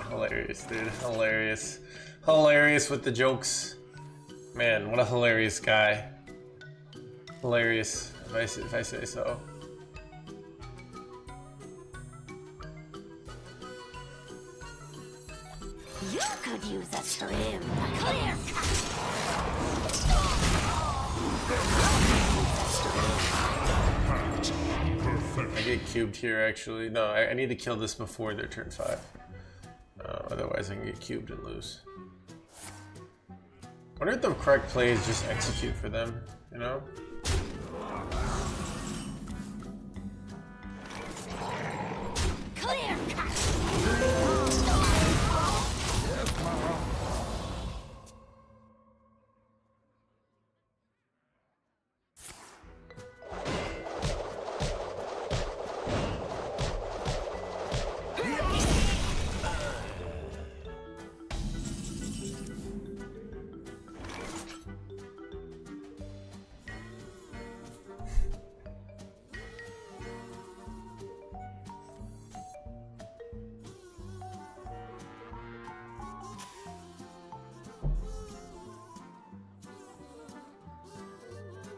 Hilarious, dude. Hilarious. Hilarious with the jokes. Man, what a hilarious guy. Hilarious, if I say so. You could use a trim. Clear I get cubed here, actually. No, I need to kill this before their turn 5. Otherwise I can get cubed and lose. I wonder if the correct play is just execute for them, you know? Clear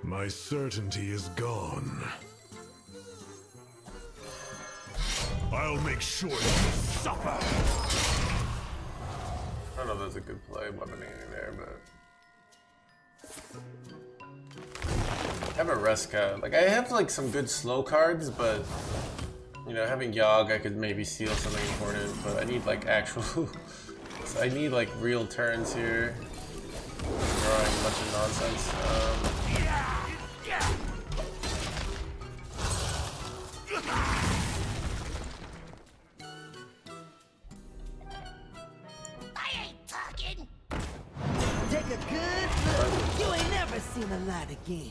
My certainty is gone. I'll make sure you suffer. I don't know if that's a good play, weaponing there, but... I have a Reska. Like, I have, like, some good slow cards, but... You know, having Yogg, I could maybe steal something important, but I need, like, actual... I need, like, real turns here. Drawing a bunch of nonsense. I ain't talking. Take a good look. You ain't never seen the light again.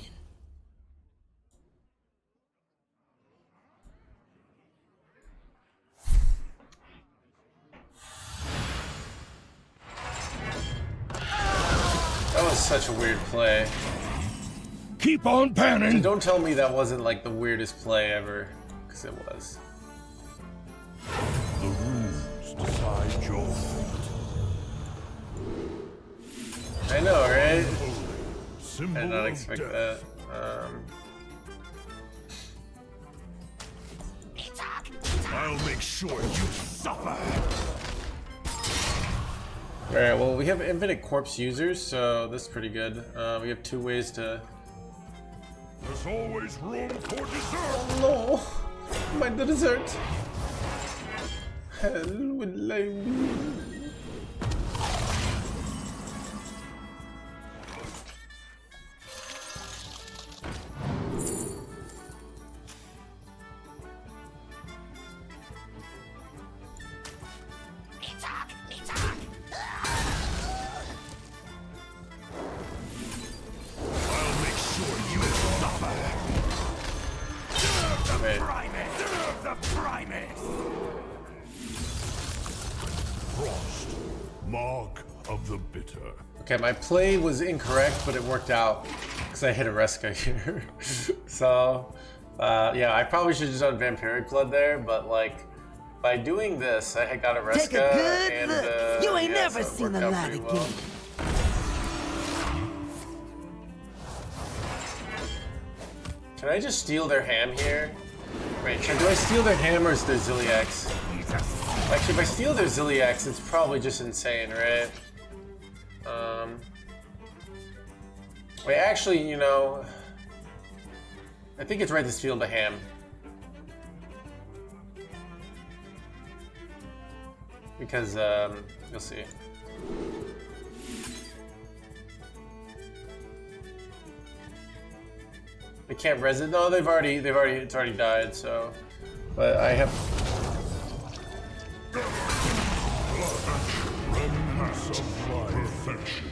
That was such a weird play. Keep on panning. And don't tell me that wasn't like the weirdest play ever, because it was. The rules decide your fate. I know, right? Symbol I did not of expect death. that. I'll make sure you suffer. Alright, well, we have infinite corpse users, so this is pretty good. We have 2 ways to... There's always room for dessert. No! My dessert! Hell will I be? Mark of the bitter. Okay, my play was incorrect, but it worked out because I hit a Reska here. So, yeah, I probably should have just done Vampiric Blood there, but like, by doing this, I had got a Reska. Take a good and, look. You ain't yeah, never so it seen worked the out light pretty again. well. Can I just steal their ham here? Wait, do I steal their ham or is there Zilliax? Actually, if I steal their Ziliax, it's probably just insane, right? Wait, actually, you know, I think it's right to steal the ham. Because, you'll see. They can't res it. No, it's already died, so. But I have. Remnants of perfection.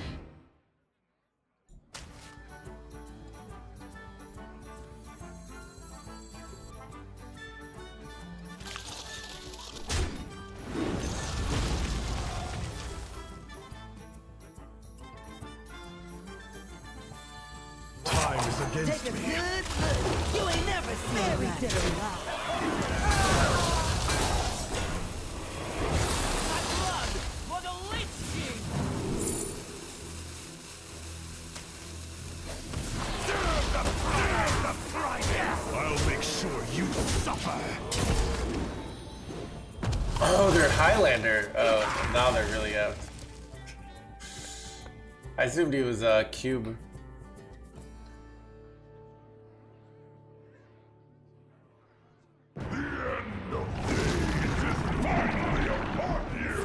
Time is against Take a me. good look. You ain't never seen a dead alive. Blood for the Lich King! I'll make sure you suffer. Oh, they're Highlander. Oh, now they're really out. I assumed he was Cube. The end of days is finally upon you.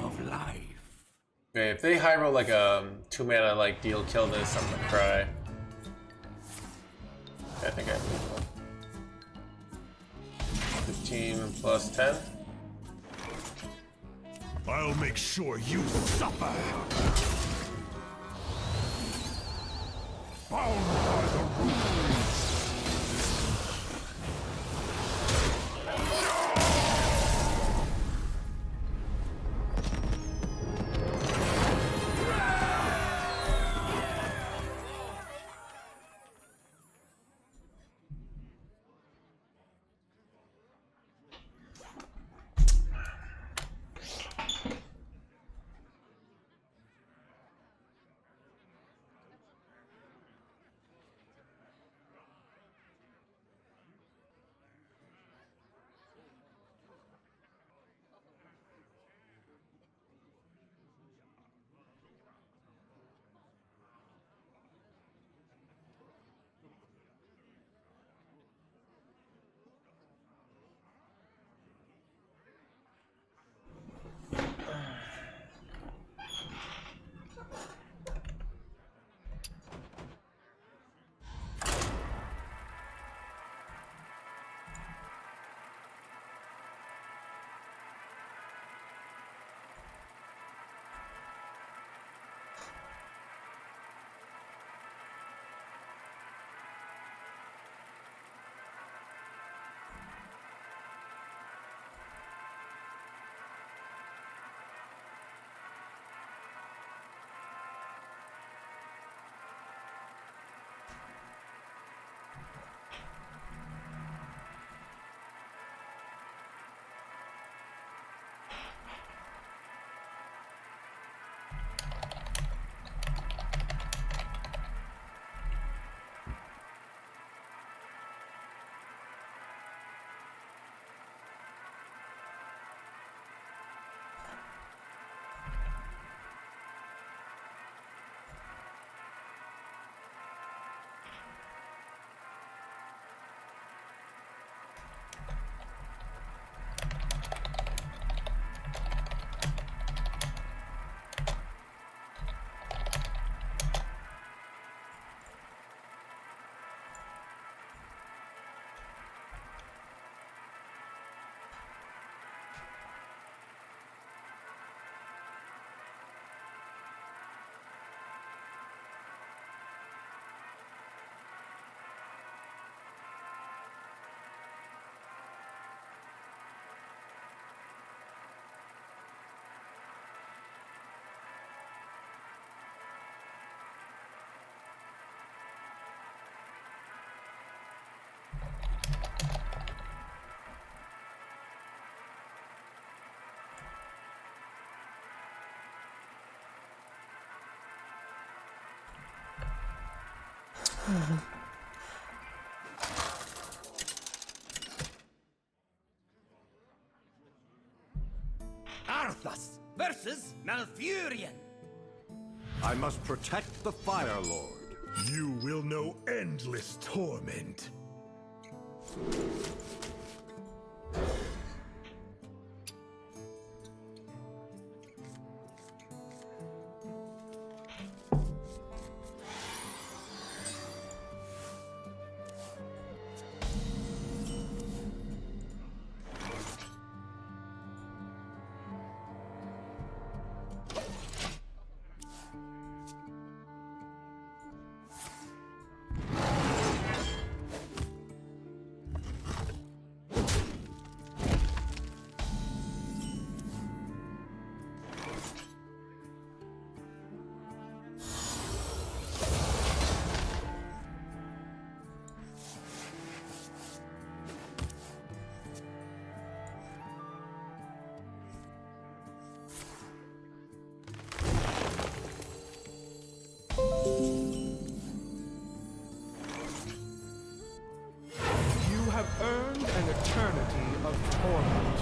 Of life. Okay, if they high roll like a 2-mana like deal kill this, I'm gonna cry. I think I have 15 plus 10. I'll make sure you suffer. Bound by the rules. Arthas versus Malfurion. I must protect the Fire Lord. You will know endless torment. You have earned an eternity of torment.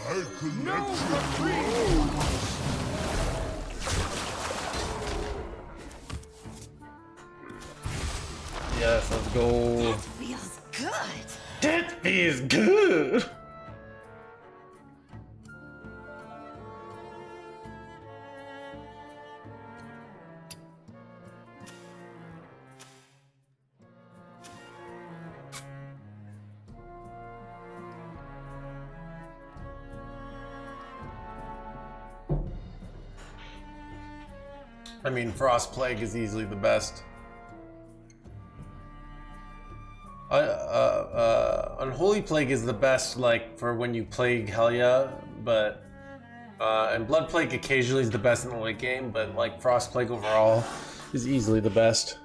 My collection Yes, let's go. Feels good. That is good. I mean, Frost Plague is easily the best. Unholy Plague is the best, like, for when you plague Helya, but and Blood Plague occasionally is the best in the late game, but like Frost Plague overall is easily the best.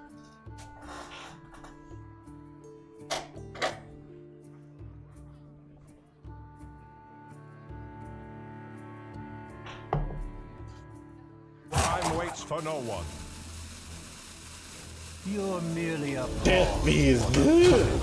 Time waits for no one. You're merely a Death is good.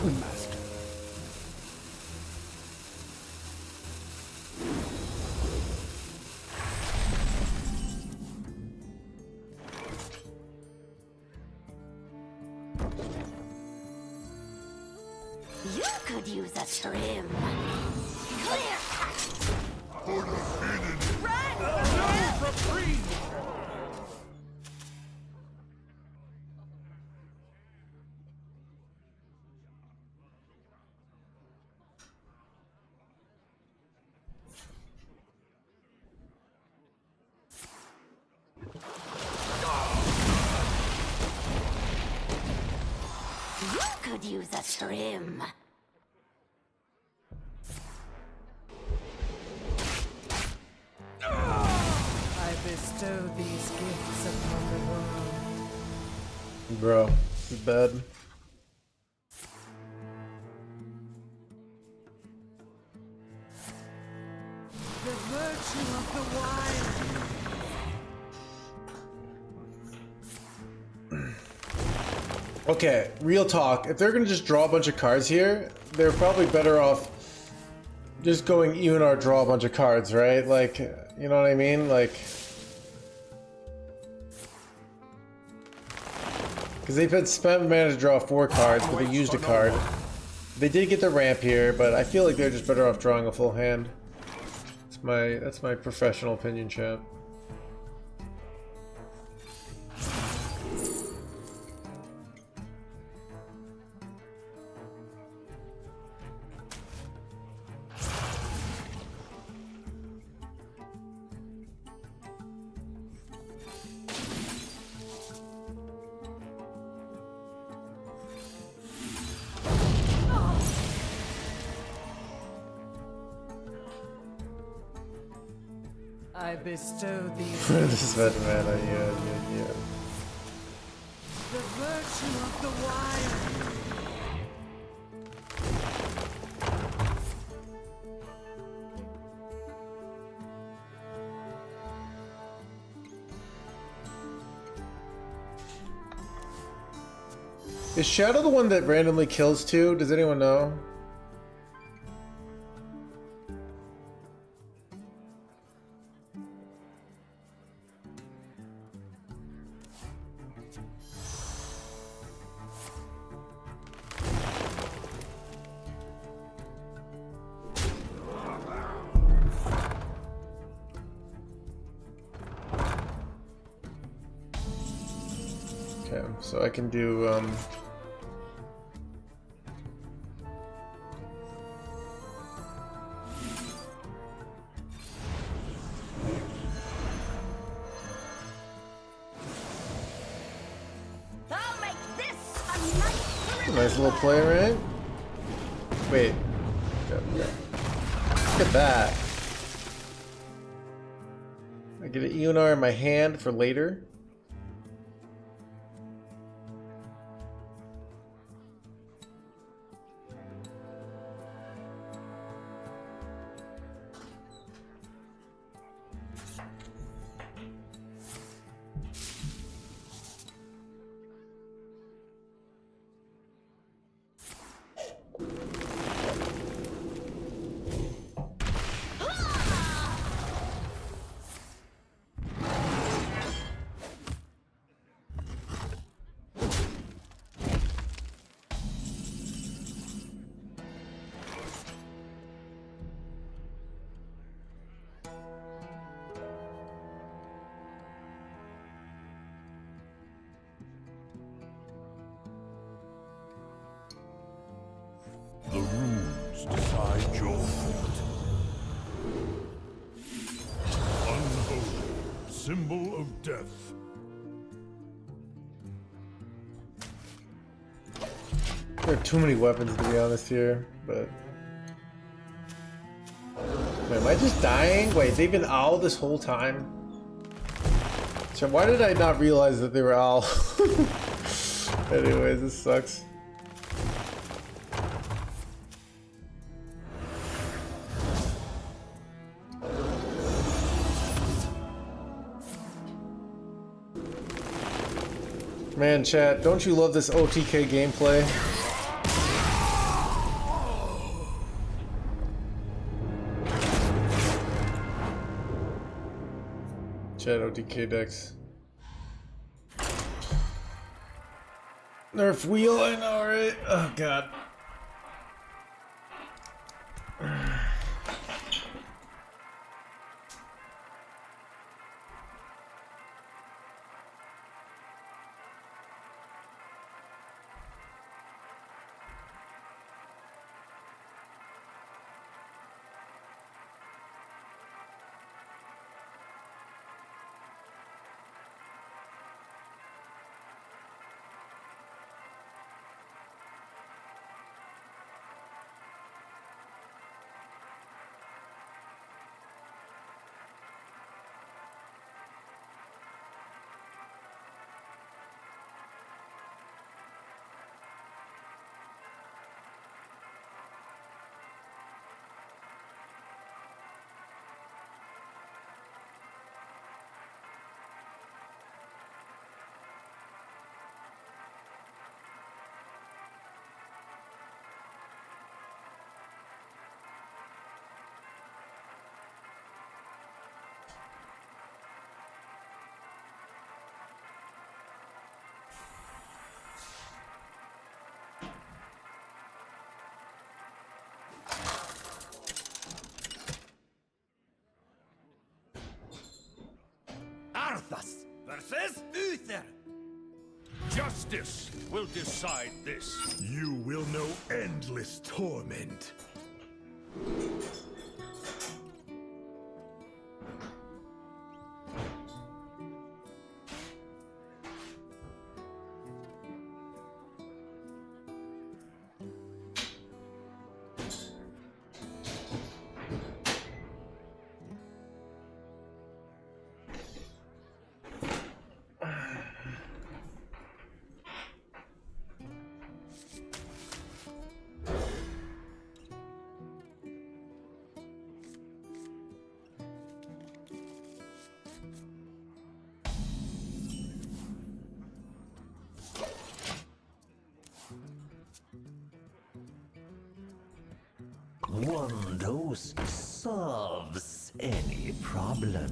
You could use a trim. Clear cut. No reprieve! You could use a trim. I bestow these gifts upon the world. Bro, this is bad. The virtue of the wild. Okay, real talk. If they're gonna just draw a bunch of cards here, they're probably better off just going even or draw a bunch of cards, right? Like, you know what I mean? Like, because they've had spent mana to draw 4 cards, but they used a card. They did get the ramp here, but I feel like they're just better off drawing a full hand. That's my professional opinion, chat. I bestow these This is better, man. Yeah. the virtue of the wild. Is Shadow the one that randomly kills too? Does anyone know? Okay, so I can do I'll make this a nice nice little play, right? Wait. Okay. Look at that. I get an Eonar in my hand for later. The runes decide your fate. Unholy, symbol of death. There are too many weapons to be honest here, but... Wait, am I just dying? Wait, they've been owl this whole time? So why did I not realize that they were owl? Anyways, this sucks. Man, chat, don't you love this OTK gameplay? Chat, OTK decks. Nerf wheel, I know, right? Oh, God. Arthas versus Uther. Justice will decide this. You will know endless torment. One dose solves any problem.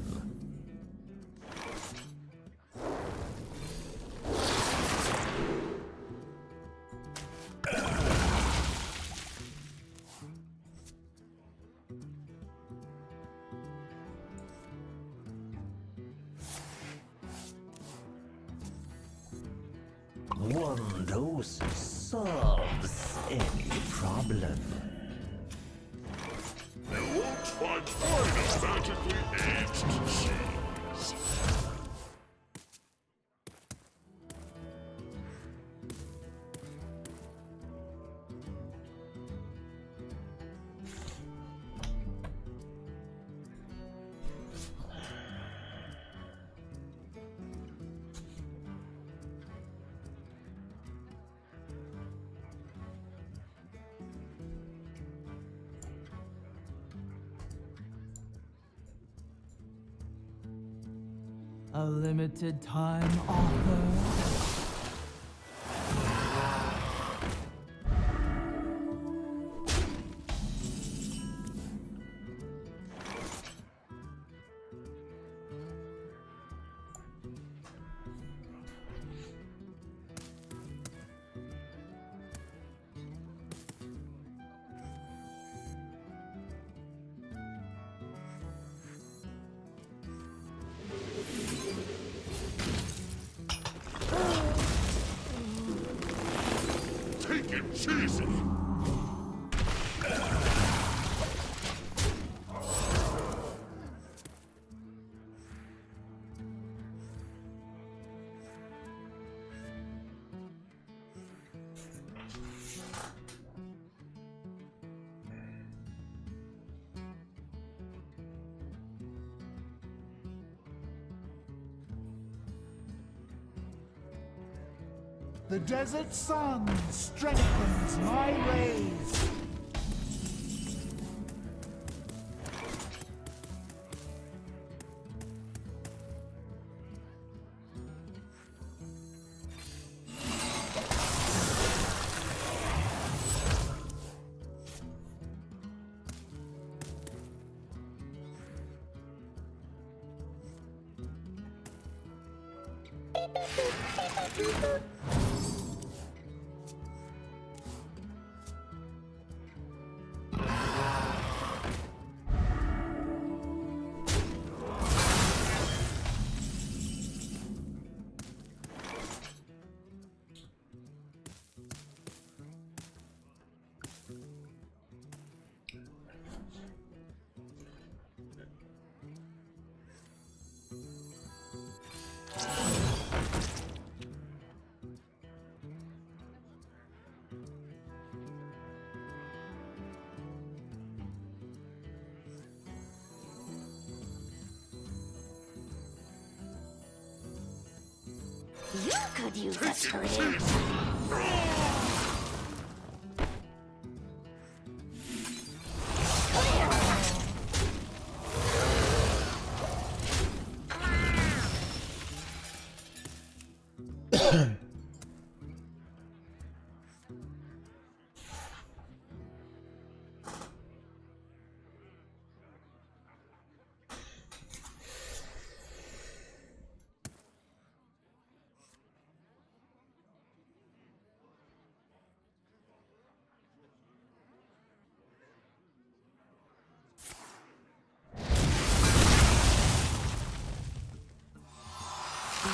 One dose solves any problem. You won't find finer magically aged seeds. A limited time offer. Take it cheesy. The desert sun strengthens my rays. You could use a trim.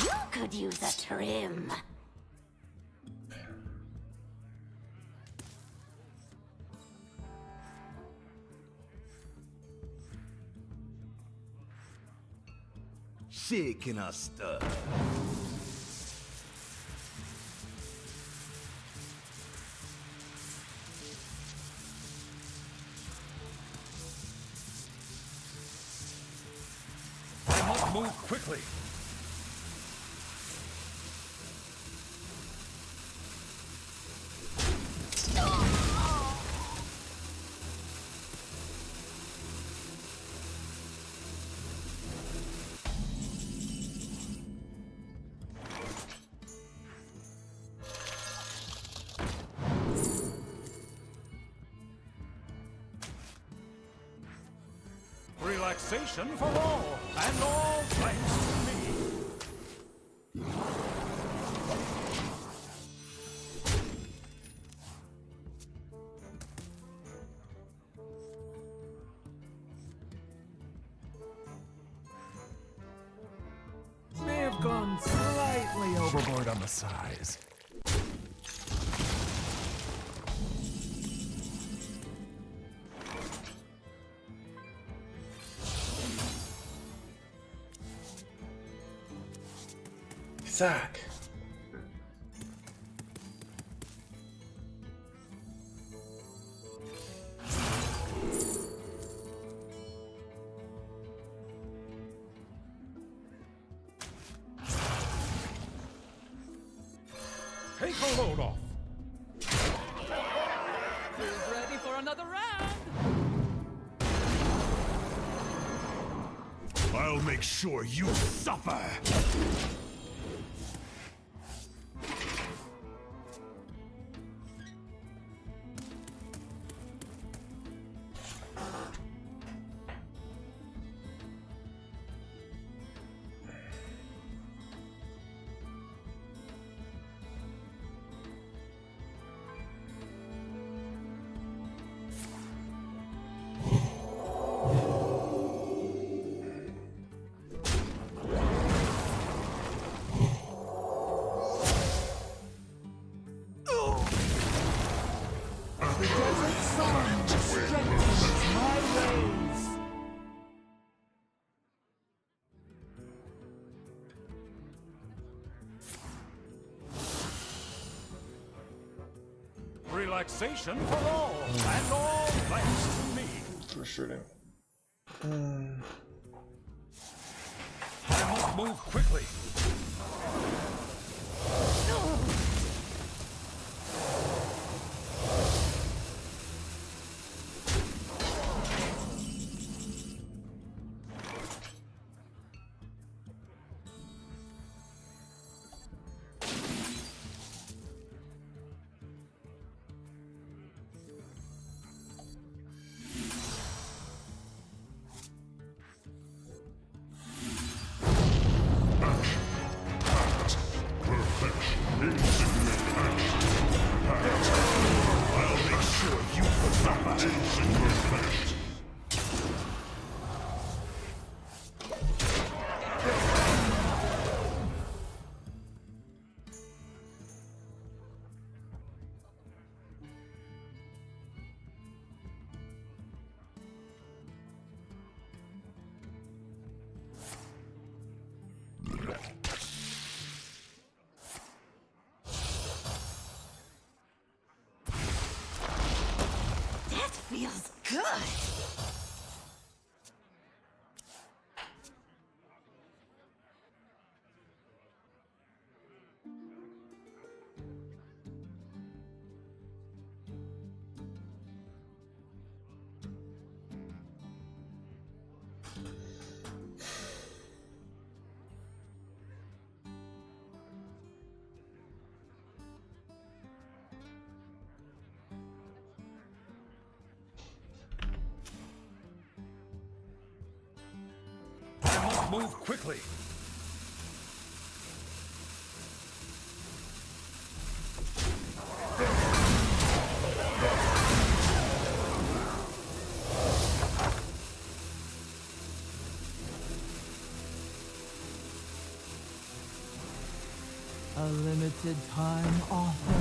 You could use a trim. Shaking us stir. I must move quickly. Relaxation for all, and all thanks to me. May have gone slightly overboard on the size. Zach. Take a load off. Who's ready for another round? I'll make sure you suffer. Relaxation for all, and all thanks to me. Frustrating. I must move quickly. That feels good. Move quickly. A limited time offer.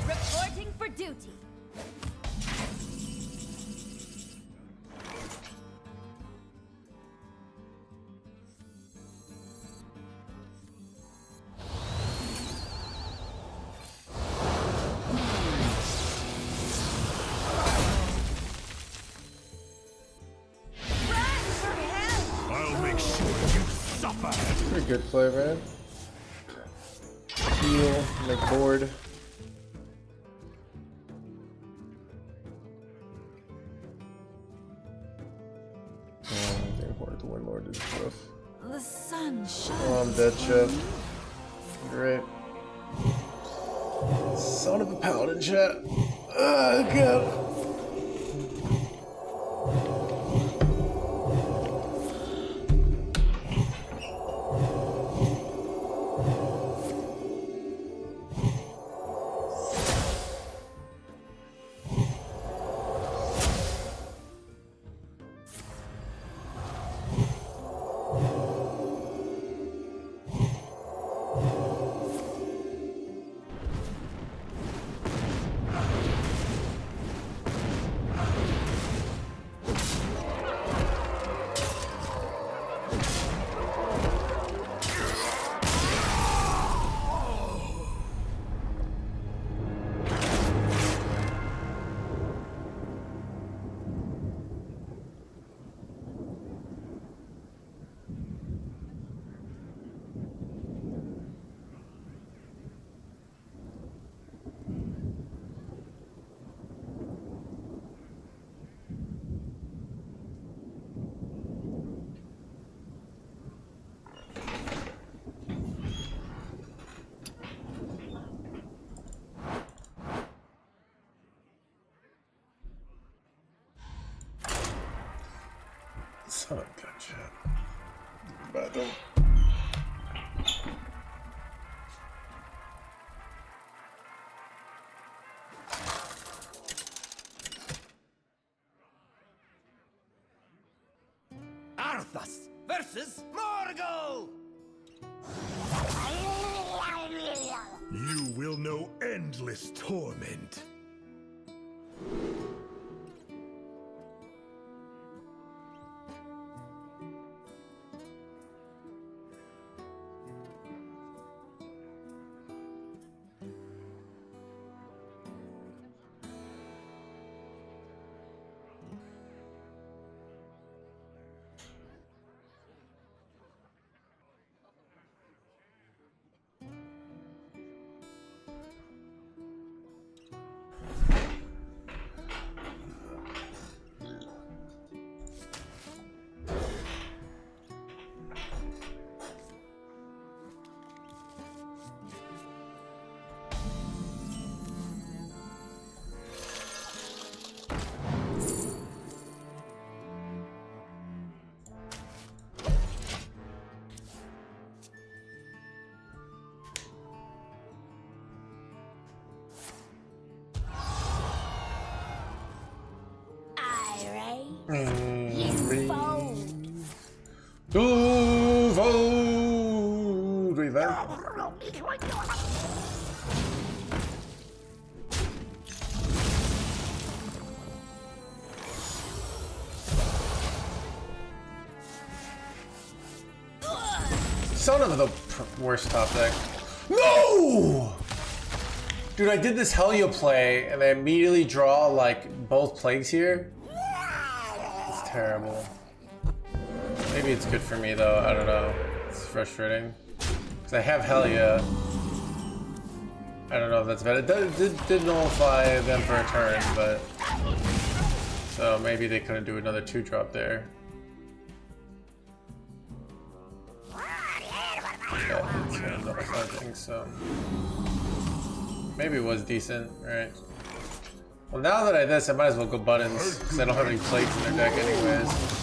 Reporting for duty. Pretty good play, man. Heal, make board. I think board to win Lord is rough. The sun shines. Oh, I'm dead, chat. Great. Son of a paladin, chat. God. Son of a gun shit. Bathroom. Arthas versus Morgul! You will know endless torment. To vote! Revenge. Son of the worst top deck. No! Dude, I did this Helio play and I immediately draw like both plagues here. It's terrible. Maybe it's good for me though, I don't know. It's frustrating. Because I have Helia. I don't know if that's bad. It did nullify them for a turn, but... So maybe they couldn't do another 2-drop there. Yeah, it's gonna nullify things, so... Maybe it was decent, right? Well, now that I did this, I might as well go buttons, because I don't have any plates in their deck anyways.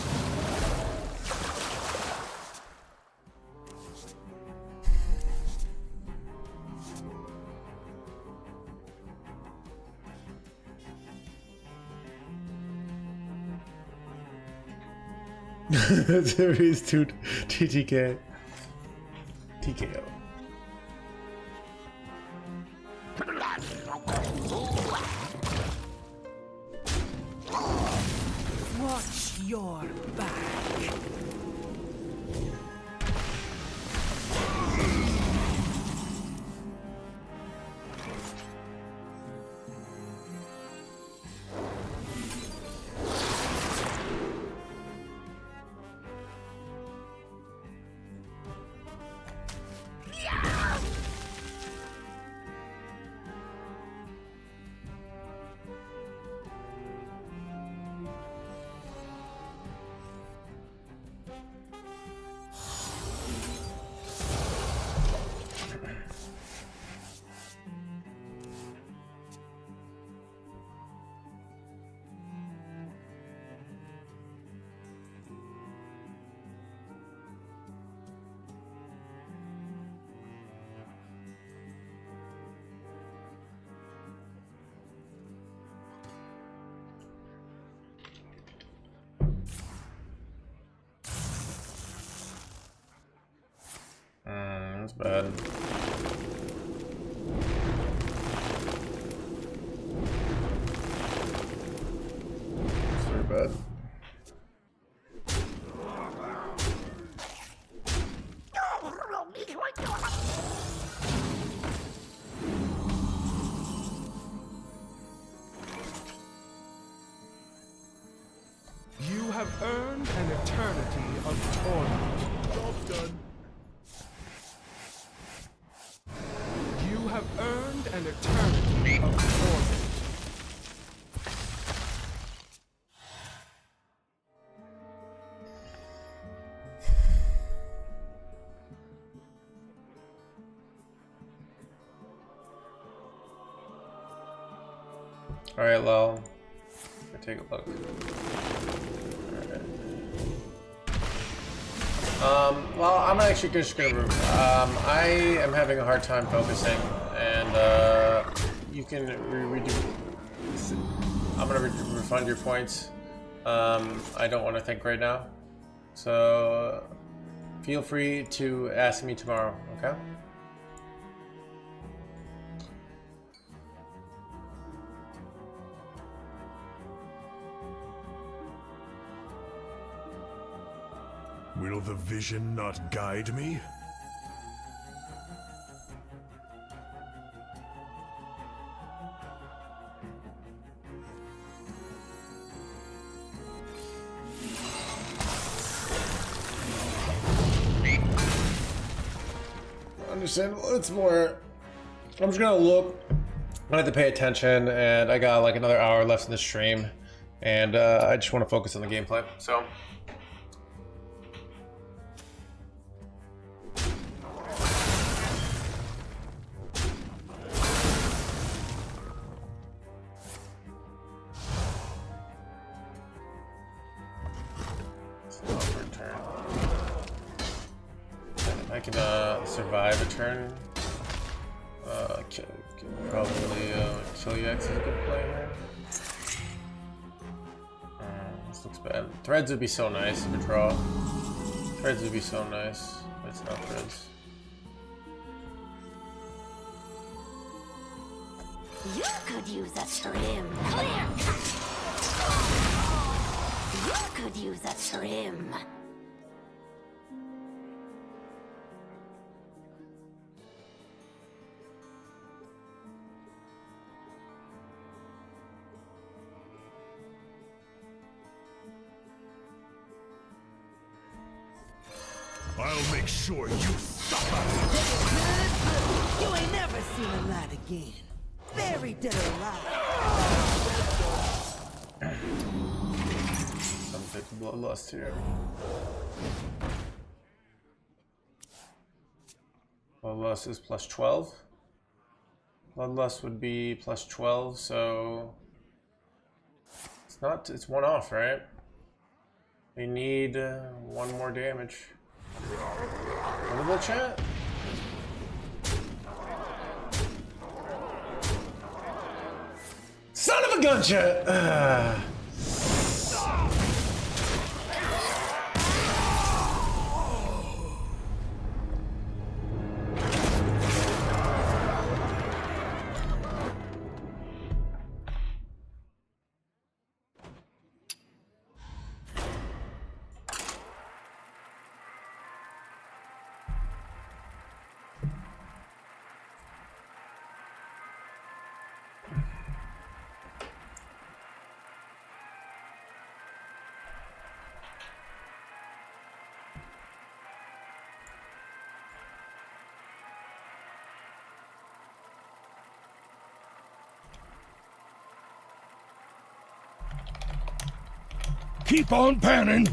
Series 2 TTK. TKO. Watch your back. That's bad. That's very bad. You have earned an eternity of torment. Job done. You have earned an eternity of torment. Alright, Lel. Take a look. Alright. Well, I'm actually just gonna. I am having a hard time focusing, and you can redo. I'm gonna refund your points. I don't want to think right now, so feel free to ask me tomorrow. Okay. Will the vision not guide me? Understandable. It's more. I'm just gonna look. I have to pay attention, and I got like another hour left in the stream, and I just want to focus on the gameplay. So. I can survive a turn. Probably kill you X is a good play here. This looks bad. Threads would be so nice if a draw. Threads would be so nice, but it's not threads. You could use a trim. Clear cut. You could use a trim. I'll make sure you suffer. You ain't never seen a light again. Very dead or alive. Some type of bloodlust here. Bloodlust is plus 12. Bloodlust would be plus 12, so it's not. It's one off, right? We need one more damage. Winnable chat? Son of a gun chat! Keep on panning!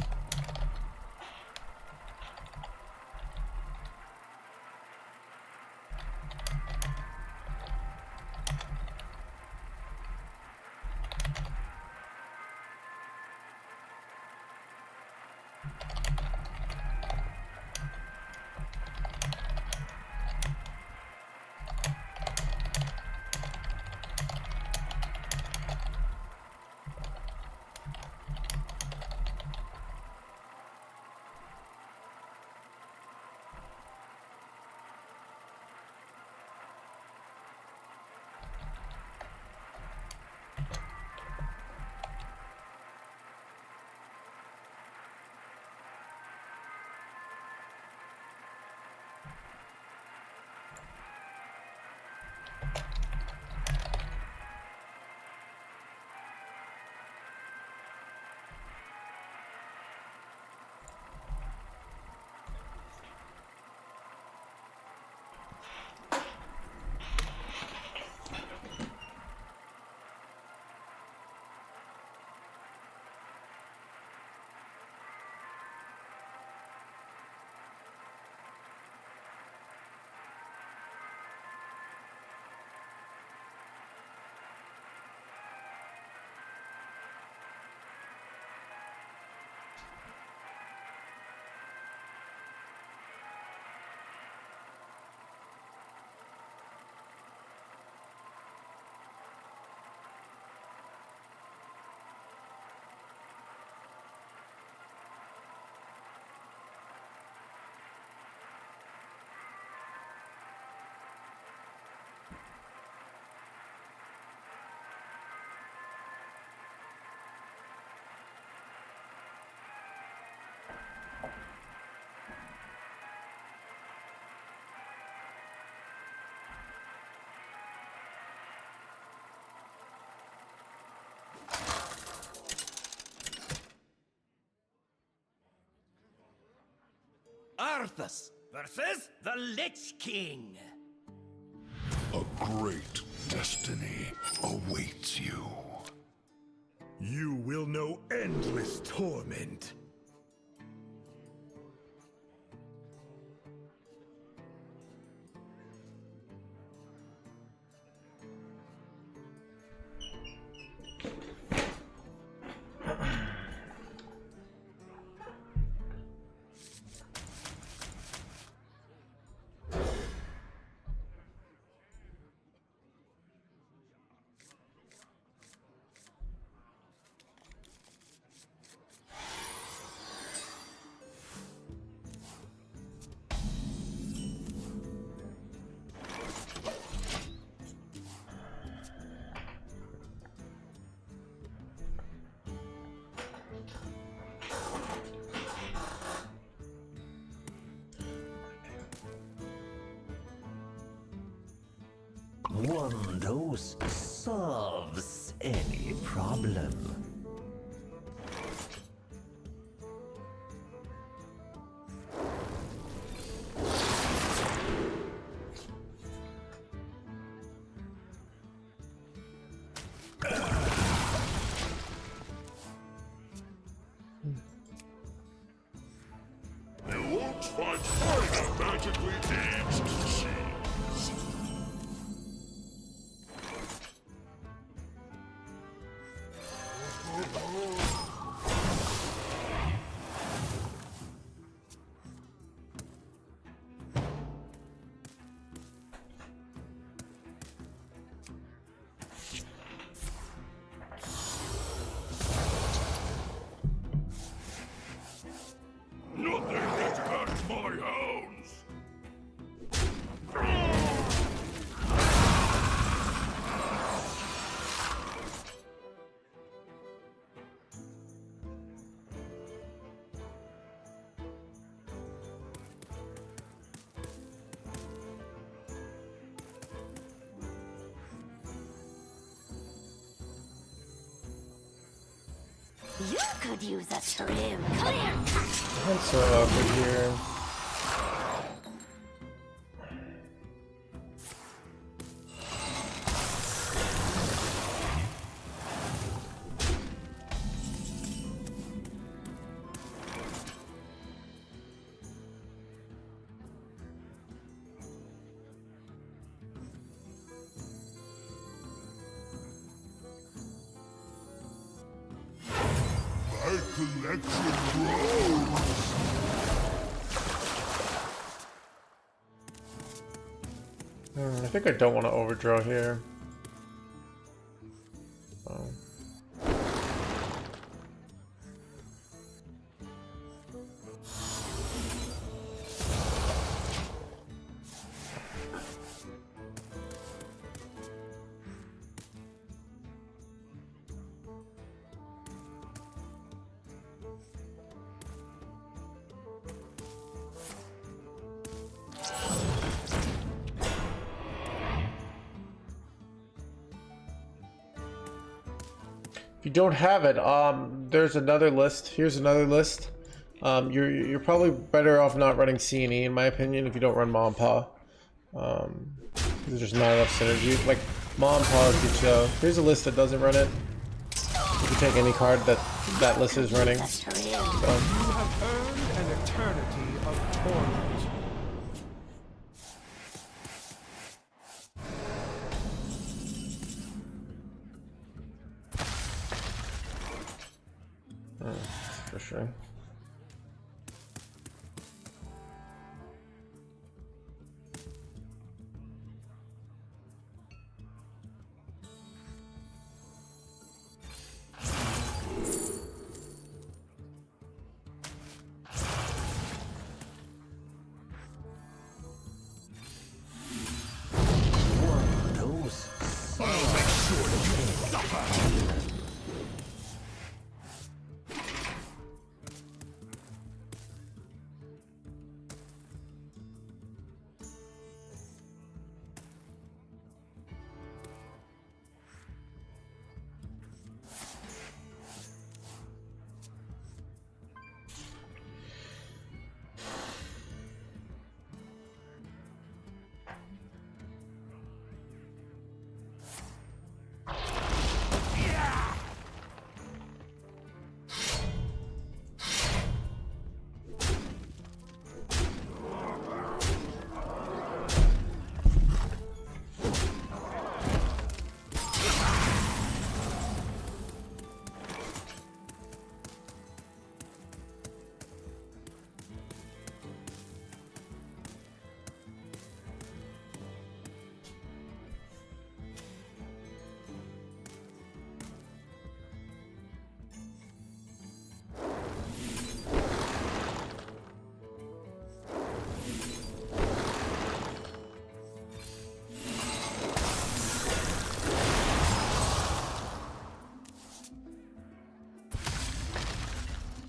Arthas versus the Lich King. A great destiny awaits you. You will know endless torment. One dose solves any problem. You won't find fire magically needs to see. Nothing that hurts my hounds! You could use a trim. Clear cut. That's so awkward here. My collection grows! I think I don't want to overdraw here. Oh. If you don't have it, there's another list. Here's another list. You're probably better off not running C&E in my opinion if you don't run Mom Pa. There's just not enough synergy. Like Mom Pa gets you. Here's a list that doesn't run it. You can take any card that list is running. So. You have earned an eternity of torment. For sure.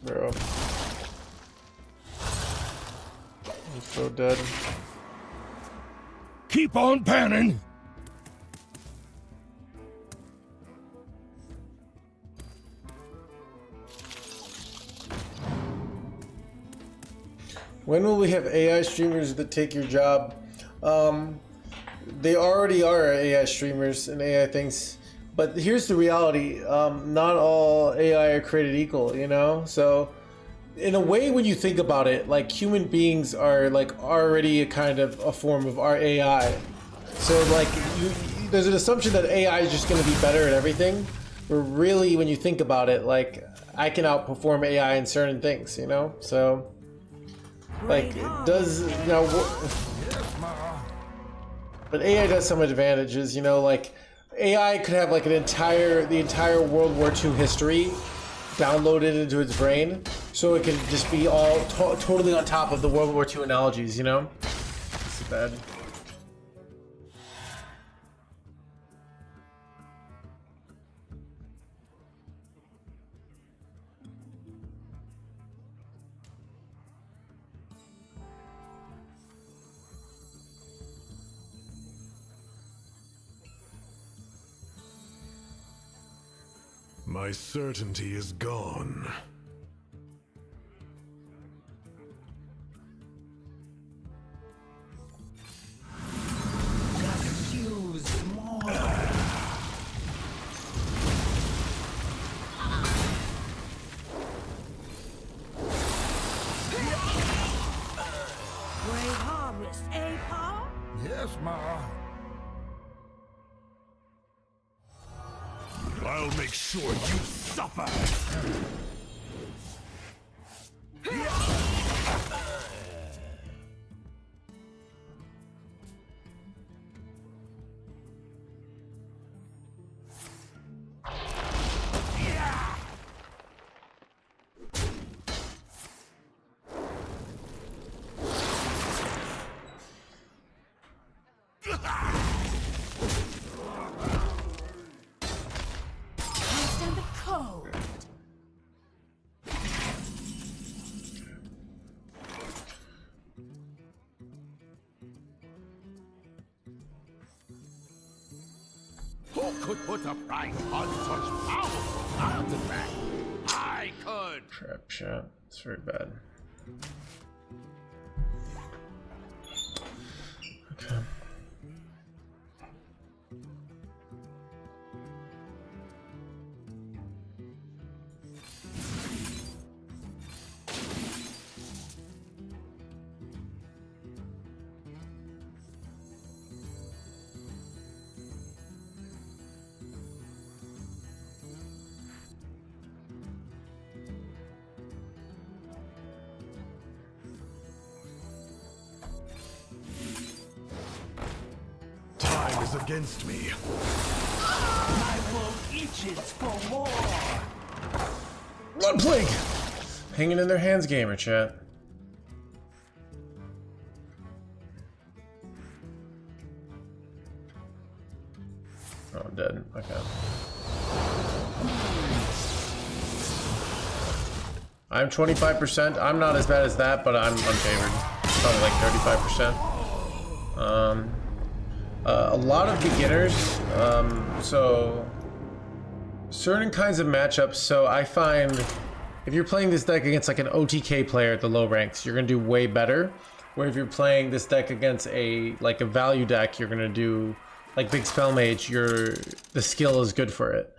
Bro. He's so dead. Keep on panning. When will we have AI streamers that take your job? They already are AI streamers and AI things, but here's the reality: not all AI are created equal, you know. So, in a way, when you think about it, like human beings are like already a kind of a form of our AI. So, like, there's an assumption that AI is just going to be better at everything, but really, when you think about it, like I can outperform AI in certain things, you know. So. Like, it does, you know, but AI does some advantages, you know, like, AI could have, like, the entire World War II history downloaded into its brain, so it could just be all totally on top of the World War II analogies, you know? It's bad. My certainty is gone. Use more. Great harvest, eh, Pa? Yes, Ma. I'll make sure you suffer. Stand the cold. Who could put a price on such powerful artifact? I could. Trap shot. It's very bad. Okay. Time is against me. My world itches for more. Blood Plague! Hanging in their hands, gamer chat. Oh, I'm dead. Okay. I'm 25%. I'm not as bad as that, but I'm unfavored. Probably like 35%. A lot of beginners, so certain kinds of matchups. So I find if you're playing this deck against like an OTK player at the low ranks, you're gonna do way better. Where if you're playing this deck against a value deck, you're gonna do like big spell mage. The skill is good for it.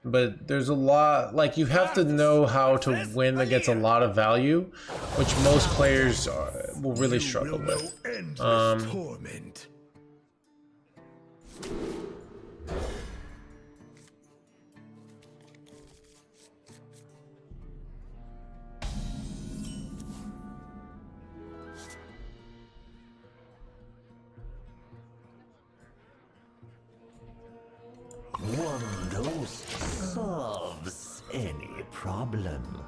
But there's a lot, like you have to know how to win against a lot of value, which most players will really struggle with. Torment. One dose solves any problem.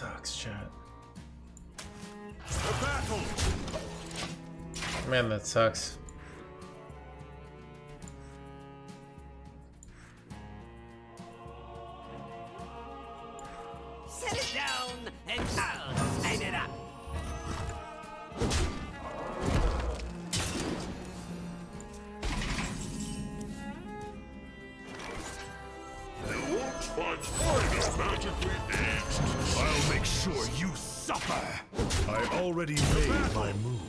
sucks, chat. The battle. Man, that sucks. Set it down and I'll sign it up. You won't find spider magically aged. I'll make sure you suffer. I already made my move.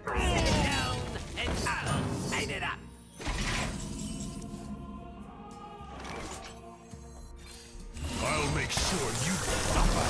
Set it down and I'll sign it up. I'll make sure you suffer.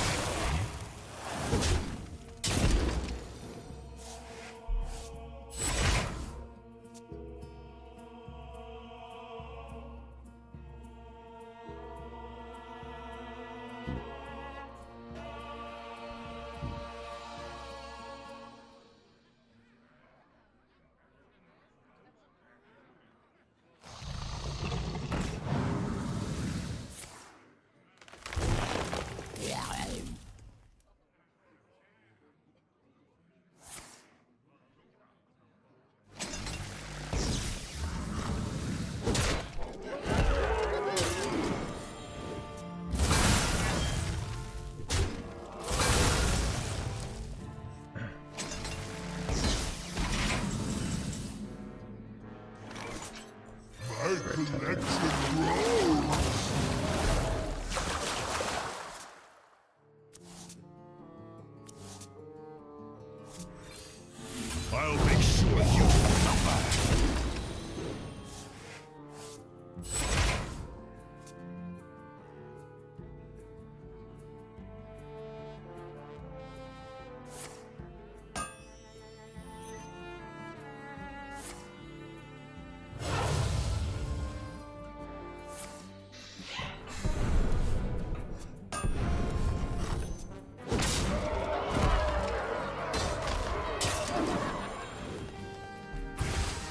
My collection grows. I'll make sure you suffer.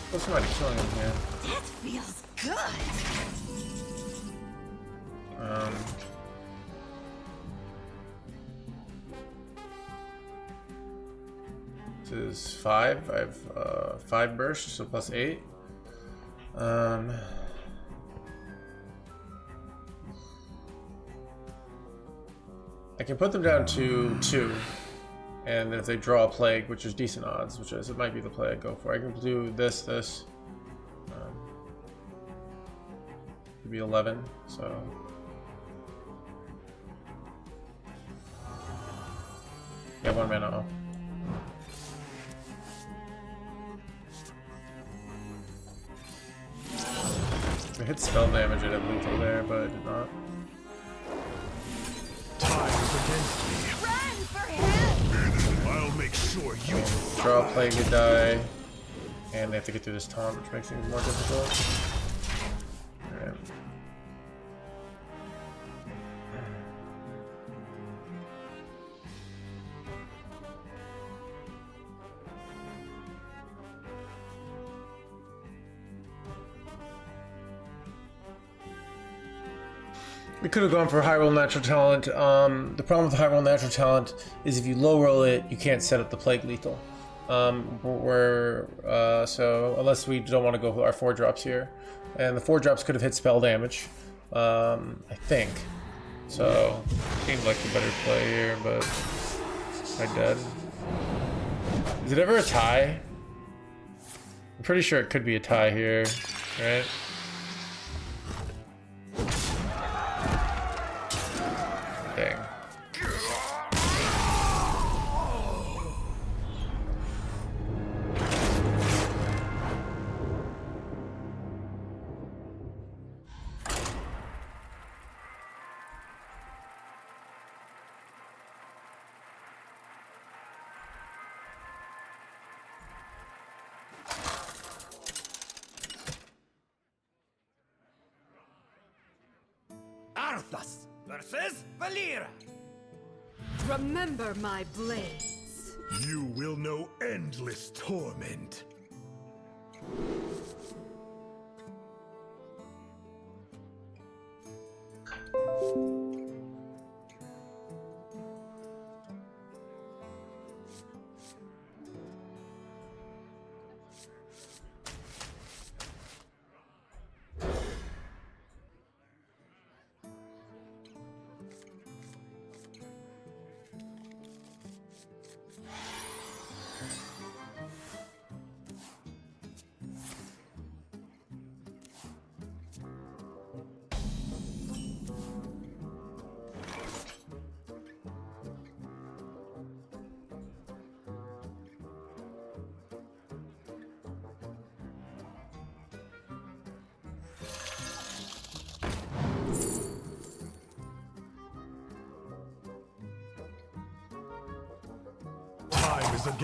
What's somebody killing him here? That feels good. This is 5. I have 5 bursts, so plus 8. I can put them down to 2, and if they draw a plague, which is decent odds, which is, it might be the play I go for. I can do this. Could be 11, so. Yeah, 1 mana off. If it hit spell damage, it had lethal there, but it did not. Time is against me. Run for him! I'll make sure you Draw a plague, you die, and they have to get through this taunt, which makes things more difficult. Alright. We could have gone for high roll natural talent. The problem with high roll natural talent is if you low roll it, you can't set up the plague lethal. So unless we don't want to go for our 4-drops here, and the 4-drops could have hit spell damage, I think. So seems like the better play here, but I dead. Is it ever a tie? I'm pretty sure it could be a tie here, right? Dang. Arthas versus Valera. Remember my blades. You will know endless torment.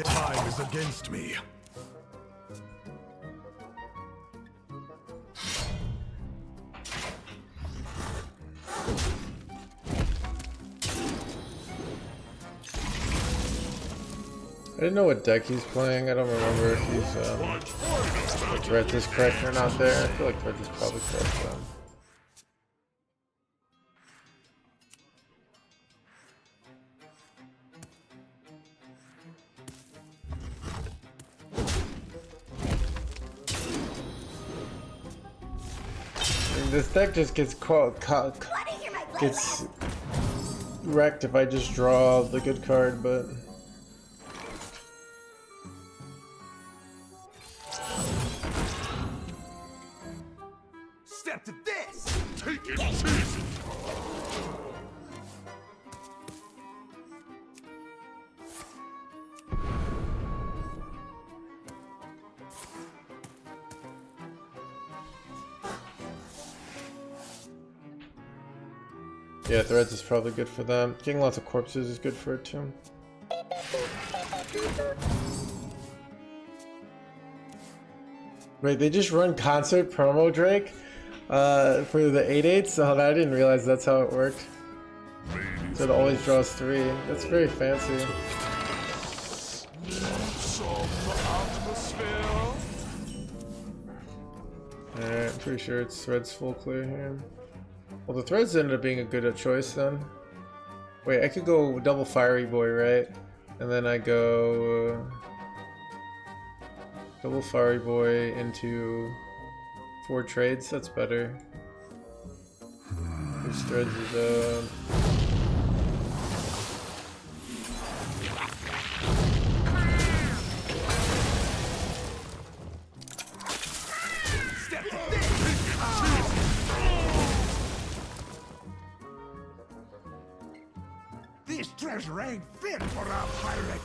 Time is against me. I didn't know what deck he's playing. I don't remember if he's if Threads is correct or not there. I feel like Threads is probably correct though. This deck just gets gets wrecked if I just draw the good card, but Step to this. Take it easy. yeah, Threads is probably good for them. Getting lots of corpses is good for it too. Wait, they just run concert promo Drake for the 8/8s? Oh, I didn't realize that's how it worked. So it always draws 3. That's very fancy. Alright, I'm pretty sure it's Threads full clear here. Well, the Threads ended up being a good choice then. Wait, I could go double Fiery Boy, right? And then I go double Fiery Boy into 4 trades. That's better. Which Threads is This treasure ain't fit for a pirate.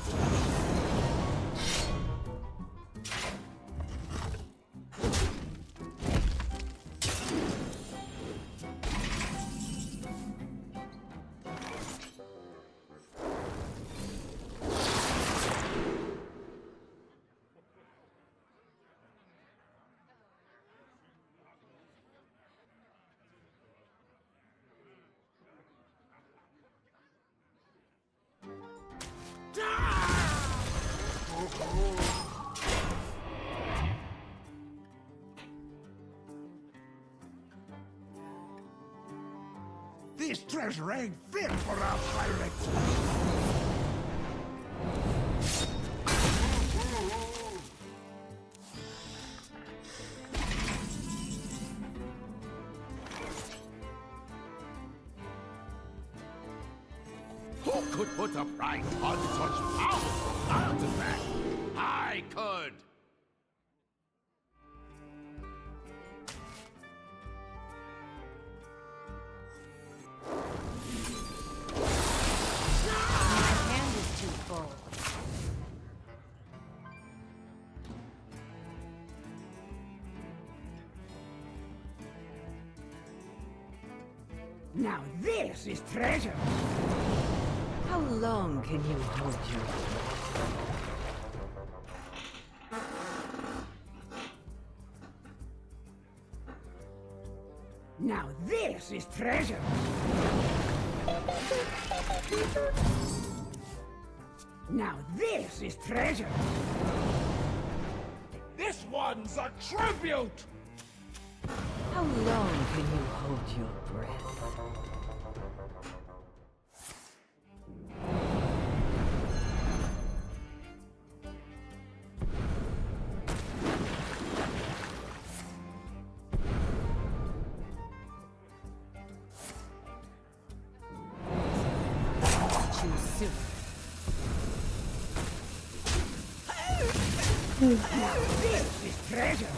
This treasure ain't fit for a pirate. Who could put a price on such powerful artifact? I could. My hand is too full. Now this is treasure. How long can you hold your Now this is treasure. Now this is treasure. This one's a tribute! How long can you hold your breath? Too soon. Now this is treasure.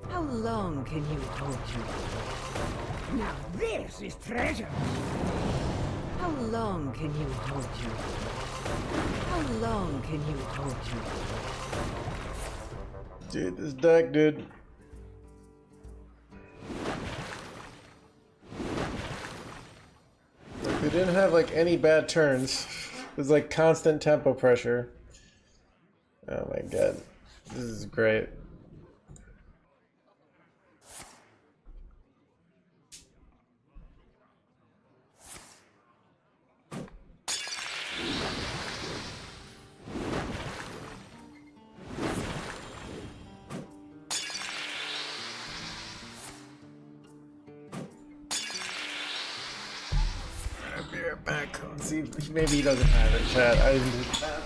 How long can you hold your breath? Now this is treasure. How long can you hold your breath? How long can you hold your breath? Dude, this deck, dude. Like, they didn't have like any bad turns. It was like constant tempo pressure. Oh my god. This is great. I'll be right back. Let's see, maybe he doesn't have it, chat. I didn't do that.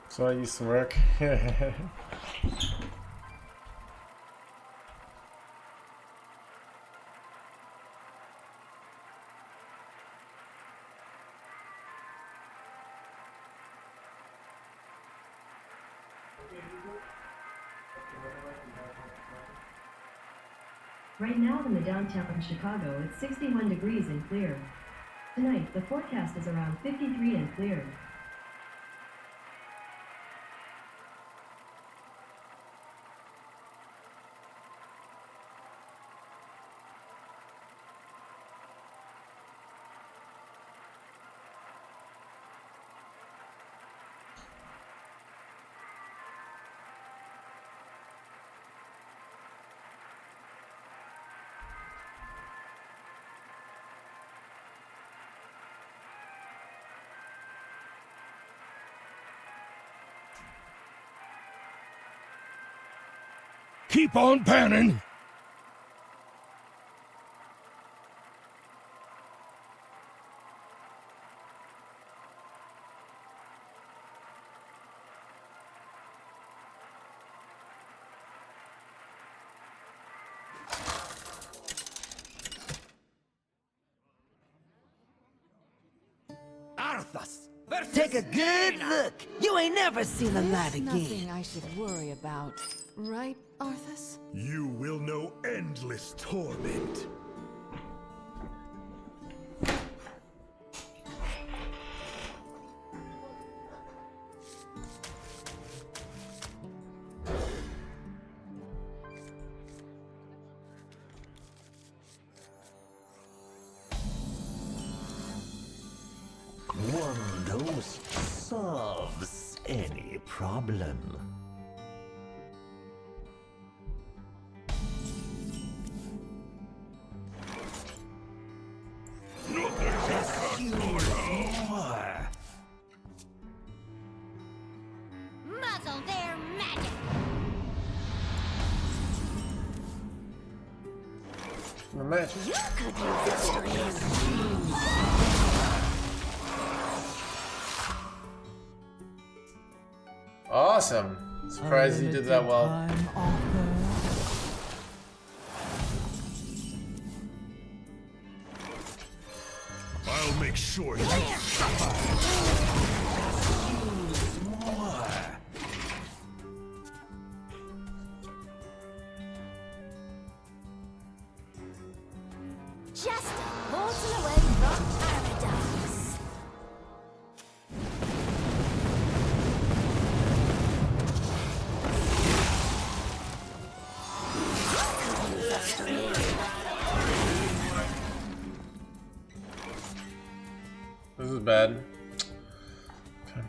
So I used some work. Right now in the downtown Chicago, it's 61 degrees and clear. Tonight, the forecast is around 53 and clear. Keep on panning. Take a good look. You ain't never seen the light again. Nothing I should worry about, right, Arthas? You will know endless torment. One dose solves any problem. Muzzle their magic. The match. You could use a trim. Awesome. Surprised you did that well. I'll make sure you suffer. Just a portal away from paradise. This is bad. Okay.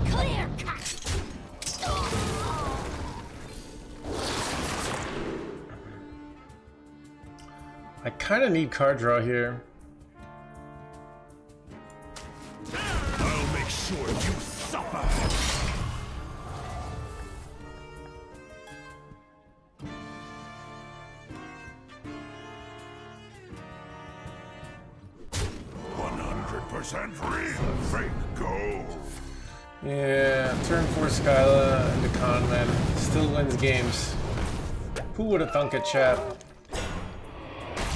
Clear cut. I kind of need card draw here. I'll make sure you suffer. Real fake gold. Yeah, turn 4 Skyla into Conman. Still wins games. Who would have thunk it, chat?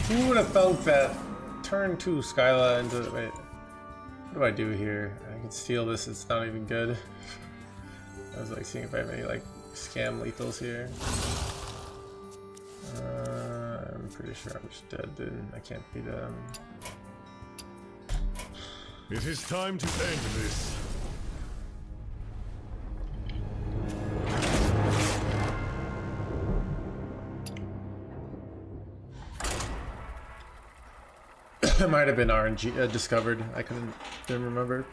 Who would have thunk that turn 2 Skyla into... Wait. What do I do here? I can steal this, it's not even good. I was like seeing if I have any like scam lethals here. I'm pretty sure I'm just dead, dude. I can't beat them. It is time to end this. It might have been RNG discovered. I didn't remember.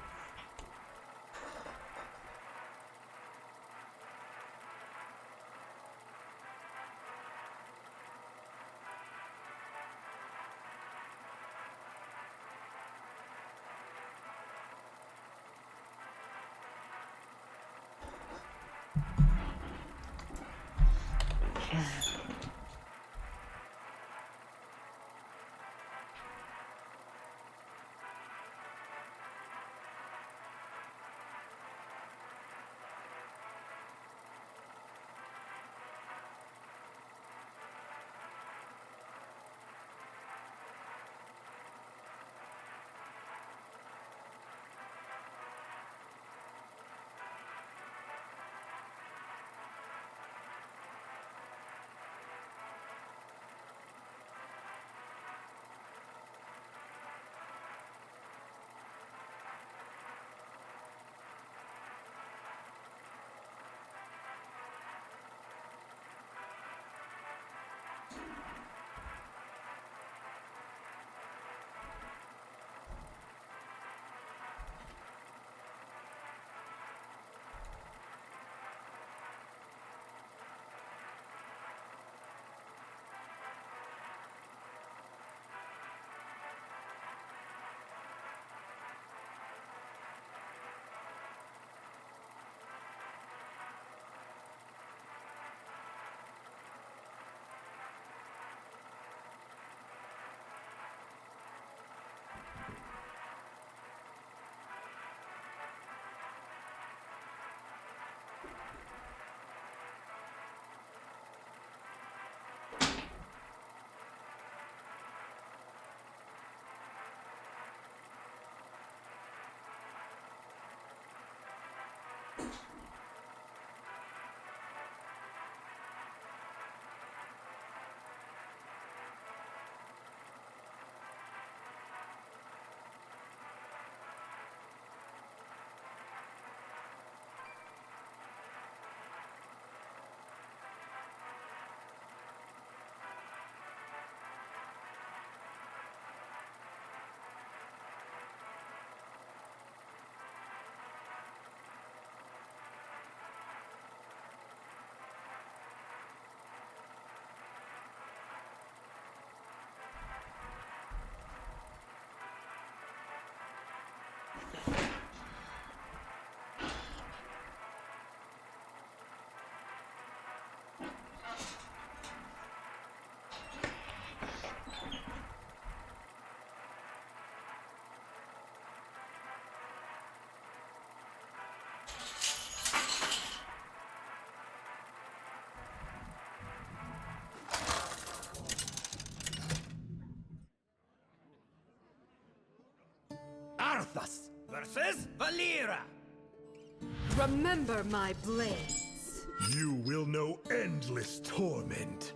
Arthas versus Valera. Remember my blades. You will know endless torment.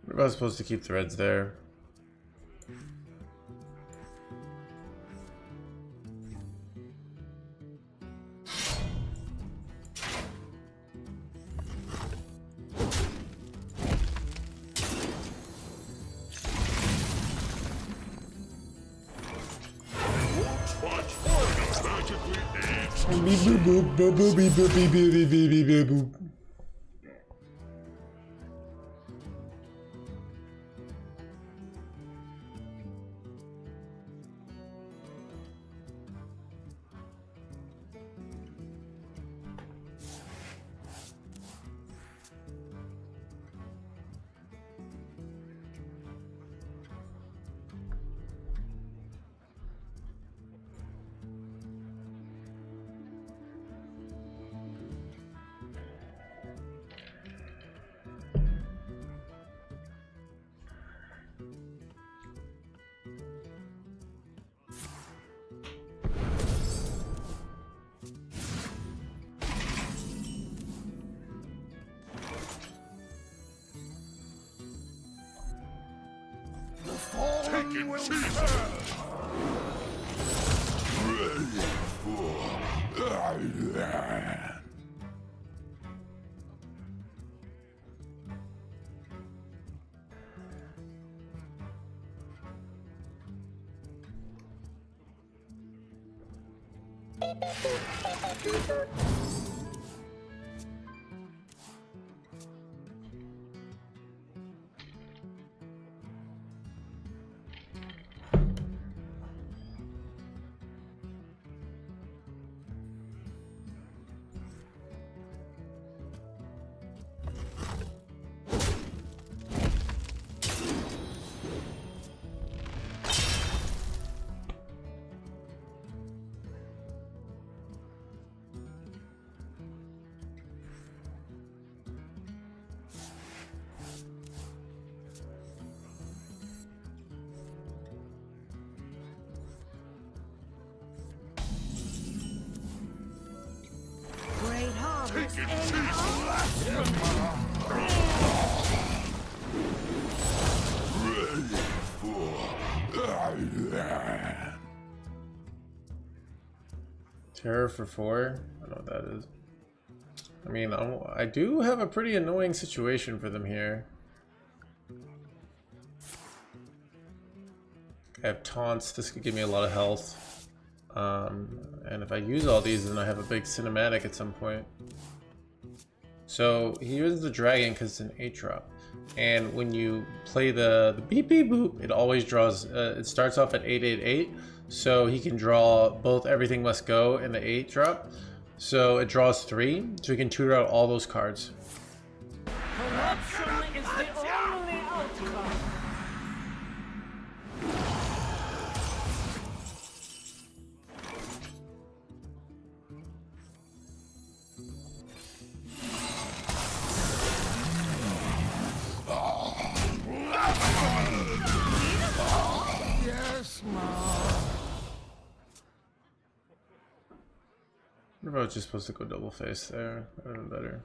We're not supposed to keep threads there. Taking will serve. Ready for Great harvest. Terror for 4? I don't know what that is. I mean, I do have a pretty annoying situation for them here. I have taunts. This could give me a lot of health. And if I use all these, then I have a big cinematic at some point. So he uses the dragon because it's an 8-drop. And when you play the beep beep boop, it always draws, it starts off at 888. So he can draw both Everything Must Go and the 8-drop. So it draws 3, so he can tutor out all those cards. Corruption is the only outcome. Yes, Mom. I wonder if I was just supposed to go double face there. That would have been better.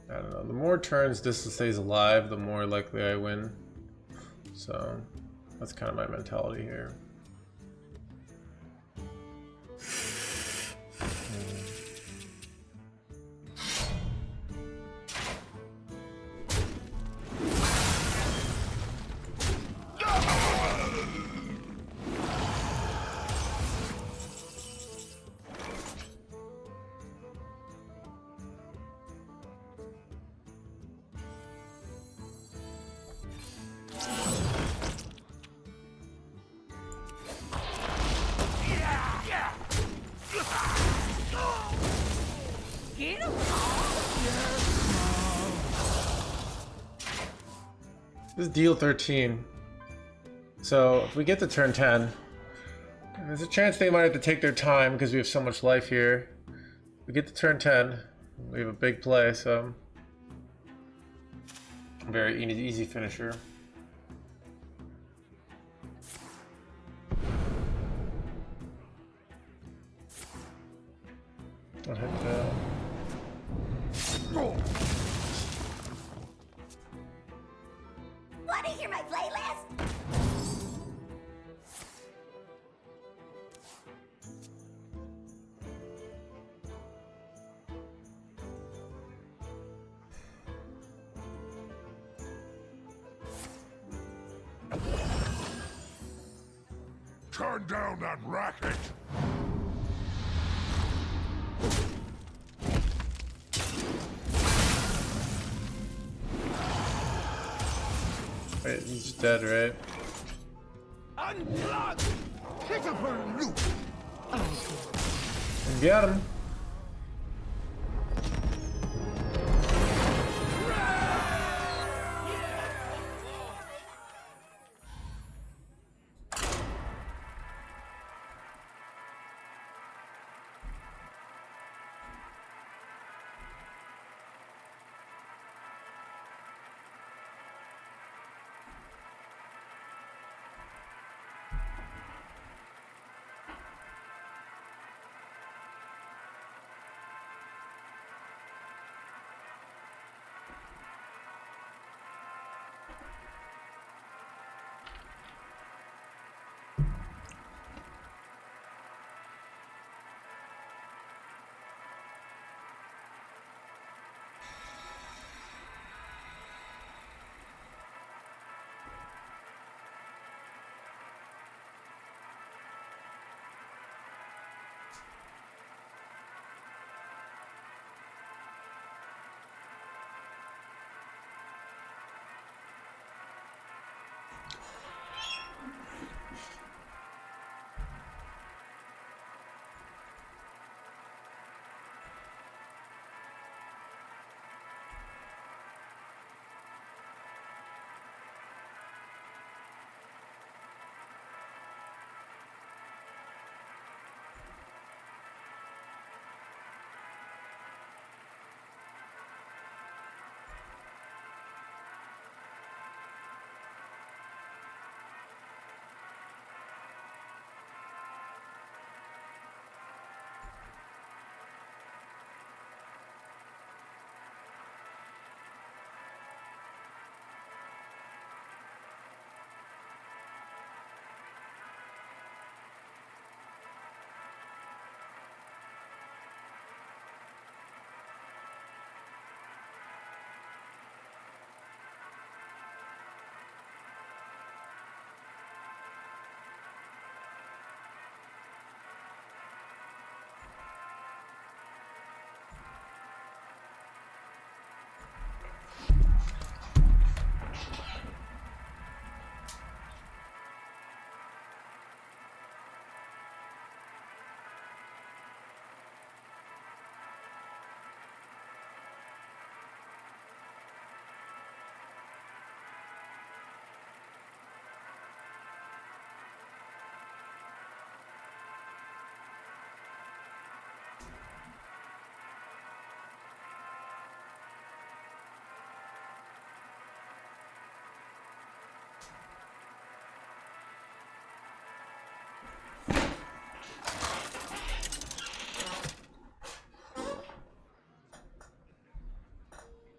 I don't know. The more turns this stays alive, the more likely I win. So that's kind of my mentality here. This is deal 13. So if we get to turn 10, there's a chance they might have to take their time because we have so much life here. If we get to turn 10, we have a big play, so very easy finisher. I'll hit that. Want to hear my playlist? Turn down that racket! Wait, he's dead, right? Unplug! Pitiful loot! Get him.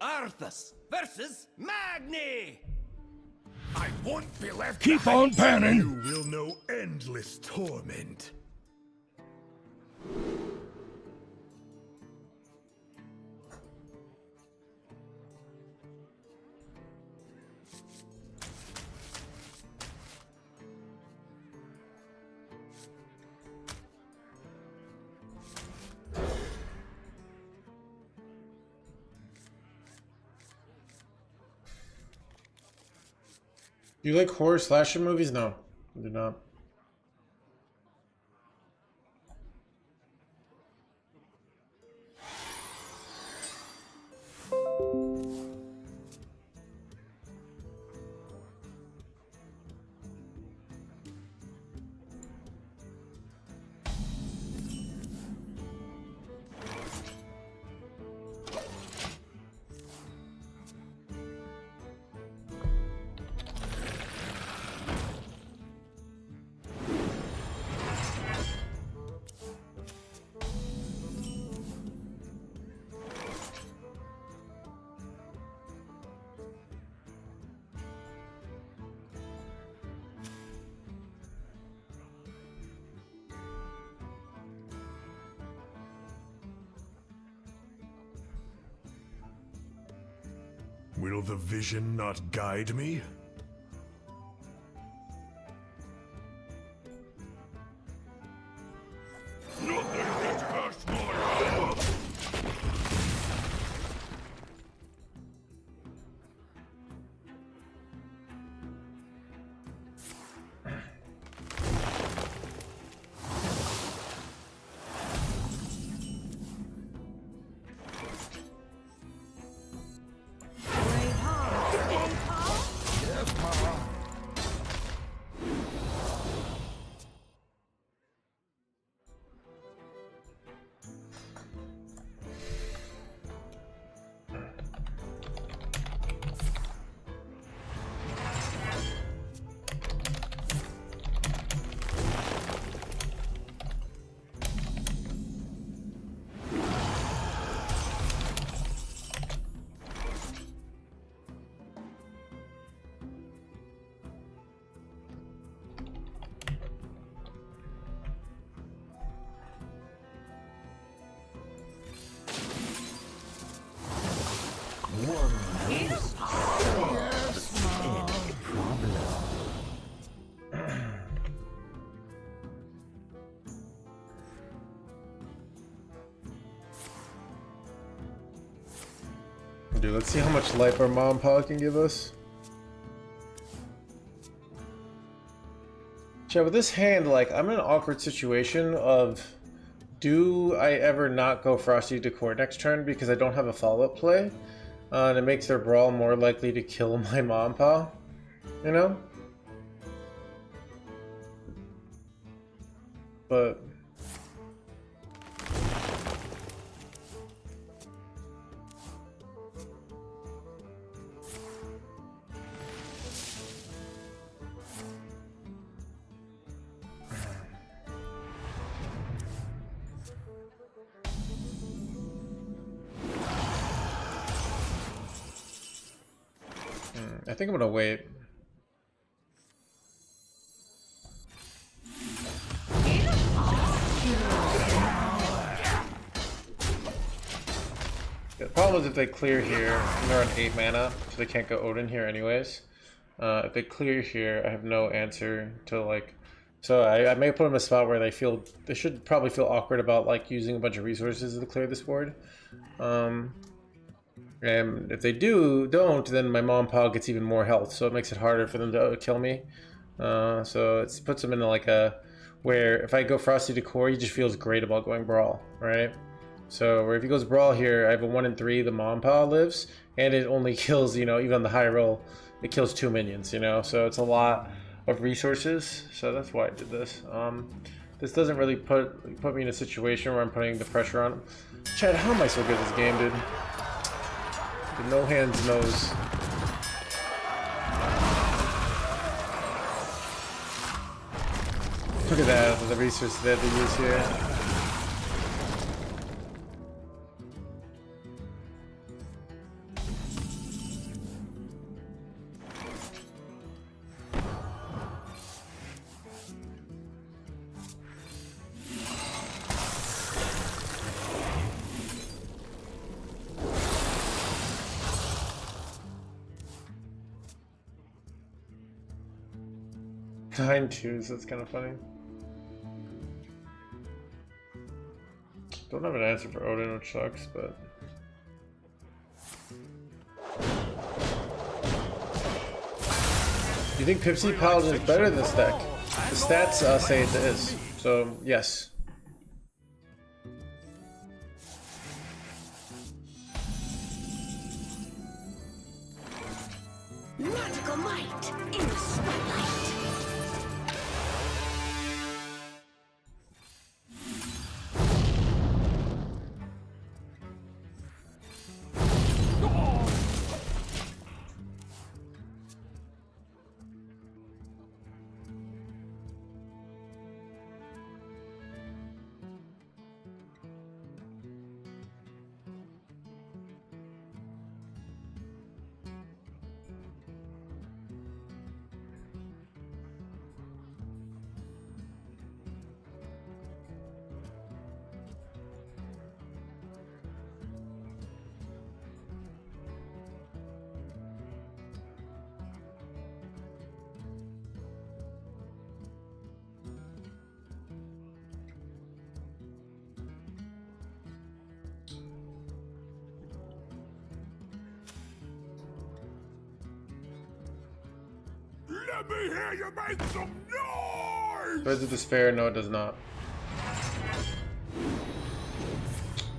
Arthas versus Magni! I won't be left Keep behind. on panning! You will know endless torment. Do you like horror slasher movies? No, I do not. Will the vision not guide me? Nothing gets past my power. Dude, let's see how much life our mom and pa can give us. Chat, with this hand, like, I'm in an awkward situation of, do I ever not go Frosty Decor next turn because I don't have a follow-up play? And it makes their brawl more likely to kill my mom and pa, you know? But... I think I'm gonna wait. The problem is if they clear here, and they're on 8 mana, so they can't go Odin here anyways. If they clear here, I have no answer to like... So I may put them in a spot where they should probably feel awkward about like using a bunch of resources to clear this board. And if they don't, then my mom and pa gets even more health, so it makes it harder for them to kill me. So it puts them in like a... where if I go Frosty Decor, he just feels great about going Brawl, right? So where if he goes Brawl here, I have a 1 in 3, the mom and pa lives, and it only kills, you know, even on the high roll, it kills 2 minions, you know? So it's a lot of resources, so that's why I did this. This doesn't really put me in a situation where I'm putting the pressure on him. Chad, how am I so good at this game, dude? The no hands knows. Look at that, the resources they have to use here. Nine twos, that's kind of funny. Don't have an answer for Odin, which sucks, but... You think Pipsy Paladin is better than this deck? The stats say it is. So, yes. Magical might in the spotlight. Let me hear you make some noise! Birds of Despair, no it does not.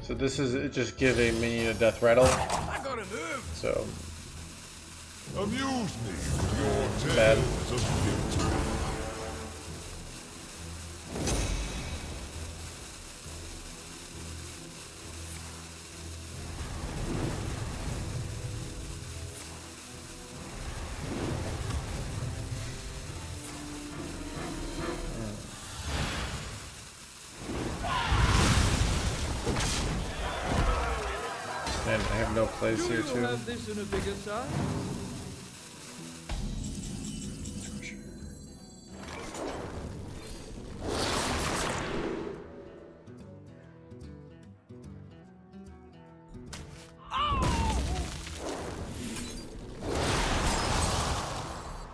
So this is just give a minion a death rattle. I gotta move. So Amuse me with your bad. tales of victory. Man, I have no place here too. Have this in a bigger size?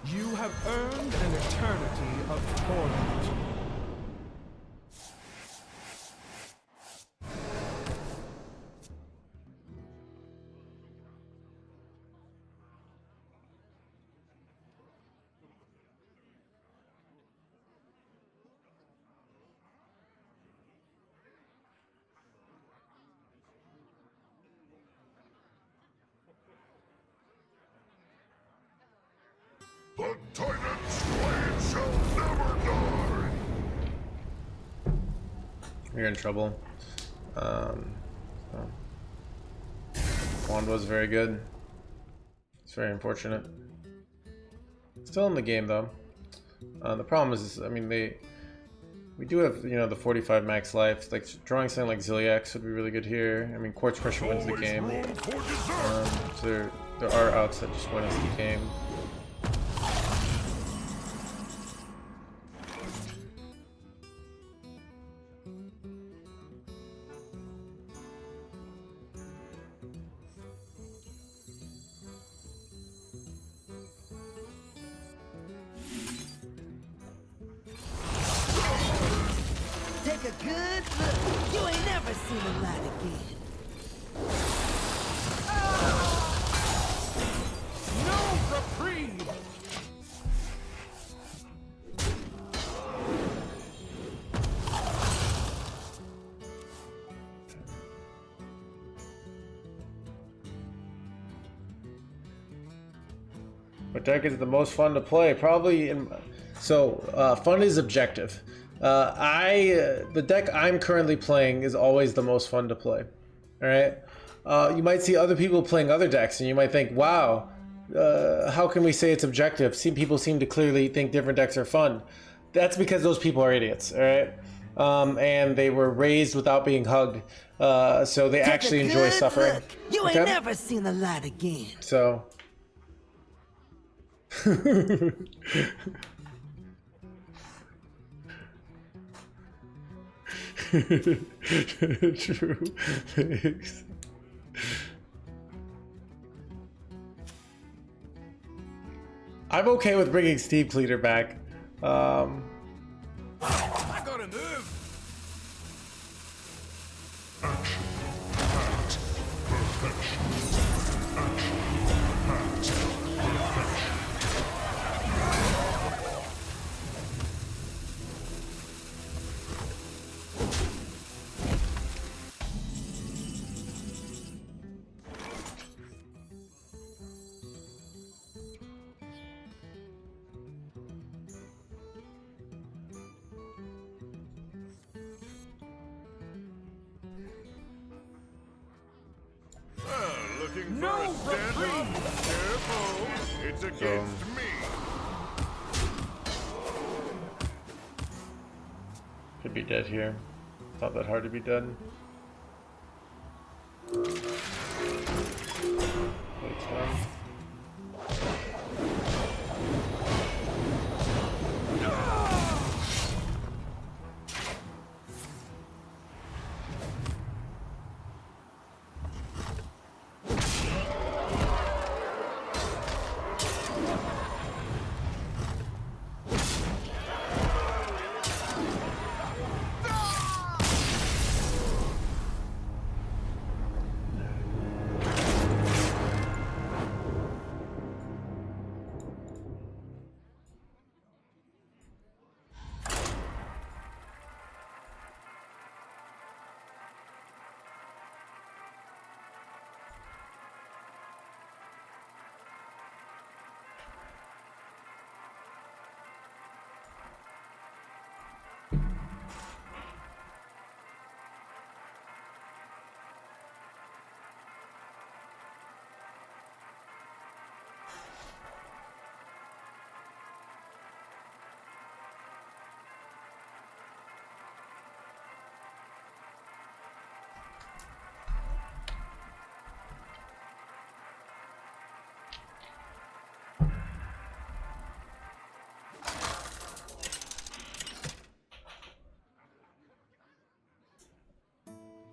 You have earned an eternity of torment. The Titan's blade shall never die! You're in trouble. Wand was very good. It's very unfortunate. Still in the game though. The problem is, I mean, we do have, you know, the 45 max life. Like drawing something like Ziliax would be really good here. I mean, Quartz Crusher wins the game. So there are outs that just win us the game. Take a good look. You ain't never seen a light again. No reprieve. What deck is the most fun to play? Probably in. So fun is objective. The deck I'm currently playing is always the most fun to play. All right. You might see other people playing other decks, and you might think, "Wow, how can we say it's objective? People seem to clearly think different decks are fun." That's because those people are idiots. All right. And they were raised without being hugged, so they actually enjoy suffering. Look. You ain't never seen the light again. So. True. Thanks. I'm okay with bringing Steve Cleaner back. I gotta move. Action, hat, perfection. Action, hat, perfection. Looking No for a stand-up? Careful, it's against me. Could be dead here. It's not that hard to be dead. Wait, time.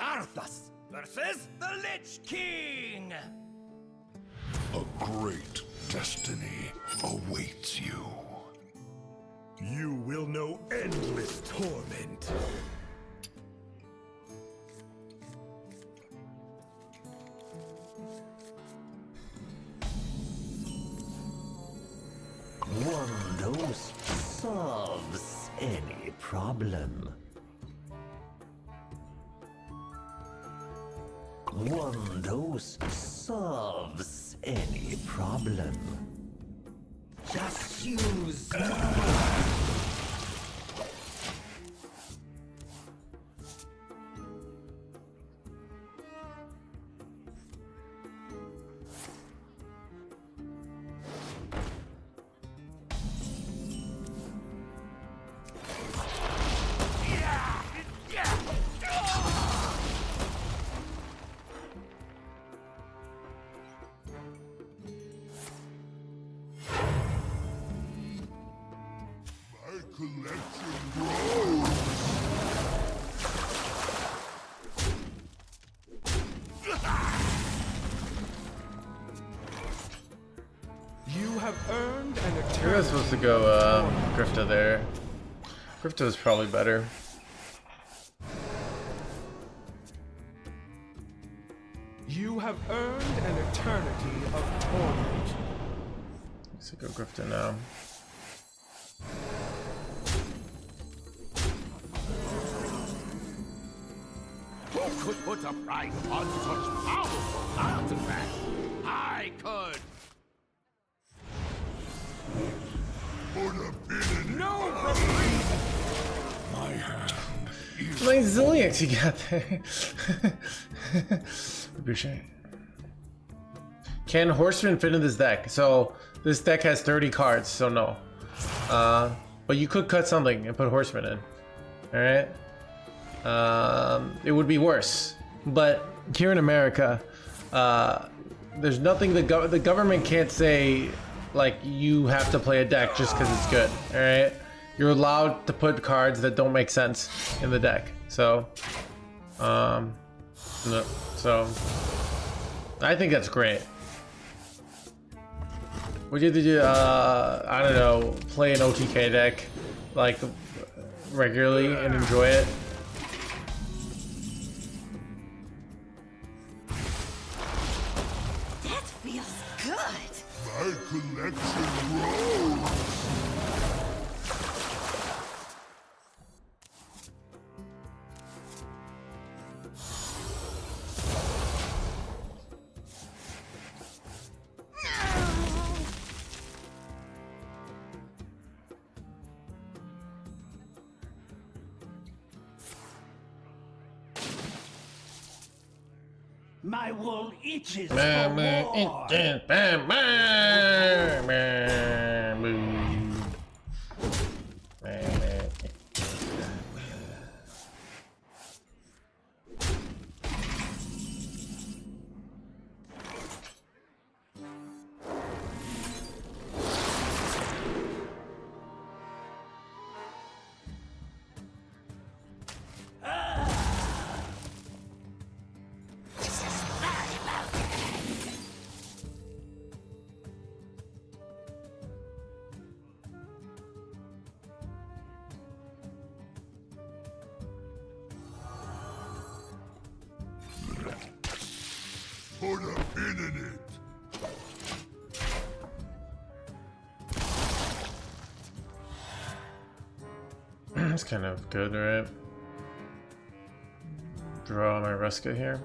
Arthas versus the Lich King! A great destiny awaits you. You will know endless torment. One dose solves any problem. One dose solves any problem. Just use Collection grows. You have earned an You're eternity. supposed to go Grifta there. Grifta is probably better. You have earned an eternity of torment. Let's go Grifta now. Who could put a price on such powerful artifacts? I could. Put a pin in No reprieve. my hand. Nice Zilliax you got there. Appreciate. Can Horseman fit in this deck? So this deck has 30 cards, so no. But you could cut something and put Horseman in. Alright? It would be worse. But here in America, there's nothing the government can't say like you have to play a deck just because it's good. Alright? You're allowed to put cards that don't make sense in the deck. So no, so I think that's great. Would you have to do I don't know, play an OTK deck like regularly and enjoy it? That feels good. My collection grows. My wool itches for Bam, war. bam, bam, bam, bam, bam. Put a pin in it. That's kind of good, right? Draw my Ruska here.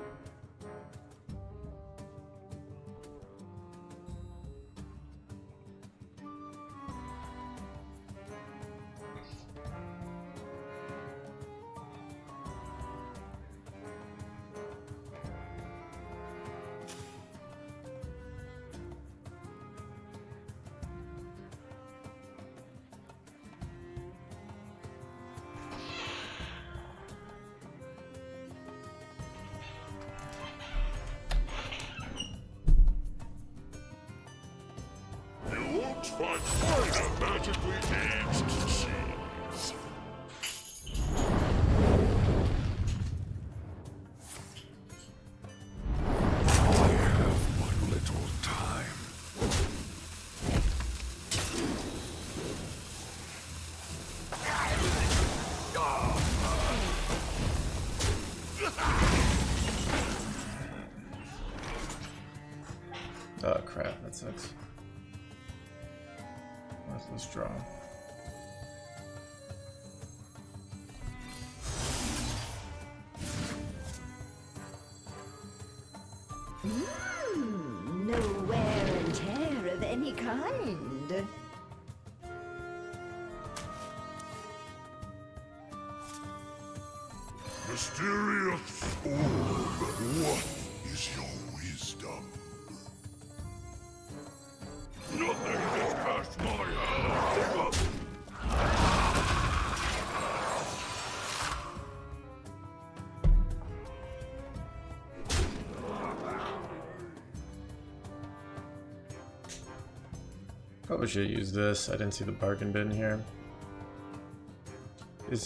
You won't find quite a magically aged cheese. I have but little time. Oh crap, that sucks. Let's draw. No wear and tear of any kind. Mysterious orb, what is your wisdom? Nothing gets past my hands. Probably should use this. I didn't see the bargain bin here.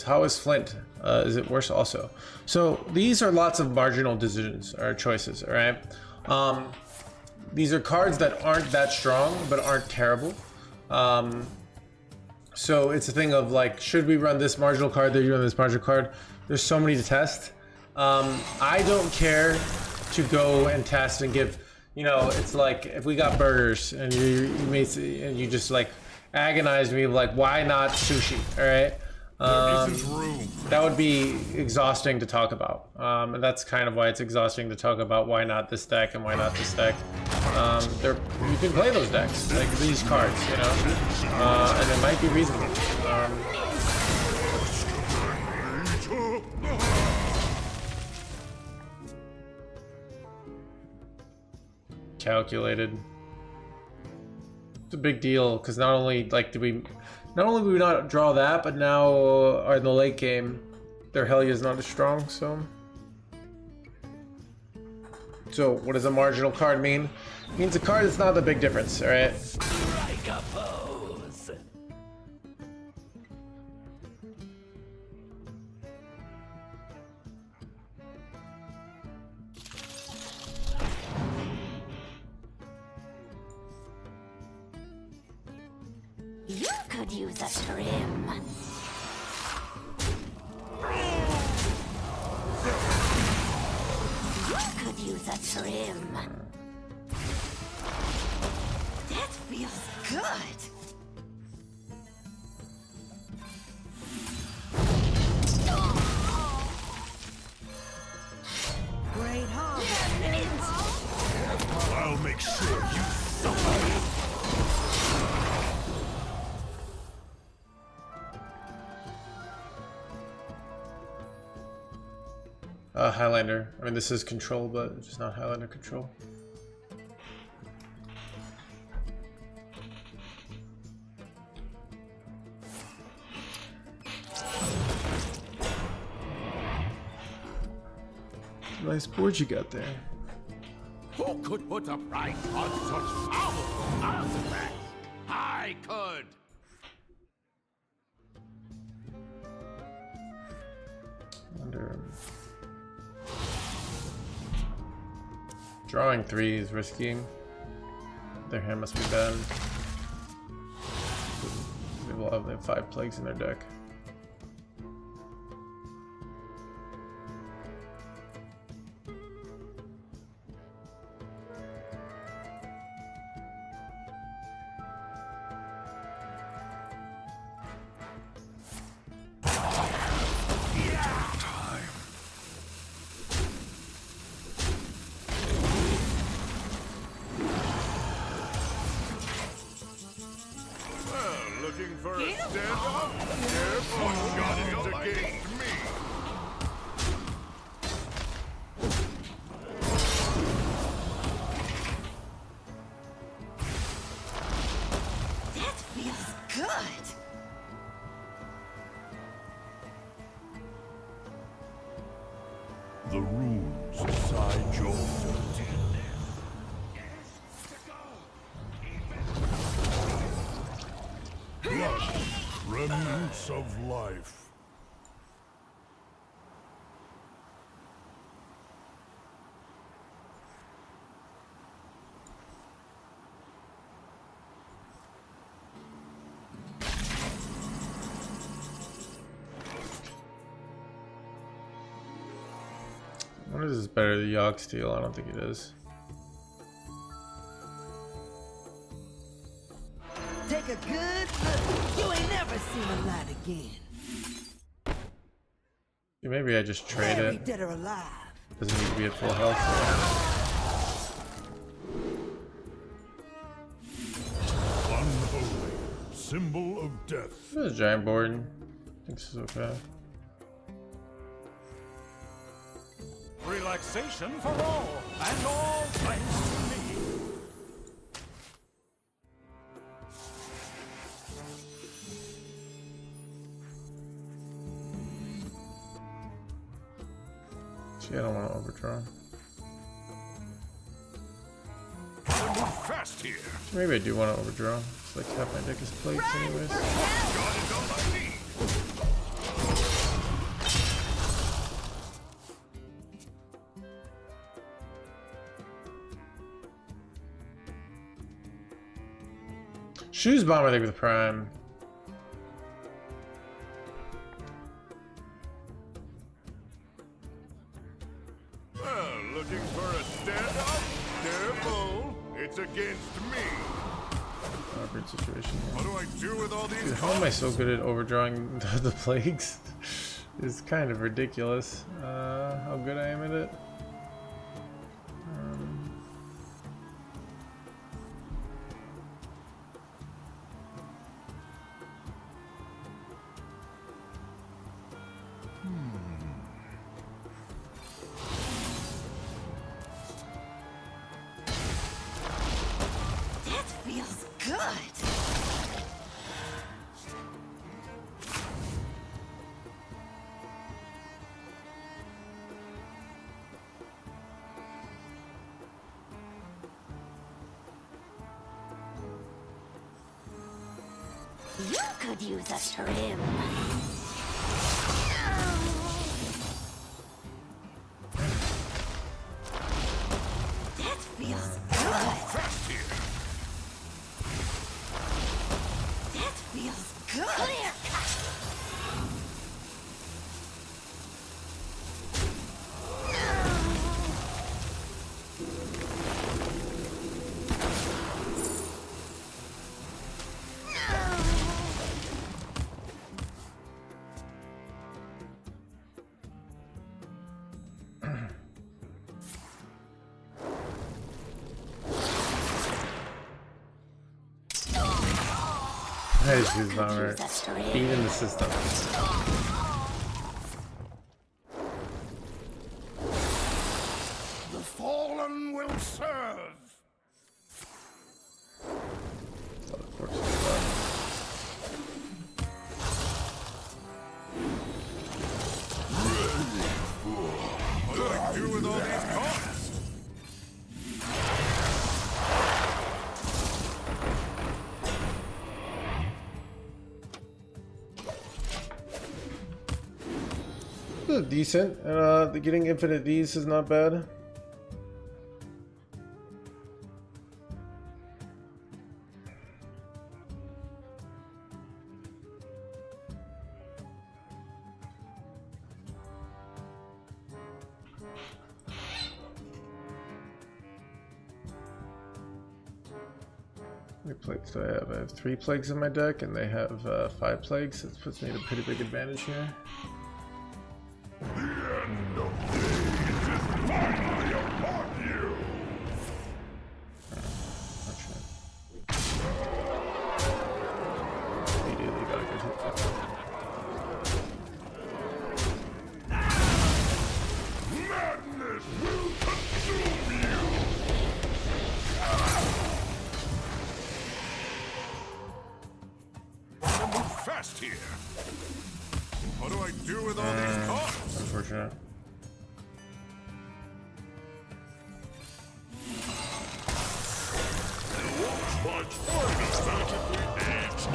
How is Flint? Is it worse also? So these are lots of marginal decisions or choices, all right? These are cards that aren't that strong, but aren't terrible. So it's a thing of like, should we run this marginal card? Should we run this marginal card? There's so many to test. I don't care to go and test and give, you know, it's like if we got burgers and you just like agonized me like, why not sushi? All right. That would be exhausting to talk about. And that's kind of why it's exhausting to talk about why not this deck and why not this deck. You can play those decks, like these cards, you know, and it might be reasonable. Calculated. It's a big deal because not only did we not draw that, but now in the late game, their Hellia is not as strong. So what does a marginal card mean? It means a card that's not a big difference. All right. Strike a pose. You could use a trim. You could use a trim. That feels good. Great harvest. I'll make sure you suffer. Highlander. I mean, this is control, but it's just not Highlander control. Nice board you got there. Who could put a price on such powerful artifacts? I could. Wonder. Drawing 3 is risky. Their hand must be bad. They will have 5 plagues in their deck. Looking for a standoff? Careful, got it against me. That feels good. The runes aside your filthy. Blood, remnants of life. What is this better than Yogg Steel? I don't think it is. Take a good look. You ain't never seen a light again. Yeah, maybe I just trade Buried, it. dead or alive. Doesn't need to be at full health. Unholy, symbol of death. There's a giant board. I think this is okay. Relaxation for all, and all thanks to me. See, I don't want to overdraw. Move fast here. Maybe I do want to overdraw. It's like half my deck is plagues anyways. Got it on my knee. Shoes bomb, I think, with Prime. Well, looking for a standoff? Careful, it's against me. Awkward situation here. What do I do with all these? Dude, how am I so good at overdrawing the plagues? It's kind of ridiculous how good I am at it. That feels good. You could use a trim. That feels good. Fast here. That feels good. Clear cut. Hey, she's not right. Beat in the system. is decent. Getting infinite Ds is not bad. How many plagues do I have? I have 3 plagues in my deck, and they have 5 plagues. That puts me at a pretty big advantage here. The end of days is finally upon you! Immediately got a good hit. Madness will consume you! Move fast here. What do I do with all these cards? Unfortunate. Much unexpectedly aged.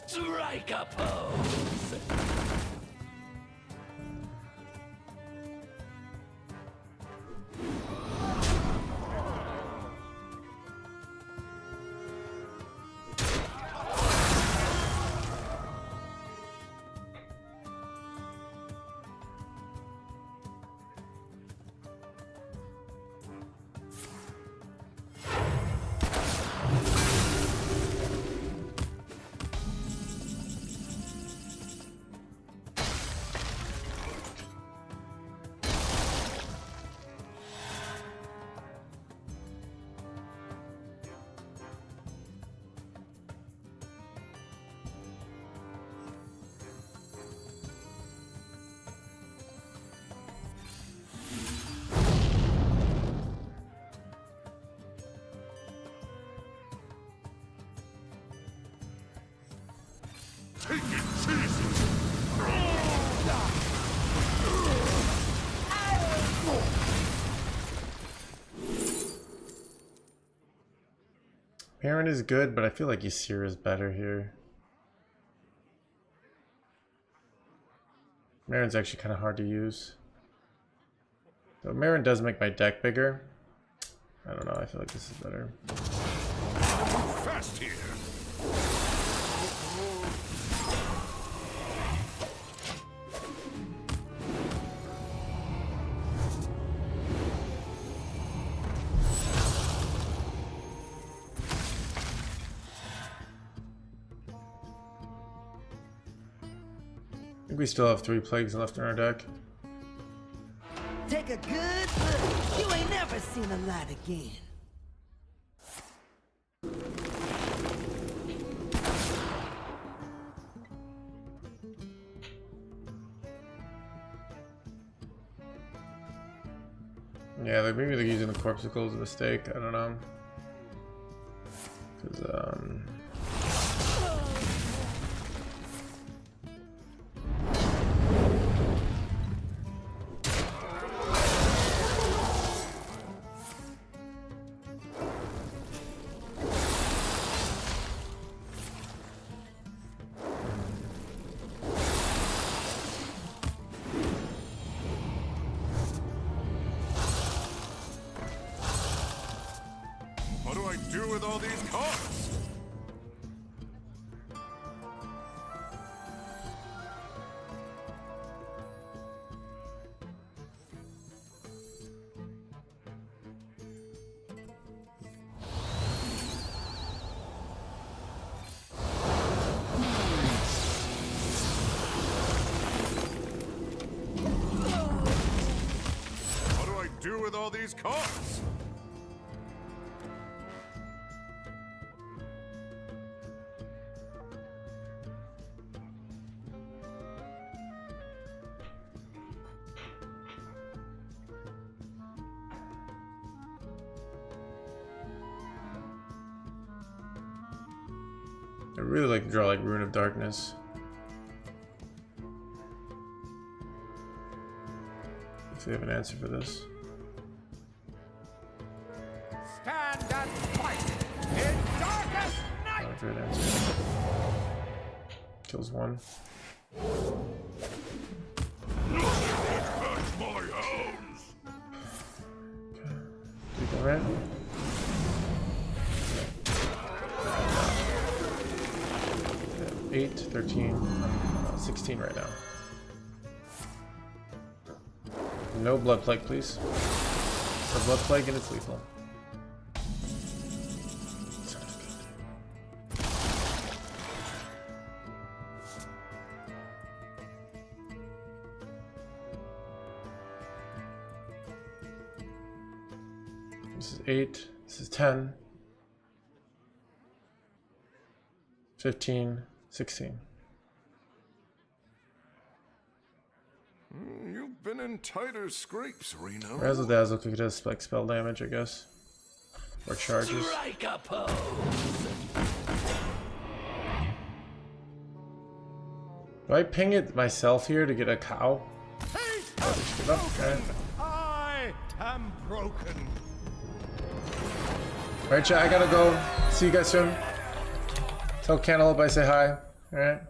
Strike a pose! Take it, Jesus! Marin is good, but I feel like Ysir is better here. Marin's actually kind of hard to use. So Marin does make my deck bigger. I don't know, I feel like this is better. Fast here! I think we still have 3 plagues left in our deck. Take a good look. You ain't never seen a light again. Yeah, maybe they're using the Corpsicle as a mistake. I don't know. Because, What do I do with all these cards? What do I do with all these cards? I really like to draw like Rune of Darkness. If we have an answer for this. Stand and fight in darkest night. Not a great answer. Kills one. Do you go red? 8, 13, 16 right now. No blood plague, please. The blood plague and it's lethal. This is 8, this is 10, 15, 16. You've been in tighter scrapes, Reno. Razzle Dazzle could just like spell damage, I guess. Or charges. Strike a pose. Do I ping it myself here to get a cow? Just give up, okay. I am broken. Alright, chat, I gotta go. See you guys soon. Tell Cantaloupe I say hi. Alright.